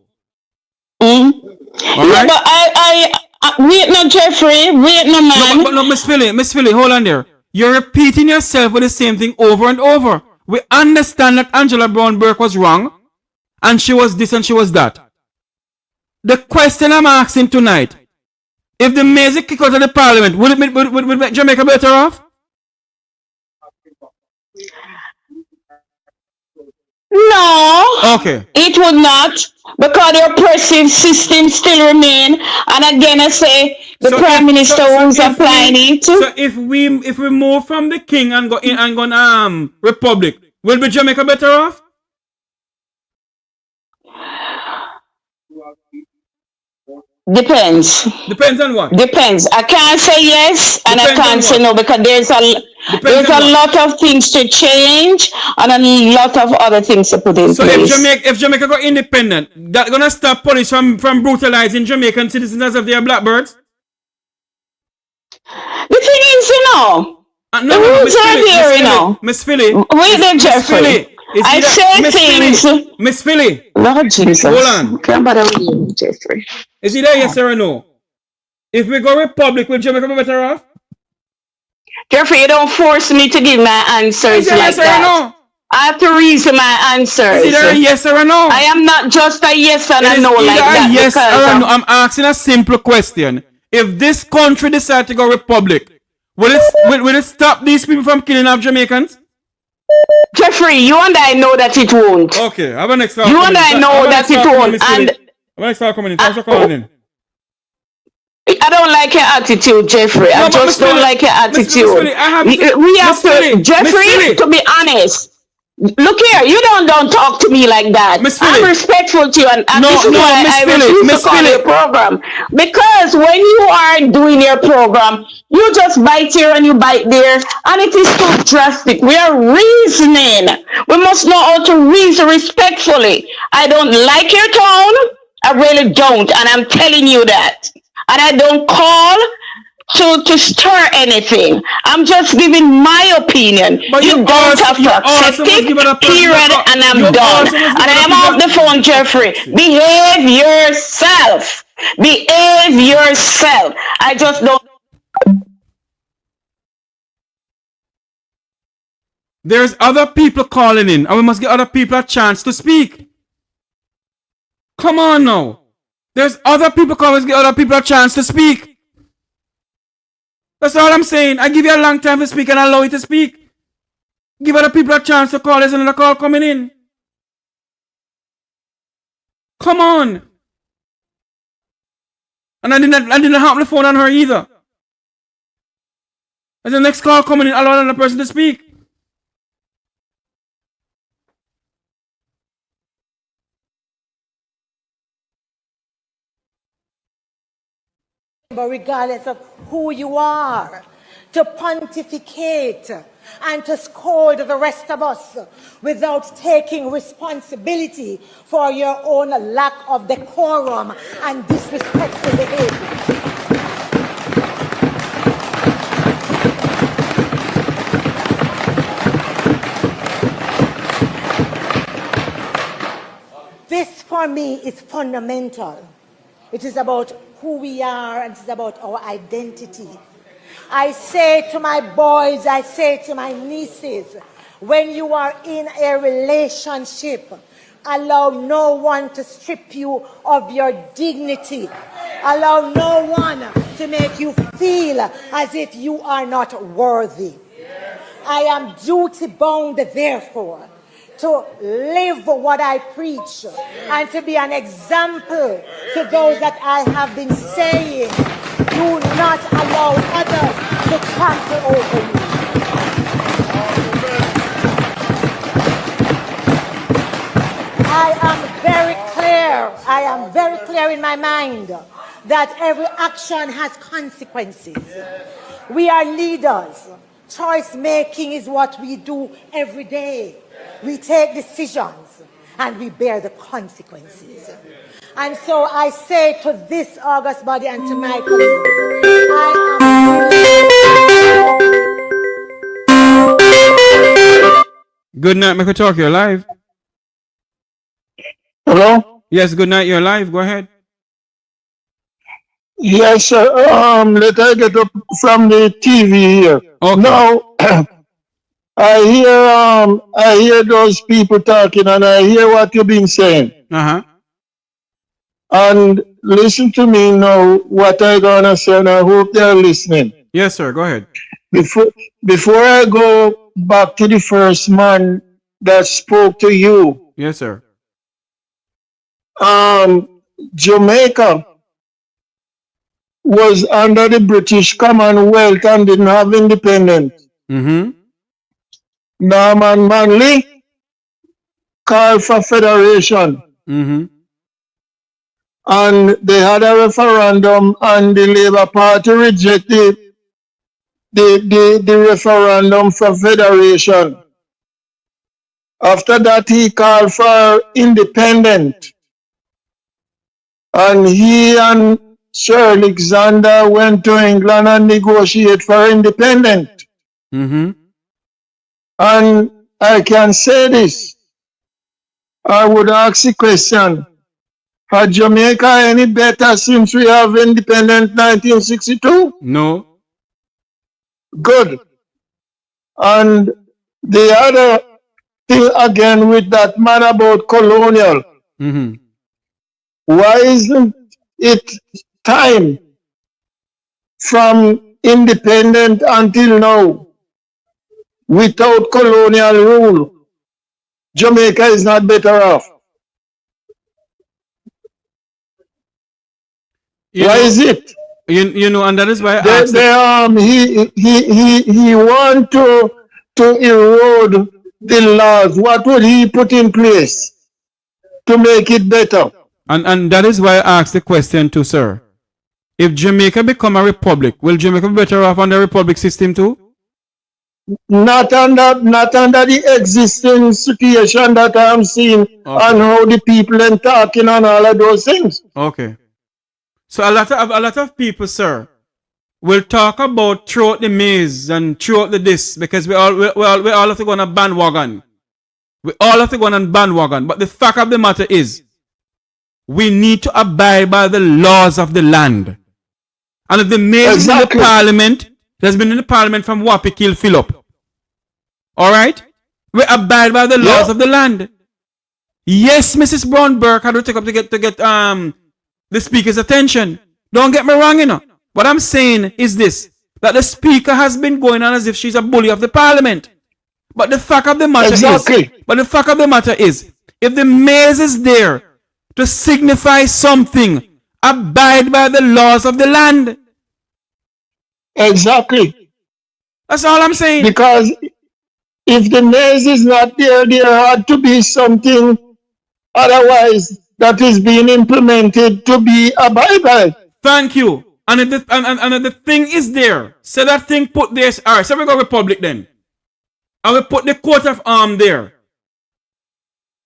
S12: All right? But wait no, Jeffrey, wait no, man.
S2: No, Miss Philly, hold on there. You're repeating yourself with the same thing over and over. We understand that Angela Brown Burke was wrong, and she was this and she was that. The question I'm asking tonight, if the Maize kick out of the parliament, would it make Jamaica better off?
S12: No.
S2: Okay.
S12: It would not, because the oppressive system still remain. And again, I say the Prime Minister who's applying it.
S2: So if we move from the king and go republic, will be Jamaica better off?
S12: Depends.
S2: Depends on what?
S12: Depends. I can't say yes and I can't say no because there's a lot of things to change and a lot of other things to put in place.
S2: So if Jamaica go independent, that's gonna stop police from brutalizing Jamaican citizens as if they are blackbirds?
S12: The thing is, the rules are there,
S2: Miss Philly.
S12: Wait there, Jeffrey. I say things.
S2: Miss Philly.
S12: Lord Jesus.
S2: Hold on.
S12: Can't bother with you, Jeffrey.
S2: Is it there, yes or no? If we go republic, will Jamaica be better off?
S12: Jeffrey, you don't force me to give my answers like
S2: yes
S12: that.
S2: Or no?
S12: I have to reason my answers.
S2: Is it a yes or a no?
S12: I am not just a yes and a no like that.
S2: Yes or a no. I'm asking a simple question. If this country decides to go republic, will it stop these people from killing off Jamaicans?
S12: Jeffrey, you and I know that it won't.
S2: Okay, have a next call.
S12: You and I know that it won't. And
S2: have a next call coming in. Thanks for calling in.
S12: I don't like your attitude, Jeffrey. I just don't like your attitude. We have to, Jeffrey, to be honest. Look here, you don't talk to me like that. I'm respectful to you, and this is why I refuse to call your program. Because when you are doing your program, you just bite here and you bite there, and it is too drastic. We are reasoning. We must know how to reason respectfully. I don't like your tone. I really don't, and I'm telling you that. And I don't call to stir anything. I'm just giving my opinion.
S2: But
S12: you don't have to accept it, period, and I'm done. And I am off the phone, Jeffrey. Behave yourself. Behave yourself. I just don't.
S2: There's other people calling in, and we must give other people a chance to speak. Come on now. There's other people calling, let's give other people a chance to speak. That's all I'm saying. I give you a long time to speak and I allow you to speak. Give other people a chance to call. There's another call coming in. Come on. And I didn't hang the phone on her either. There's the next call coming in. Allow another person to speak.
S13: But regardless of who you are, to pontificate and to scold the rest of us without taking responsibility for your own lack of decorum and disrespectful behavior. This for me is fundamental. It is about who we are, and it's about our identity. I say to my boys, I say to my nieces, When you are in a relationship, allow no one to strip you of your dignity. Allow no one to make you feel as if you are not worthy. I am duty bound, therefore, to live what I preach and to be an example to those that I have been saying. Do not allow others to trample over you. I am very clear in my mind that every action has consequences. We are leaders. Choice making is what we do every day. We take decisions and we bear the consequences. And so I say to this august body and to my colleagues,
S2: Good night, Mek Wi Talk, you're live.
S7: Hello?
S2: Yes, good night, you're live. Go ahead.
S7: Yes, sir. Let I get up from the TV here.
S2: Okay.
S7: Now, I hear those people talking, and I hear what you've been saying. And listen to me now, what I'm gonna say, and I hope they're listening.
S2: Yes, sir. Go ahead.
S7: Before I go back to the first man that spoke to you,
S2: Yes, sir.
S7: Jamaica was under the British Commonwealth and didn't have independence. Norman Manley called for federation. And they had a referendum, and the Labour Party rejected the referendum for federation. After that, he called for independence. And he and Sir Alexander went to England and negotiated for independence. And I can say this. I would ask the question, had Jamaica any better since we have independence 1962?
S2: No.
S7: Good. And the other thing again with that man about colonial, why isn't it time from independent until now without colonial rule? Jamaica is not better off. Why is it?
S2: You know, and that is why I asked
S7: he want to erode the laws. What would he put in place to make it better?
S2: And that is why I asked the question too, sir. If Jamaica become a republic, will Jamaica be better off under republic system too?
S7: Not under the existing situation that I'm seeing, and how the people are talking and all of those things.
S2: Okay. So a lot of people, sir, will talk about throughout the maze and throughout the this, because we all have to go on a bandwagon. We all have to go on a bandwagon. But the fact of the matter is, we need to abide by the laws of the land. And if the maze is in the parliament, there's been in the parliament from Wapi Kill Philip. Alright? We abide by the laws of the land. Yes, Mrs. Brown Burke had to take up to get the speaker's attention. Don't get me wrong, you know. What I'm saying is this, that the speaker has been going on as if she's a bully of the parliament. But the fact of the matter is, if the maze is there to signify something, abide by the laws of the land.
S7: Exactly.
S2: That's all I'm saying.
S7: Because if the maze is not there, there had to be something otherwise that is being implemented to be abided by.
S2: Thank you. And if the thing is there, so that thing put there. All right, so we go Republic then. And we put the coat of arm there.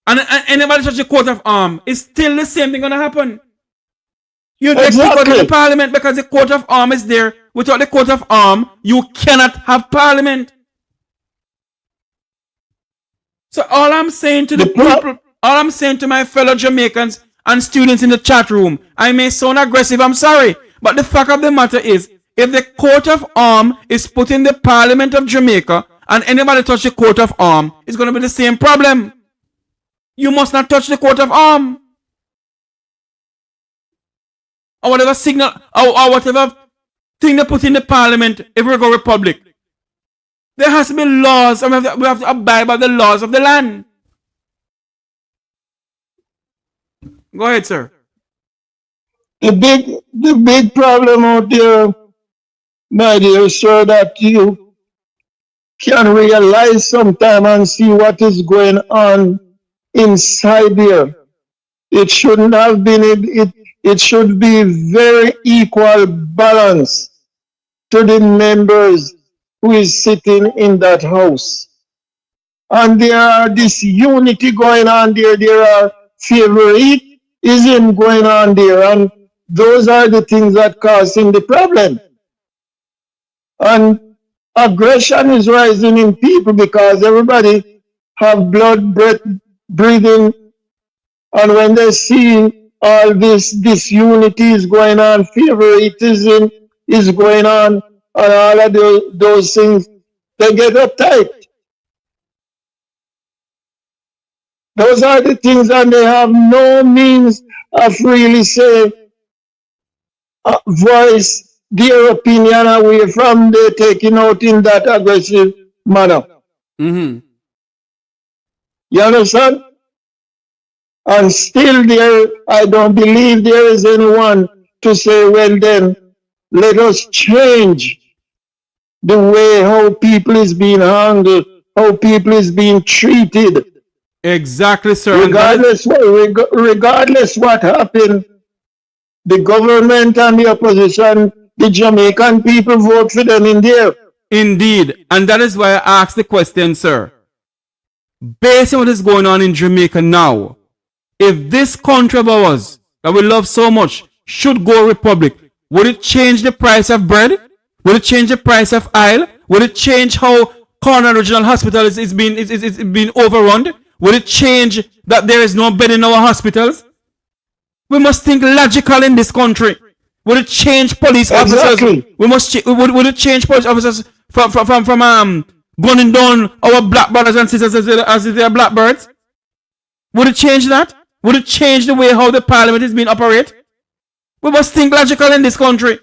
S2: And anybody touch the coat of arm, it's still the same thing gonna happen. You get kicked out of the parliament because the coat of arm is there. Without the coat of arm, you cannot have parliament. So all I'm saying to the people, all I'm saying to my fellow Jamaicans and students in the chat room, I may sound aggressive, I'm sorry, but the fact of the matter is, if the coat of arm is put in the Parliament of Jamaica and anybody touch the coat of arm, it's going to be the same problem. You must not touch the coat of arm. Or whatever signal, or whatever thing they put in the parliament, if we go republic. There has to be laws, and we have to abide by the laws of the land. Go ahead, sir.
S7: The big problem out there, my dear sir, that you can realize sometime and see what is going on inside there. It shouldn't have been it should be very equal balance to the members who is sitting in that house. And there are this unity going on there. There are favoritism going on there. And those are the things that causing the problem. And aggression is rising in people because everybody have blood breathing. And when they see all this disunity is going on, favoritism is going on, and all of those things, they get uptight. Those are the things, and they have no means of really say, voice their opinion away from the taking out in that aggressive manner.
S2: Mm-hmm.
S7: You understand? And still there, I don't believe there is anyone to say, well then, let us change the way how people is being handled, how people is being treated.
S2: Exactly, sir.
S7: Regardless what happened, the government and the opposition, the Jamaican people vote for them in there.
S2: Indeed. And that is why I asked the question, sir. Based on what is going on in Jamaica now, if this country of ours that we love so much should go republic, would it change the price of bread? Would it change the price of oil? Would it change how Corner Regional Hospital is being overrun? Would it change that there is no bed in our hospitals? We must think logical in this country. Would it change police officers? We must. Would it change police officers from gunning down our black brothers and sisters as if they are blackbirds? Would it change that? Would it change the way how the parliament is being operated? We must think logical in this country.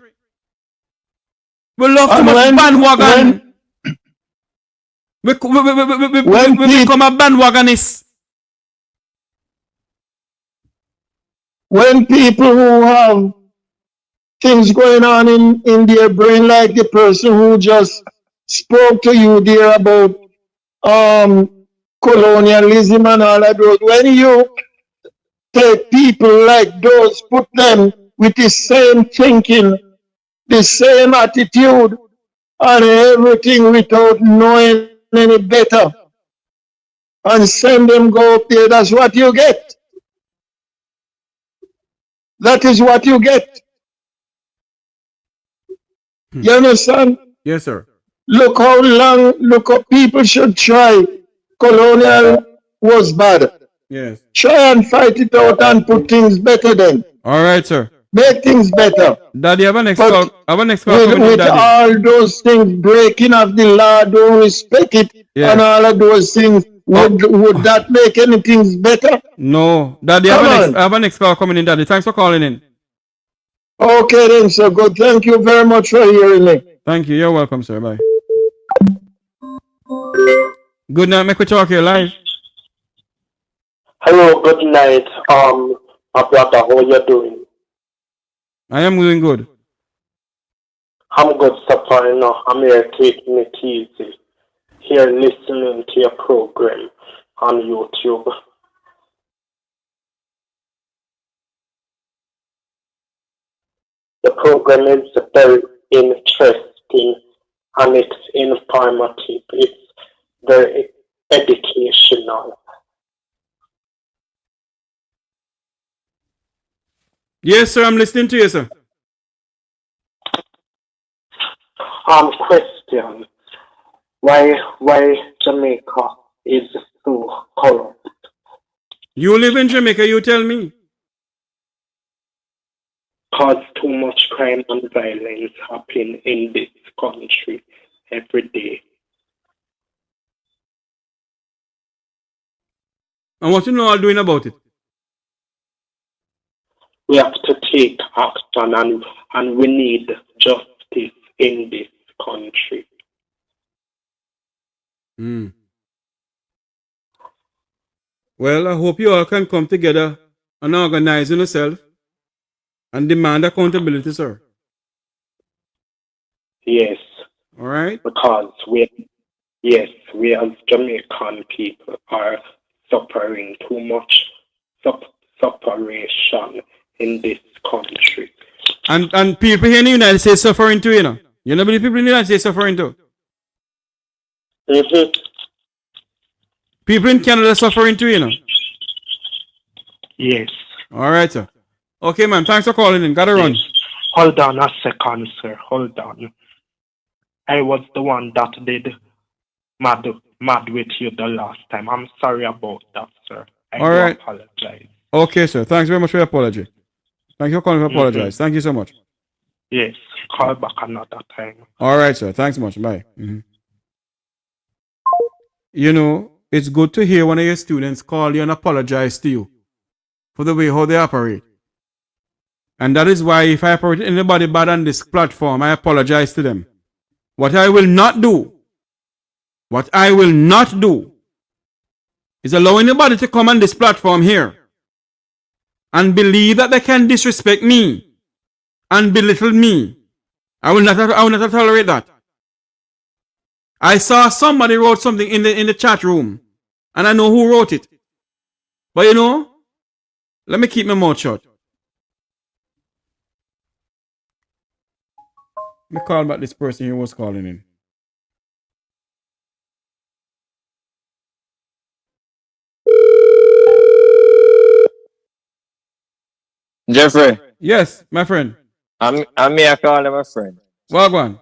S2: We love too much bandwagon. We become a bandwagonist.
S7: When people who have things going on in their brain, like the person who just spoke to you there about colonialism and all of those, when you take people like those, put them with the same thinking, the same attitude, and everything without knowing any better, and send them go up there, that's what you get. That is what you get. You understand?
S2: Yes, sir.
S7: Look how people should try. Colonial was bad.
S2: Yes.
S7: Try and fight it out and put things better then.
S2: All right, sir.
S7: Make things better.
S2: Daddy, have a next call.
S7: With all those things, breaking of the law, don't respect it, and all of those things, would that make anything better?
S2: No. Daddy, I have a next call coming in, Daddy. Thanks for calling in.
S7: Okay then, sir. Good. Thank you very much for hearing me.
S2: Thank you. You're welcome, sir. Bye. Good night. Mek Wi Talk here live.
S14: Hello. Good night. My brother, how you doing?
S2: I am doing good.
S14: I'm good, Sapphire. Now I'm here taking it easy. Here listening to your program on YouTube. The program is very interesting and it's informative. It's very educational.
S2: Yes, sir. I'm listening to you, sir.
S14: Question. Why Jamaica is so corrupt?
S2: You live in Jamaica, you tell me.
S14: Cause too much crime and violence happen in this country every day.
S2: And what you know are doing about it?
S14: We have to take action, and we need justice in this country.
S2: Well, I hope you all can come together and organize yourself and demand accountability, sir.
S14: Yes.
S2: All right.
S14: Because we as Jamaican people are suffering too much separation in this country.
S2: And people here in the United States suffering too, you know. You know, believe people in the United States suffering too. People in Canada suffering too, you know.
S14: Yes.
S2: All right, sir. Okay, man. Thanks for calling in. Gotta run.
S14: Hold on a second, sir. Hold on. I was the one that did mad with you the last time. I'm sorry about that, sir. I
S2: All right.
S14: apologize.
S2: Okay, sir. Thanks very much for your apology. Thank you for calling to apologize. Thank you so much.
S14: Yes. Call back another time.
S2: All right, sir. Thanks much. Bye. You know, it's good to hear one of your students call you and apologize to you for the way how they operate. And that is why if I operate anybody bad on this platform, I apologize to them. What I will not do is allow anybody to come on this platform here and believe that they can disrespect me and belittle me. I will not tolerate that. I saw somebody wrote something in the chat room, and I know who wrote it. But you know, let me keep my mouth shut. Let me call back this person who was calling in.
S11: Jeffrey.
S2: Yes, my friend.
S11: I'm me, I call him a friend.
S2: Well, on.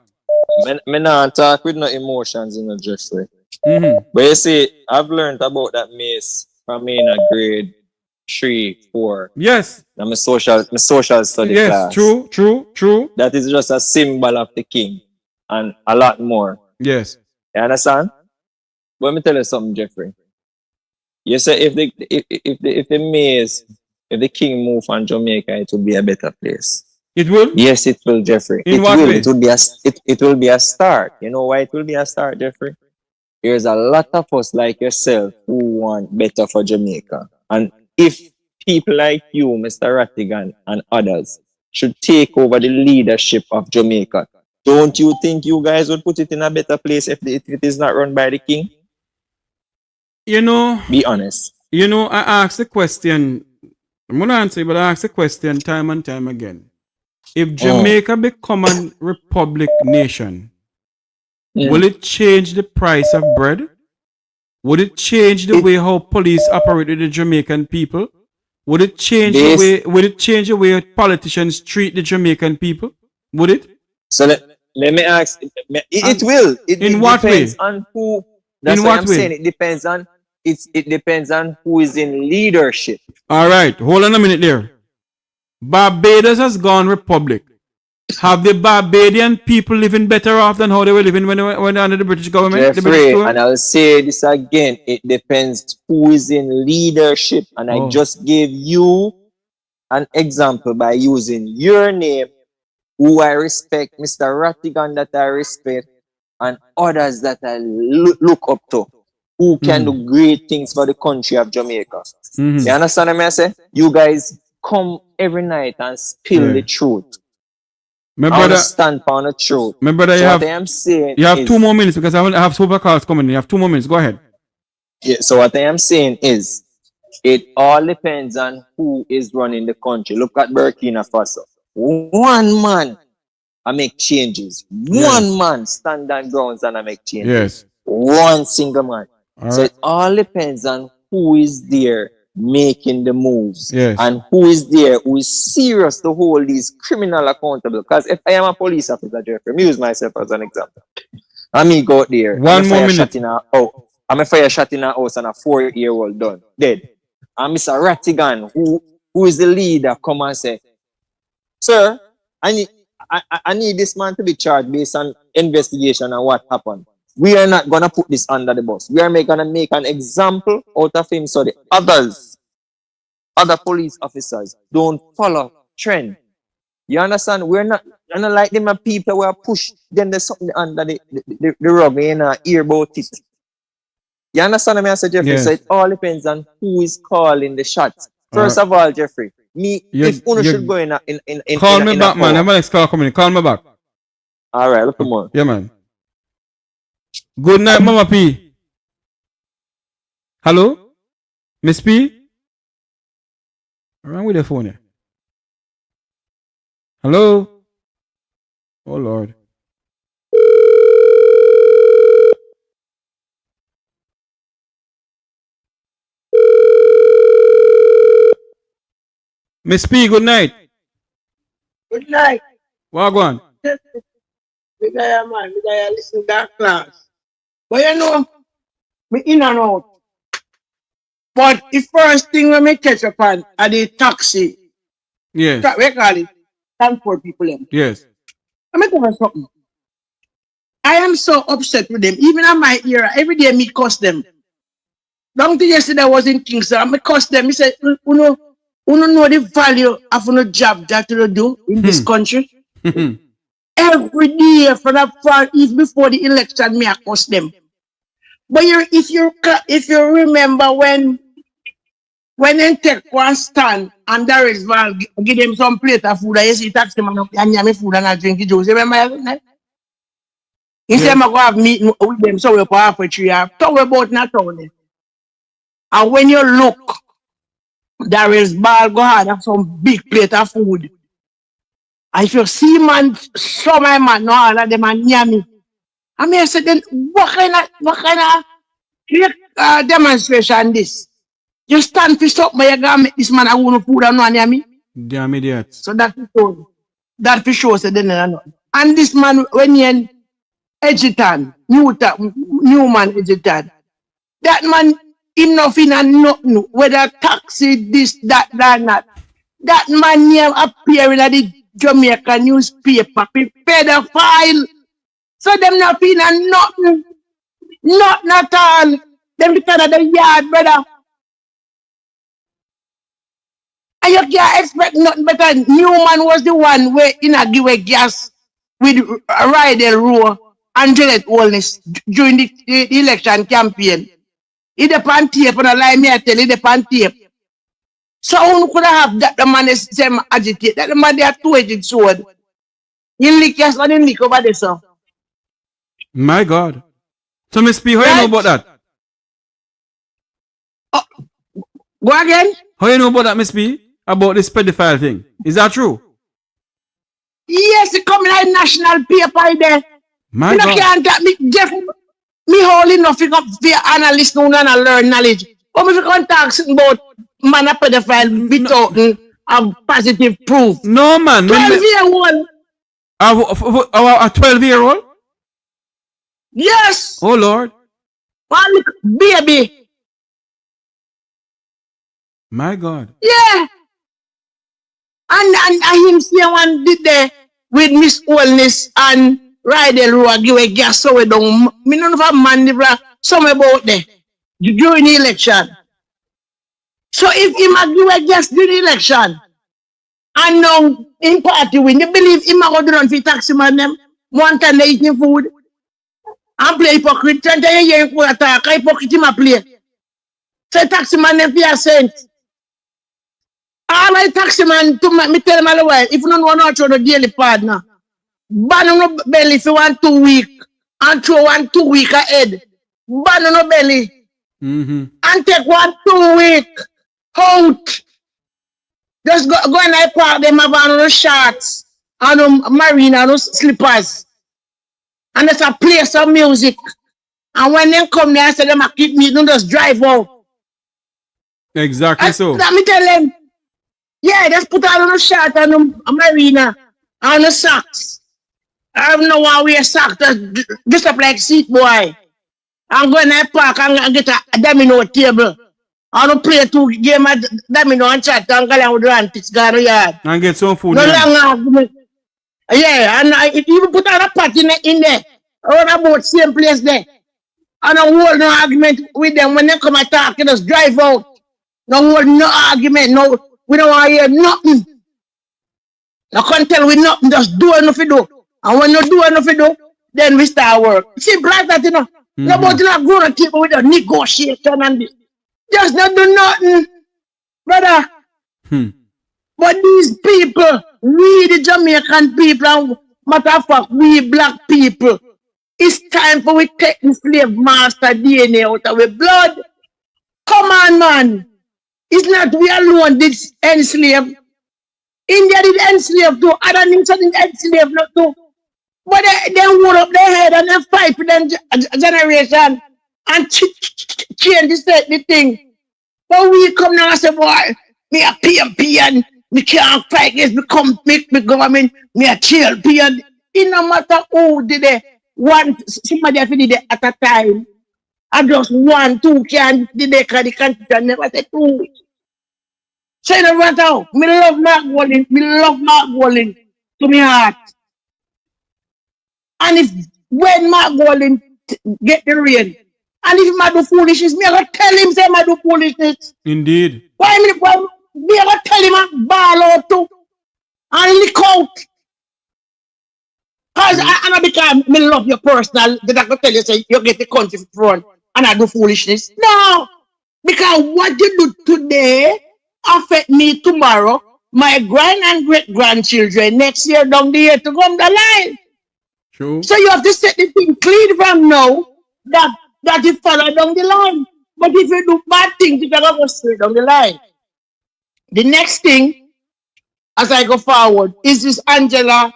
S11: Me not talk with no emotions in the Jeffrey. But you see, I've learned about that mace from me in a grade 3, 4.
S2: Yes.
S11: And my social study class.
S2: Yes, true.
S11: That is just a symbol of the king. And a lot more.
S2: Yes.
S11: You understand? But let me tell you something, Jeffrey. You say if the king move from Jamaica, it will be a better place.
S2: It will?
S11: Yes, it will, Jeffrey.
S2: In what way?
S11: It will be a start. You know why it will be a start, Jeffrey? There's a lot of us like yourself who want better for Jamaica. And if people like you, Mr. Rattigan, and others should take over the leadership of Jamaica, don't you think you guys would put it in a better place if it is not run by the king?
S2: You know,
S11: be honest.
S2: You know, I asked the question. I'm gonna answer, but I asked the question time and time again. If Jamaica become a republic nation, will it change the price of bread? Would it change the way how police operate with the Jamaican people? Would it change the way politicians treat the Jamaican people? Would it?
S11: So let me ask. It will.
S2: In what way?
S11: Depends on who. That's what I'm saying. It depends on who is in leadership.
S2: All right, hold on a minute there. Barbados has gone republic. Have the Barbadian people living better off than how they were living when they were under the British government?
S11: Jeffrey, and I'll say this again. It depends who is in leadership. And I just gave you an example by using your name, who I respect, Mr. Rattigan that I respect, and others that I look up to, who can do great things for the country of Jamaica. You understand what I say? You guys come every night and spill the truth.
S2: My brother,
S11: stand on the truth.
S2: My brother,
S11: so what I am saying
S2: you have 2 more minutes because I have super calls coming in. You have 2 more minutes. Go ahead.
S11: Yeah, so what I am saying is, it all depends on who is running the country. Look at Burkina Faso. One man, I make changes. One man stand on grounds and I make changes.
S2: Yes.
S11: One single man. So it all depends on who is there making the moves.
S2: Yes.
S11: And who is there who is serious to hold these criminals accountable. Because if I am a police officer, Jeffrey, me use myself as an example. And me go out there.
S2: 1 more minute.
S11: I'm a fire shot in a house and a 4-year-old done. Dead. And Mr. Rattigan, who is the leader, come and say, sir, I need this man to be charged based on investigation and what happened. We are not gonna put this under the bus. We are gonna make an example out of him so the other police officers don't follow trend. You understand? We're not like them people who are push them there's something under the rug in ear about it. You understand what I say, Jeffrey?
S2: Yes.
S11: So it all depends on who is calling the shots. First of all, Jeffrey, if Uno should go in
S2: call me back, man. I have my next call coming. Call me back.
S11: All right, look come on.
S2: Yeah, man. Good night, Mama P. Hello, Miss P. Wrong with the phone here. Hello. Oh Lord. Miss P, good night.
S15: Good night.
S2: Wagwan.
S15: Big guy, man. Big guy, listen to that class. But you know, me in and out. But the first thing when me catch up on are the taxi.
S2: Yes.
S15: We call it transport people.
S2: Yes.
S15: Let me tell you something. I am so upset with them. Even at my era, every day me cuss them. Long time yesterday I was in Kingston, I me cuss them. He said, Uno know the value of a job that you do in this country. Every day from that far, even before the election, me I cuss them. But if you remember when they take one stand and there is give them some plate of food, I see taxi man and yummy food and I drink it juice. Remember that? Instead of go have meeting with them, so we half a tree. Talk about not only. And when you look, there is ball go ahead have some big plate of food. And if you see man, some man, no all of them are near me. I mean, I said, then what kind of demonstration this? You stand for something, but you gotta make this man a want food and no near me.
S2: Damn idiot.
S15: So that for sure said then and this man when he in Edgerton, Newman Edgerton, that man enough in a nothing, whether taxi, this, that, not. That man name appearing at the Jamaica newspaper, pedophile. So them not in a nothing, nothing at all. Them because of the yard, brother. And you can't expect nothing better. Newman was the one where in a give a gas with Rydell Rowe and Janet Holness during the election campaign. He depend tape and I lie me I tell you depend tape. So who could have that the man is same agitate? That the man they are two-edged sword. You lick yes and you lick over there, so.
S2: My God. So Miss P, how you know about that?
S15: Go again?
S2: How you know about that, Miss P? About this pedophile thing? Is that true?
S15: Yes, it come like national paper there.
S2: My
S15: God.
S2: God.
S15: Can't get me, Jeff, me whole enough to analyst and learn knowledge. But if you can't talk about man a pedophile without a positive proof.
S2: No, man.
S15: 12-year-old.
S2: A 12-year-old?
S15: Yes.
S2: Oh, Lord.
S15: One baby.
S2: My God.
S15: Yeah. And him see one did there with Miss Holness and Rydell Rowe give a gas so we don't me none of a man never somewhere about there during the election. So if him a give a gas during the election and now in party win, they believe him a go run for taxi man them one time they eating food and play hypocrite. 20 years for attack, hypocrite him a play. Say taxi man them for a cent. All my taxi man to me tell him all the while, if you don't want to throw the daily partner, ban no belly for 1-2 weeks and throw 1-2 weeks ahead. Ban no belly. And take 1-2 weeks out. Just go in the park, them have on no shorts and no marine and no slippers. And just a play some music. And when they come there, I say them a keep me, don't just drive out.
S2: Exactly so.
S15: Let me tell them. Yeah, just put on a shirt and a marina and a socks. I don't know why we wear socks just up like seat boy. I'm going to the park and get a domino table. I don't play 2 games of domino and chat and go with the antics go yard.
S2: And get some food.
S15: No longer. Yeah, and if you put on a pot in there, Around about same place there. And I hold no argument with them when they come and talk, you just drive out. No hold no argument, no, we don't want to hear nothing. You can't tell we nothing, just do enough you do. And when you do enough you do, then we start work. Simple as that, you know. Nobody not going to keep with a negotiation and this. Just not do nothing, brother. But these people, we the Jamaican people, and matter of fact, we black people, it's time for we take the slave master DNA out of our blood. Come on, man. It's not we alone did enslave. India did enslave too. Other nations did enslave not too. But they hold up their head and they fight for them generation and change the thing. But we come now and say, boy, me a PMP and me can't fight this, become make me government, me a CLP and it no matter who did it, want somebody have did it at a time. I just one, two can did it because the country can never say two. So you know what now? Me love Mark Walling to me heart. And if when Mark Walling get the rain, and if he do foolishness, me I go tell him say I do foolishness.
S2: Indeed.
S15: Why me I go tell him I ball out too and lick out. Cause I because me love your personal, that I go tell you say you get the country front and I do foolishness. No, because what you do today affect me tomorrow, my grand and great grandchildren next year down the year to come the line.
S2: True.
S15: So you have to set the thing clean from now that you follow down the line. But if you do bad things, you gotta go straight down the line. The next thing, as I go forward, is this Angela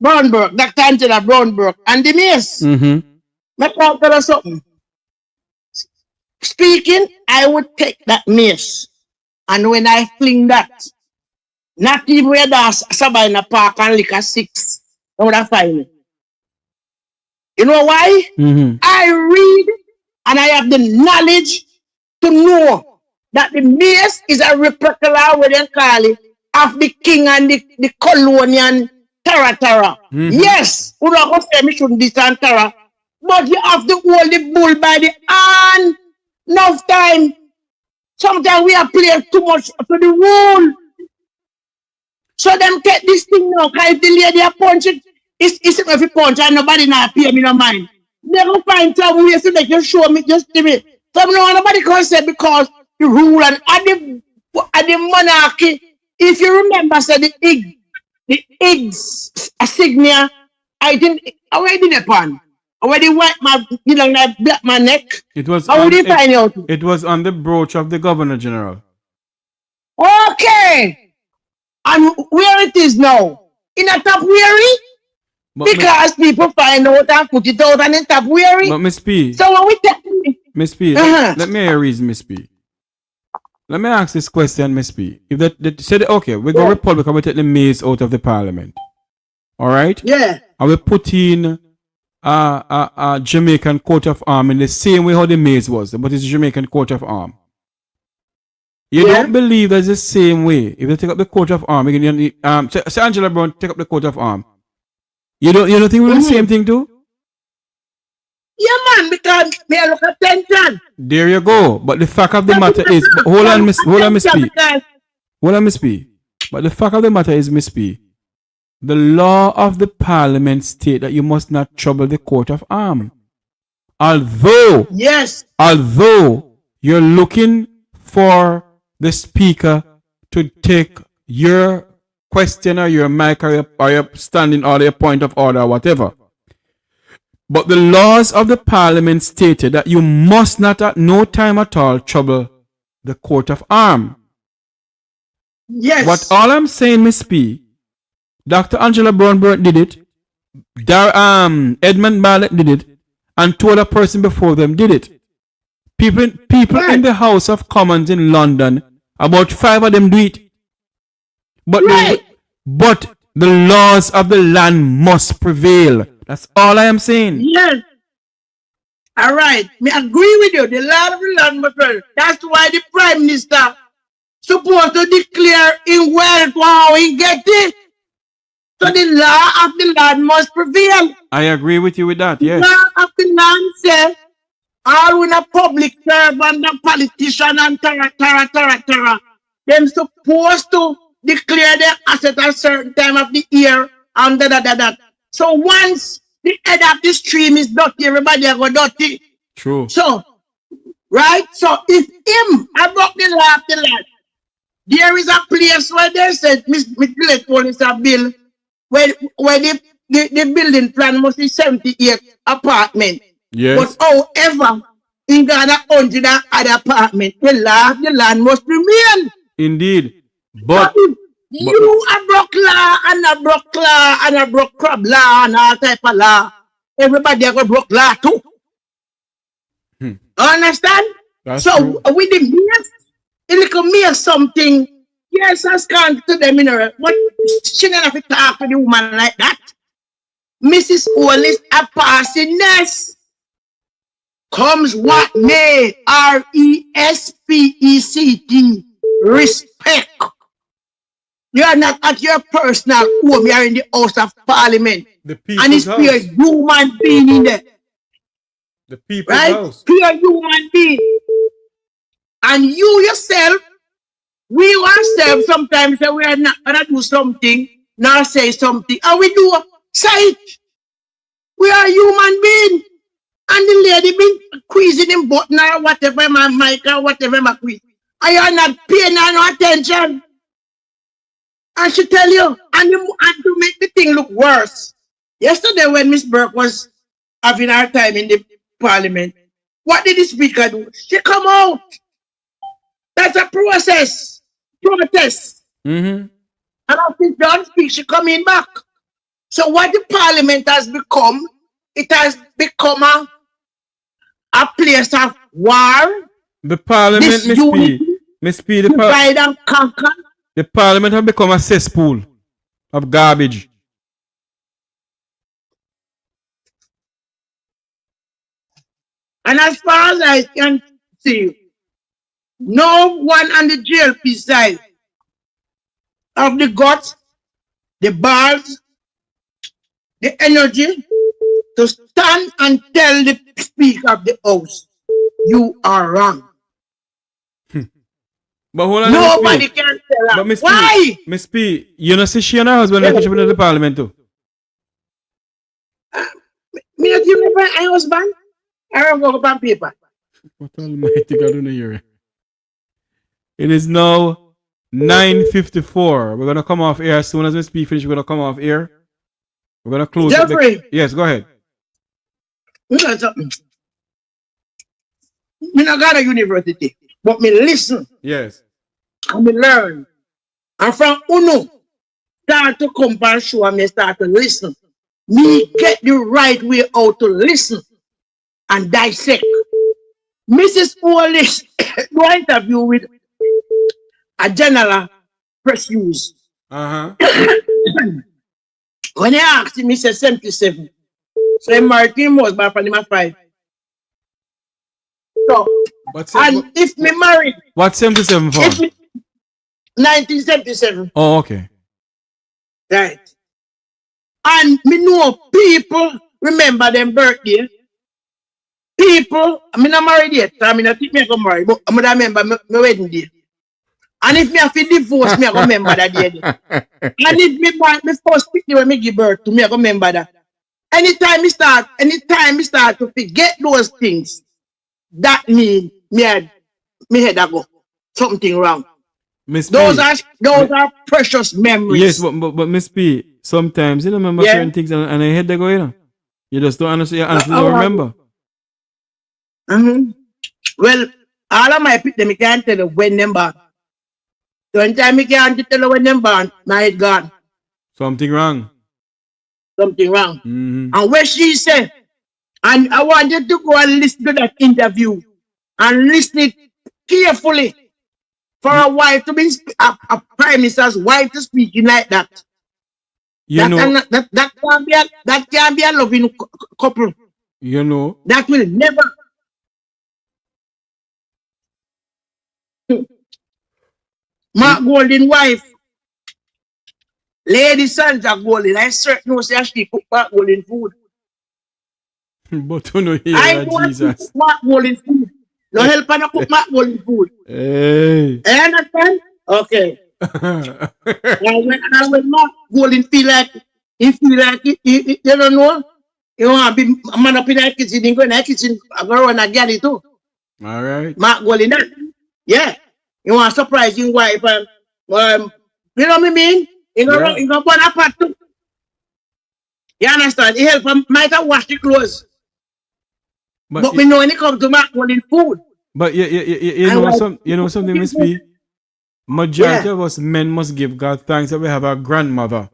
S15: Brownberg, Dr. Angela Brownberg, and the miss. Let me tell you something. Speaking, I would take that miss. And when I fling that, not even where that's somebody in the park and lick a 6, I would have find me. You know why? I read and I have the knowledge to know that the mace is a replica, what they call it, of the king and the colonial Tara. Yes, we don't go say me shouldn't distant Tara, but you have to hold the bull by the hand. Enough time. Sometimes we are playing too much for the rule. So them take this thing now, because if the lady a punch it, it's if you punch and nobody not pay me no mind. They go find some ways to make you show me, just give me. So nobody can say because the rule and the monarchy, if you remember, say the eggs signia, I think already the pan. Already white man, you know, that black man neck.
S2: It was
S15: how would you find out?
S2: It was on the brooch of the Governor General.
S15: Okay. And where it is now? In a top weary? Because people find out and put it out and in top weary.
S2: But Miss P.
S15: So when we take
S2: Miss P, let me hear a reason, Miss P. Let me ask this question, Miss P. If that said okay, we go Republican, we take the maize out of the parliament. Alright?
S15: Yeah.
S2: And we put in a Jamaican coat of arms in the same way how the maize was, but it's a Jamaican coat of arms. You don't believe that's the same way. If they take up the coat of arms, say Angela Brown take up the coat of arms. You don't think we'll do the same thing too?
S15: Yeah, man, because me look at attention.
S2: There you go. But the fact of the matter is, hold on, Miss P. Hold on, Miss P. But the fact of the matter is, Miss P, the law of the parliament state that you must not trouble the coat of arms. Although you're looking for the speaker to take your question or your mic or your standing order, your point of order or whatever. But the laws of the parliament stated that you must not at no time at all trouble the coat of arms.
S15: Yes.
S2: But all I'm saying, Miss P, Dr. Angela Brownberg did it, Edmund Barlett did it, and two other persons before them did it. People in the House of Commons in London, about 5 of them do it. But the laws of the land must prevail. That's all I am saying.
S15: Yes. All right. Me agree with you. The law of the land must prevail. That's why the Prime Minister supposed to declare in wealth how he get it. So the law of the land must prevail.
S2: I agree with you with that,
S15: The
S2: yes.
S15: law of the land says, all when a public servant, a politician, and tara, them supposed to declare their asset at a certain time of the year, and da. So once the head of the stream is dirty, everybody go dirty.
S2: True.
S15: So, right? So if him, I broke the law of the land, there is a place where they said, Miss Police a bill, where the building plan must be 78 apartment.
S2: Yes.
S15: But however, in Ghana, 100 other apartment, the law of the land must remain.
S2: Indeed. But
S15: you a broke law and a broke law and a broke crab law and all type of law. Everybody a go broke law too. Understand?
S2: That's
S15: so
S2: true.
S15: with the mayor, it can make something. Yes, I can't to them, but she don't have to talk to the woman like that. Mrs. All is a passingness. Comes what may, RESPECT, respect. You are not at your personal home, you are in the House of Parliament. And it's pure human being in there.
S2: The people's
S15: right?
S2: house.
S15: Pure human being. And you yourself, we ourselves sometimes say we are not gonna do something, not say something, and we do say it. We are human beings. And the lady been squeezing him button or whatever, my mic or whatever, my quiz. And you're not paying her no attention. And she tell you, and to make the thing look worse. Yesterday when Miss Burke was having her time in the parliament, what did the speaker do? She come out. That's a process. Protest.
S2: Mm-hmm.
S15: And after she done speak, she coming back. So what the parliament has become, it has become a place of war.
S2: The parliament, Miss P,
S15: divide and conquer.
S2: The parliament have become a cesspool of garbage.
S15: And as far as I can see, no one on the JLP side of the guts, the balls, the energy to stand and tell the Speaker of the House, you are wrong.
S2: But hold on,
S15: nobody can tell her.
S2: Miss
S15: Why?
S2: Miss P, you know, see she and her husband like in the parliament too.
S15: Me not even my husband. I don't go on paper.
S2: What almighty God in the year? It is now 9:54. We're gonna come off air as soon as Miss P finish. We're gonna come off air. We're gonna close.
S15: Jeffrey.
S2: Yes, go ahead.
S15: You know something? Me not got a university, but me listen.
S2: Yes.
S15: And me learn. And from Uno, start to come and show and me start to listen. Me get the right way out to listen and dissect. Mrs. Polish do an interview with a general press news.
S2: Uh-huh.
S15: When he asked him, he said 77. So he married him was by from him 5. So, if me married.
S2: What's 77 for?
S15: 1977.
S2: Oh, okay.
S15: Right. And me know people remember them birthday. People, I mean, I'm married yet, so I mean, I think me go marry, but I remember my wedding day. And if me have to divorce, me I go remember that day. And if me born, me first picture when me give birth to me, I go remember that. Anytime me start to forget those things, that mean me head I go something wrong. Those are precious memories.
S2: Yes, but Miss P, sometimes you don't remember certain things and I head they go, you know. You just don't honestly don't remember.
S15: Well, all of my people, I can't tell you when them born. So anytime I can't tell you when them born, my head gone.
S2: Something wrong.
S15: Something wrong. And what she said, and I wanted to go and listen to that interview and listen it carefully for a wife to be a prime minister's wife to speaking like that. That can't be a loving couple.
S2: You know.
S15: That will never. My golden wife Lady Sandra Golden, I certainly know say she cook Mark Golden food.
S2: But you know
S15: I
S2: here,
S15: know she cook
S2: Jesus.
S15: Mark Golden food. No help her no cook Mark Golden food.
S2: Hey.
S15: I understand? Okay. and when Mark Golden feel like he you don't know, you want to be a man up in the kitchen, he go in the kitchen, I go run a galley too.
S2: All right.
S15: Mark Golden that. Yeah. You want to surprise your wife and you know what I mean? You go
S2: Yeah.
S15: you go burn a pot too. You understand? He help him might have wash the clothes. But we know when it comes to Mark Golden food.
S2: But you know something, Miss P? Majority of us men must give God thanks that we have a grandmother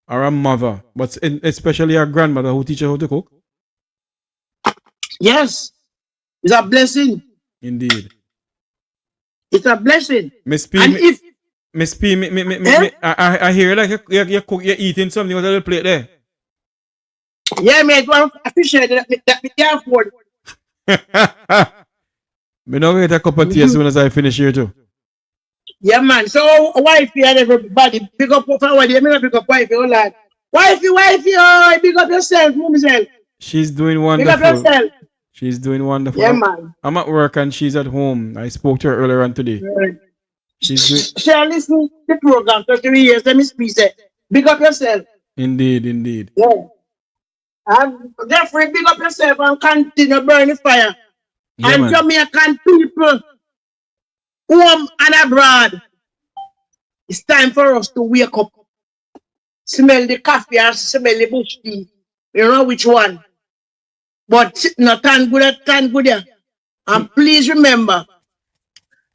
S2: or a mother, but especially a grandmother who teaches how to cook.
S15: Yes, it's a blessing.
S2: Indeed,
S15: it's a blessing.
S2: Miss P,
S15: and if
S2: Miss P, I hear like you're eating something on the plate there.
S15: Yeah, mate, I appreciate that we can afford.
S2: Me now get a cup of tea as soon as I finish here too.
S15: Yeah, man. So, wifey and everybody, pick up forward. You may pick up wifey, oh lad. Wifey, oh, pick up yourself, move yourself.
S2: She's doing wonderful.
S15: Pick up yourself.
S2: She's doing wonderful.
S15: Yeah, man.
S2: I'm at work and she's at home. I spoke to her earlier on today.
S15: Right.
S2: She's doing.
S15: Shall listen to the program for 3 years. Let me speak. Pick up yourself.
S2: Indeed.
S15: Yeah. And Jeffrey, pick up yourself and continue burn the fire.
S2: Yeah,
S15: and
S2: man.
S15: Jamaican people, home and abroad, it's time for us to wake up. Smell the coffee and smell the bush tea. You know which one. But not tan good. Yeah. And please remember,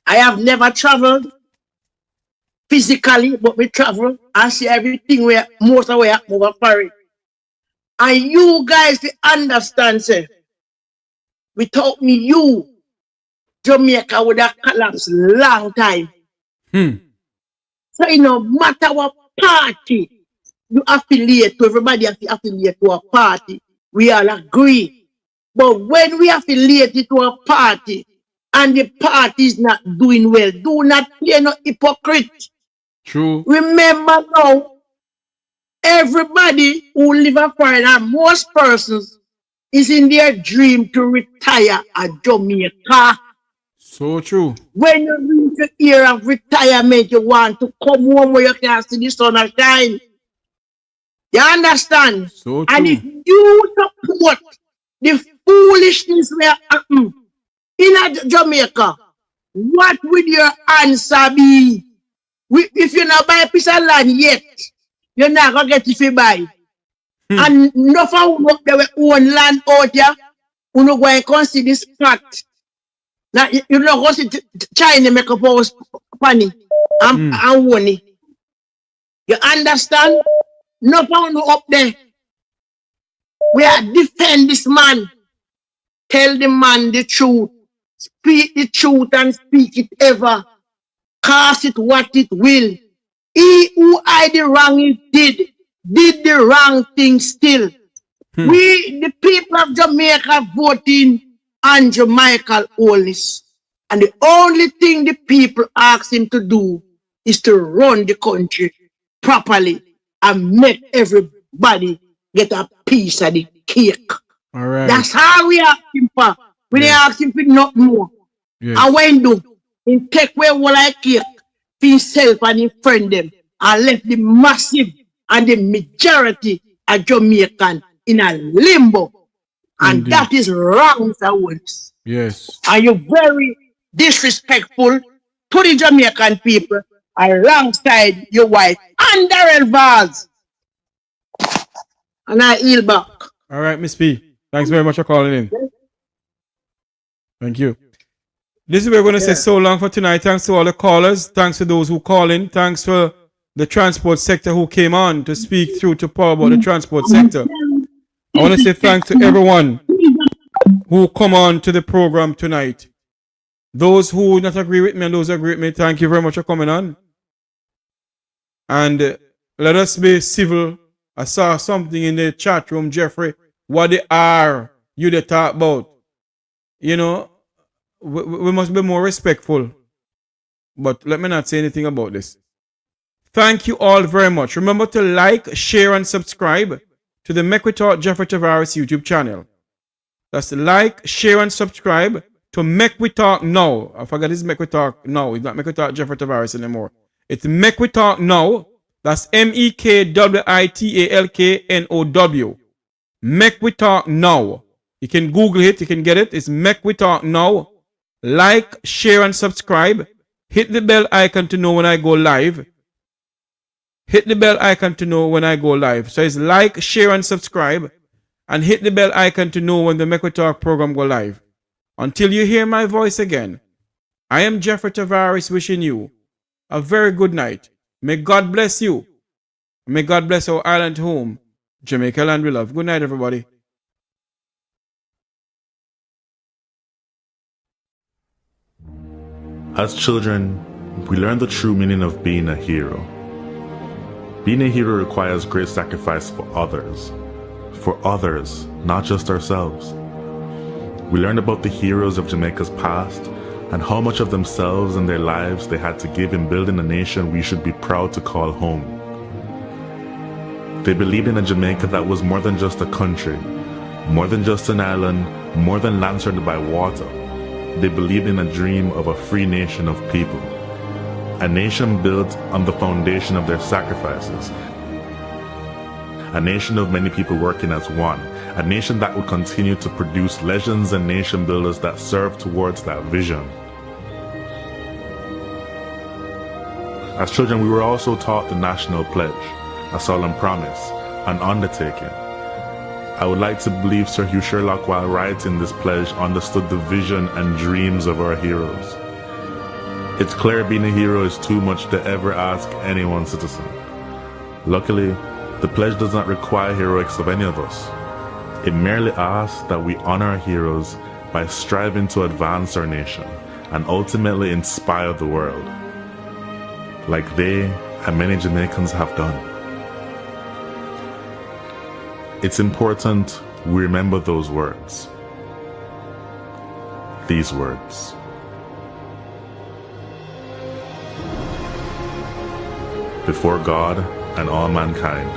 S15: I have never traveled physically, but we travel and see everything where most of where over Paris. And you guys understand, sir, without me, you, Jamaica would have collapsed long time. So, no matter what party you affiliate to, everybody have to affiliate to a party. We all agree. But when we affiliate it to a party and the party is not doing well, do not play no hypocrite.
S2: True.
S15: Remember now, everybody who live a foreign, most persons, is in their dream to retire at Jamaica.
S2: So true.
S15: When you reach the era of retirement, you want to come home where you can see the sun shine. You understand?
S2: So true.
S15: And if you support the foolishness we are happening in Jamaica, what would your answer be? If you not buy a piece of land yet, you're not going to get it to buy. And nothing will there own land out there, you know, go and consider this fact. Now, you know, go to China make up our money and own it. You understand? Nothing up there. We are defend this man. Tell the man the truth. Speak the truth and speak it ever. Cast it what it will. He who I the wrong he did the wrong thing still. We, the people of Jamaica, voting on Jamaican wholeness. And the only thing the people ask him to do is to run the country properly and make everybody get a piece of the cake.
S2: All right.
S15: That's how we ask him for. We didn't ask him for not more.
S2: Yes.
S15: And when do, he take away all I cake for himself and his friend them and left the massive and the majority of Jamaican in a limbo. And
S2: Indeed.
S15: that is wrong, Mr. Woods.
S2: Yes.
S15: And you're very disrespectful to the Jamaican people alongside your wife and Darrell Vaz. And I yield back.
S2: All right, Miss P. Thanks very much for calling in. Thank you. This is where we're going to say so long for tonight. Thanks to all the callers. Thanks to those who call in. Thanks for the transport sector who came on to speak through to Paul about the transport sector. I want to say thanks to everyone who come on to the program tonight. Those who not agree with me and those who agree with me, thank you very much for coming on. And let us be civil. I saw something in the chat room, Jeffrey. What they are you they talk about? You know, we must be more respectful. But let me not say anything about this. Thank you all very much. Remember to like, share, and subscribe to the Mek Wi Talk Jeffrey Tavares YouTube channel. That's like, share, and subscribe to Mek Wi Talk Now. I forgot this Mek Wi Talk Now. It's not Mek Wi Talk Jeffrey Tavares anymore. It's Mek Wi Talk Now. That's MEKWITALKNOW. Mek Wi Talk Now. You can Google it. You can get it. It's Mek Wi Talk Now. Like, share, and subscribe. Hit the bell icon to know when I go live. Hit the bell icon to know when I go live. So it's like, share, and subscribe. And hit the bell icon to know when the Mek Wi Talk program go live. Until you hear my voice again, I am Jeffrey Tavares wishing you a very good night. May God bless you. May God bless our island home, Jamaica land we love. Good night, everybody.
S16: As children, we learn the true meaning of being a hero. Being a hero requires great sacrifice for others, not just ourselves. We learn about the heroes of Jamaica's past and how much of themselves and their lives they had to give in building a nation we should be proud to call home. They believed in a Jamaica that was more than just a country, more than just an island, more than land surrounded by water. They believed in a dream of a free nation of people, a nation built on the foundation of their sacrifices, a nation of many people working as one, a nation that would continue to produce legends and nation builders that serve towards that vision. As children, we were also taught the national pledge, a solemn promise, an undertaking. I would like to believe Sir Hugh Sherlock, while writing this pledge, understood the vision and dreams of our heroes. It's clear being a hero is too much to ever ask any one citizen. Luckily, the pledge does not require heroics of any of us. It merely asks that we honor our heroes by striving to advance our nation and ultimately inspire the world, like they and many Jamaicans have done. It's important we remember those words. These words. Before God and all mankind,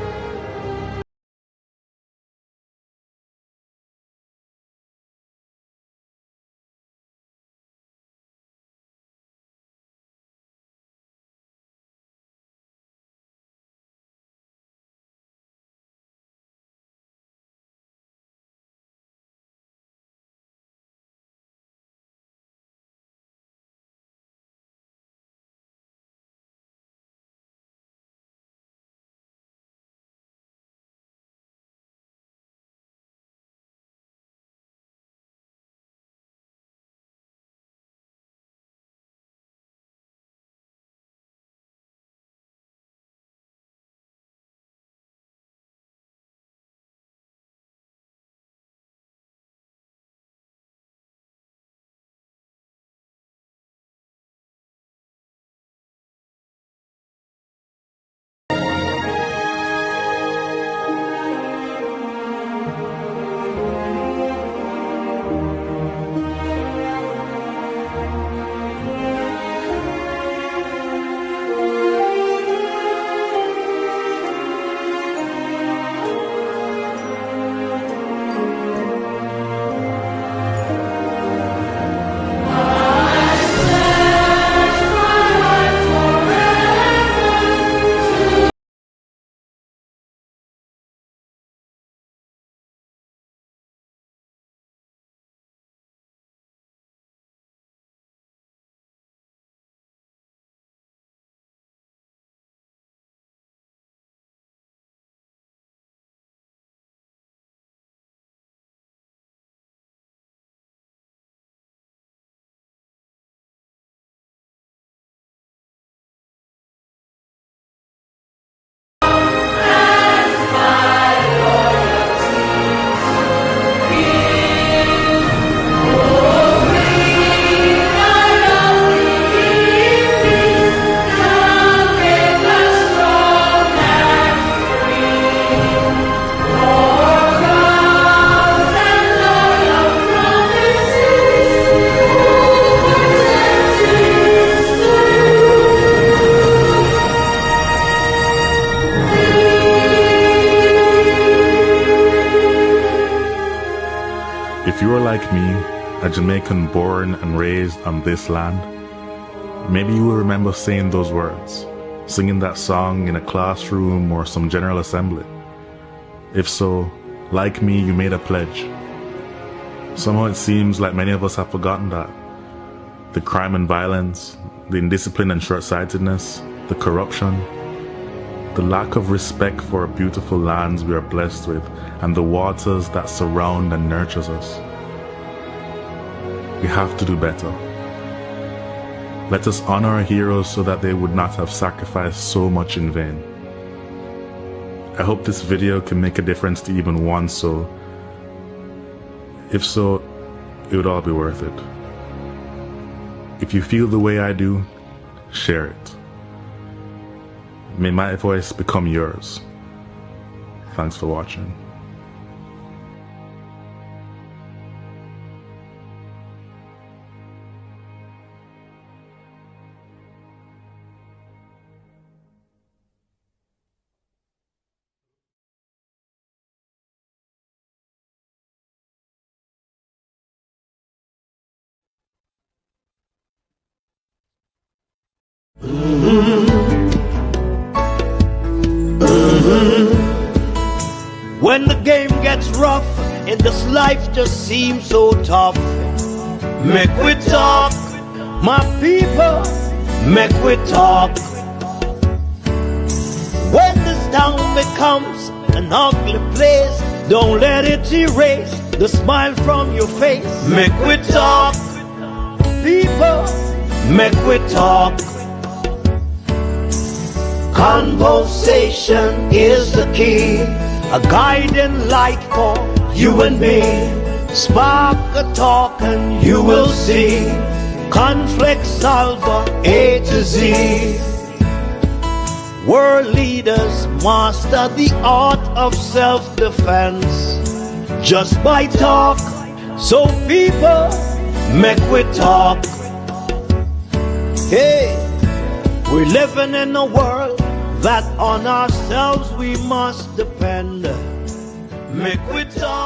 S16: you are like me, a Jamaican born and raised on this land, maybe you will remember saying those words, singing that song in a classroom or some general assembly. If so, like me, you made a pledge. Somehow it seems like many of us have forgotten that. The crime and violence, the indiscipline and short-sightedness, the corruption, the lack of respect for our beautiful lands we are blessed with, and the waters that surround and nurtures us. We have to do better. Let us honor our heroes so that they would not have sacrificed so much in vain. I hope this video can make a difference to even one soul. If so, it would all be worth it. If you feel the way I do, share it. May my voice become yours. Thanks for watching.
S17: When the game gets rough and this life just seems so tough, Mek Wi Talk, my people, Mek Wi Talk. When this town becomes an ugly place, don't let it erase the smile from your face. Mek Wi Talk, people, Mek Wi Talk. Conversation is the key, a guiding light for you and me. Spark a talk and you will see. Conflict solver A to Z. World leaders master the art of self-defense just by talk. So people, Mek Wi Talk. Hey, we're living in a world that on ourselves we must depend. Mek Wi Talk.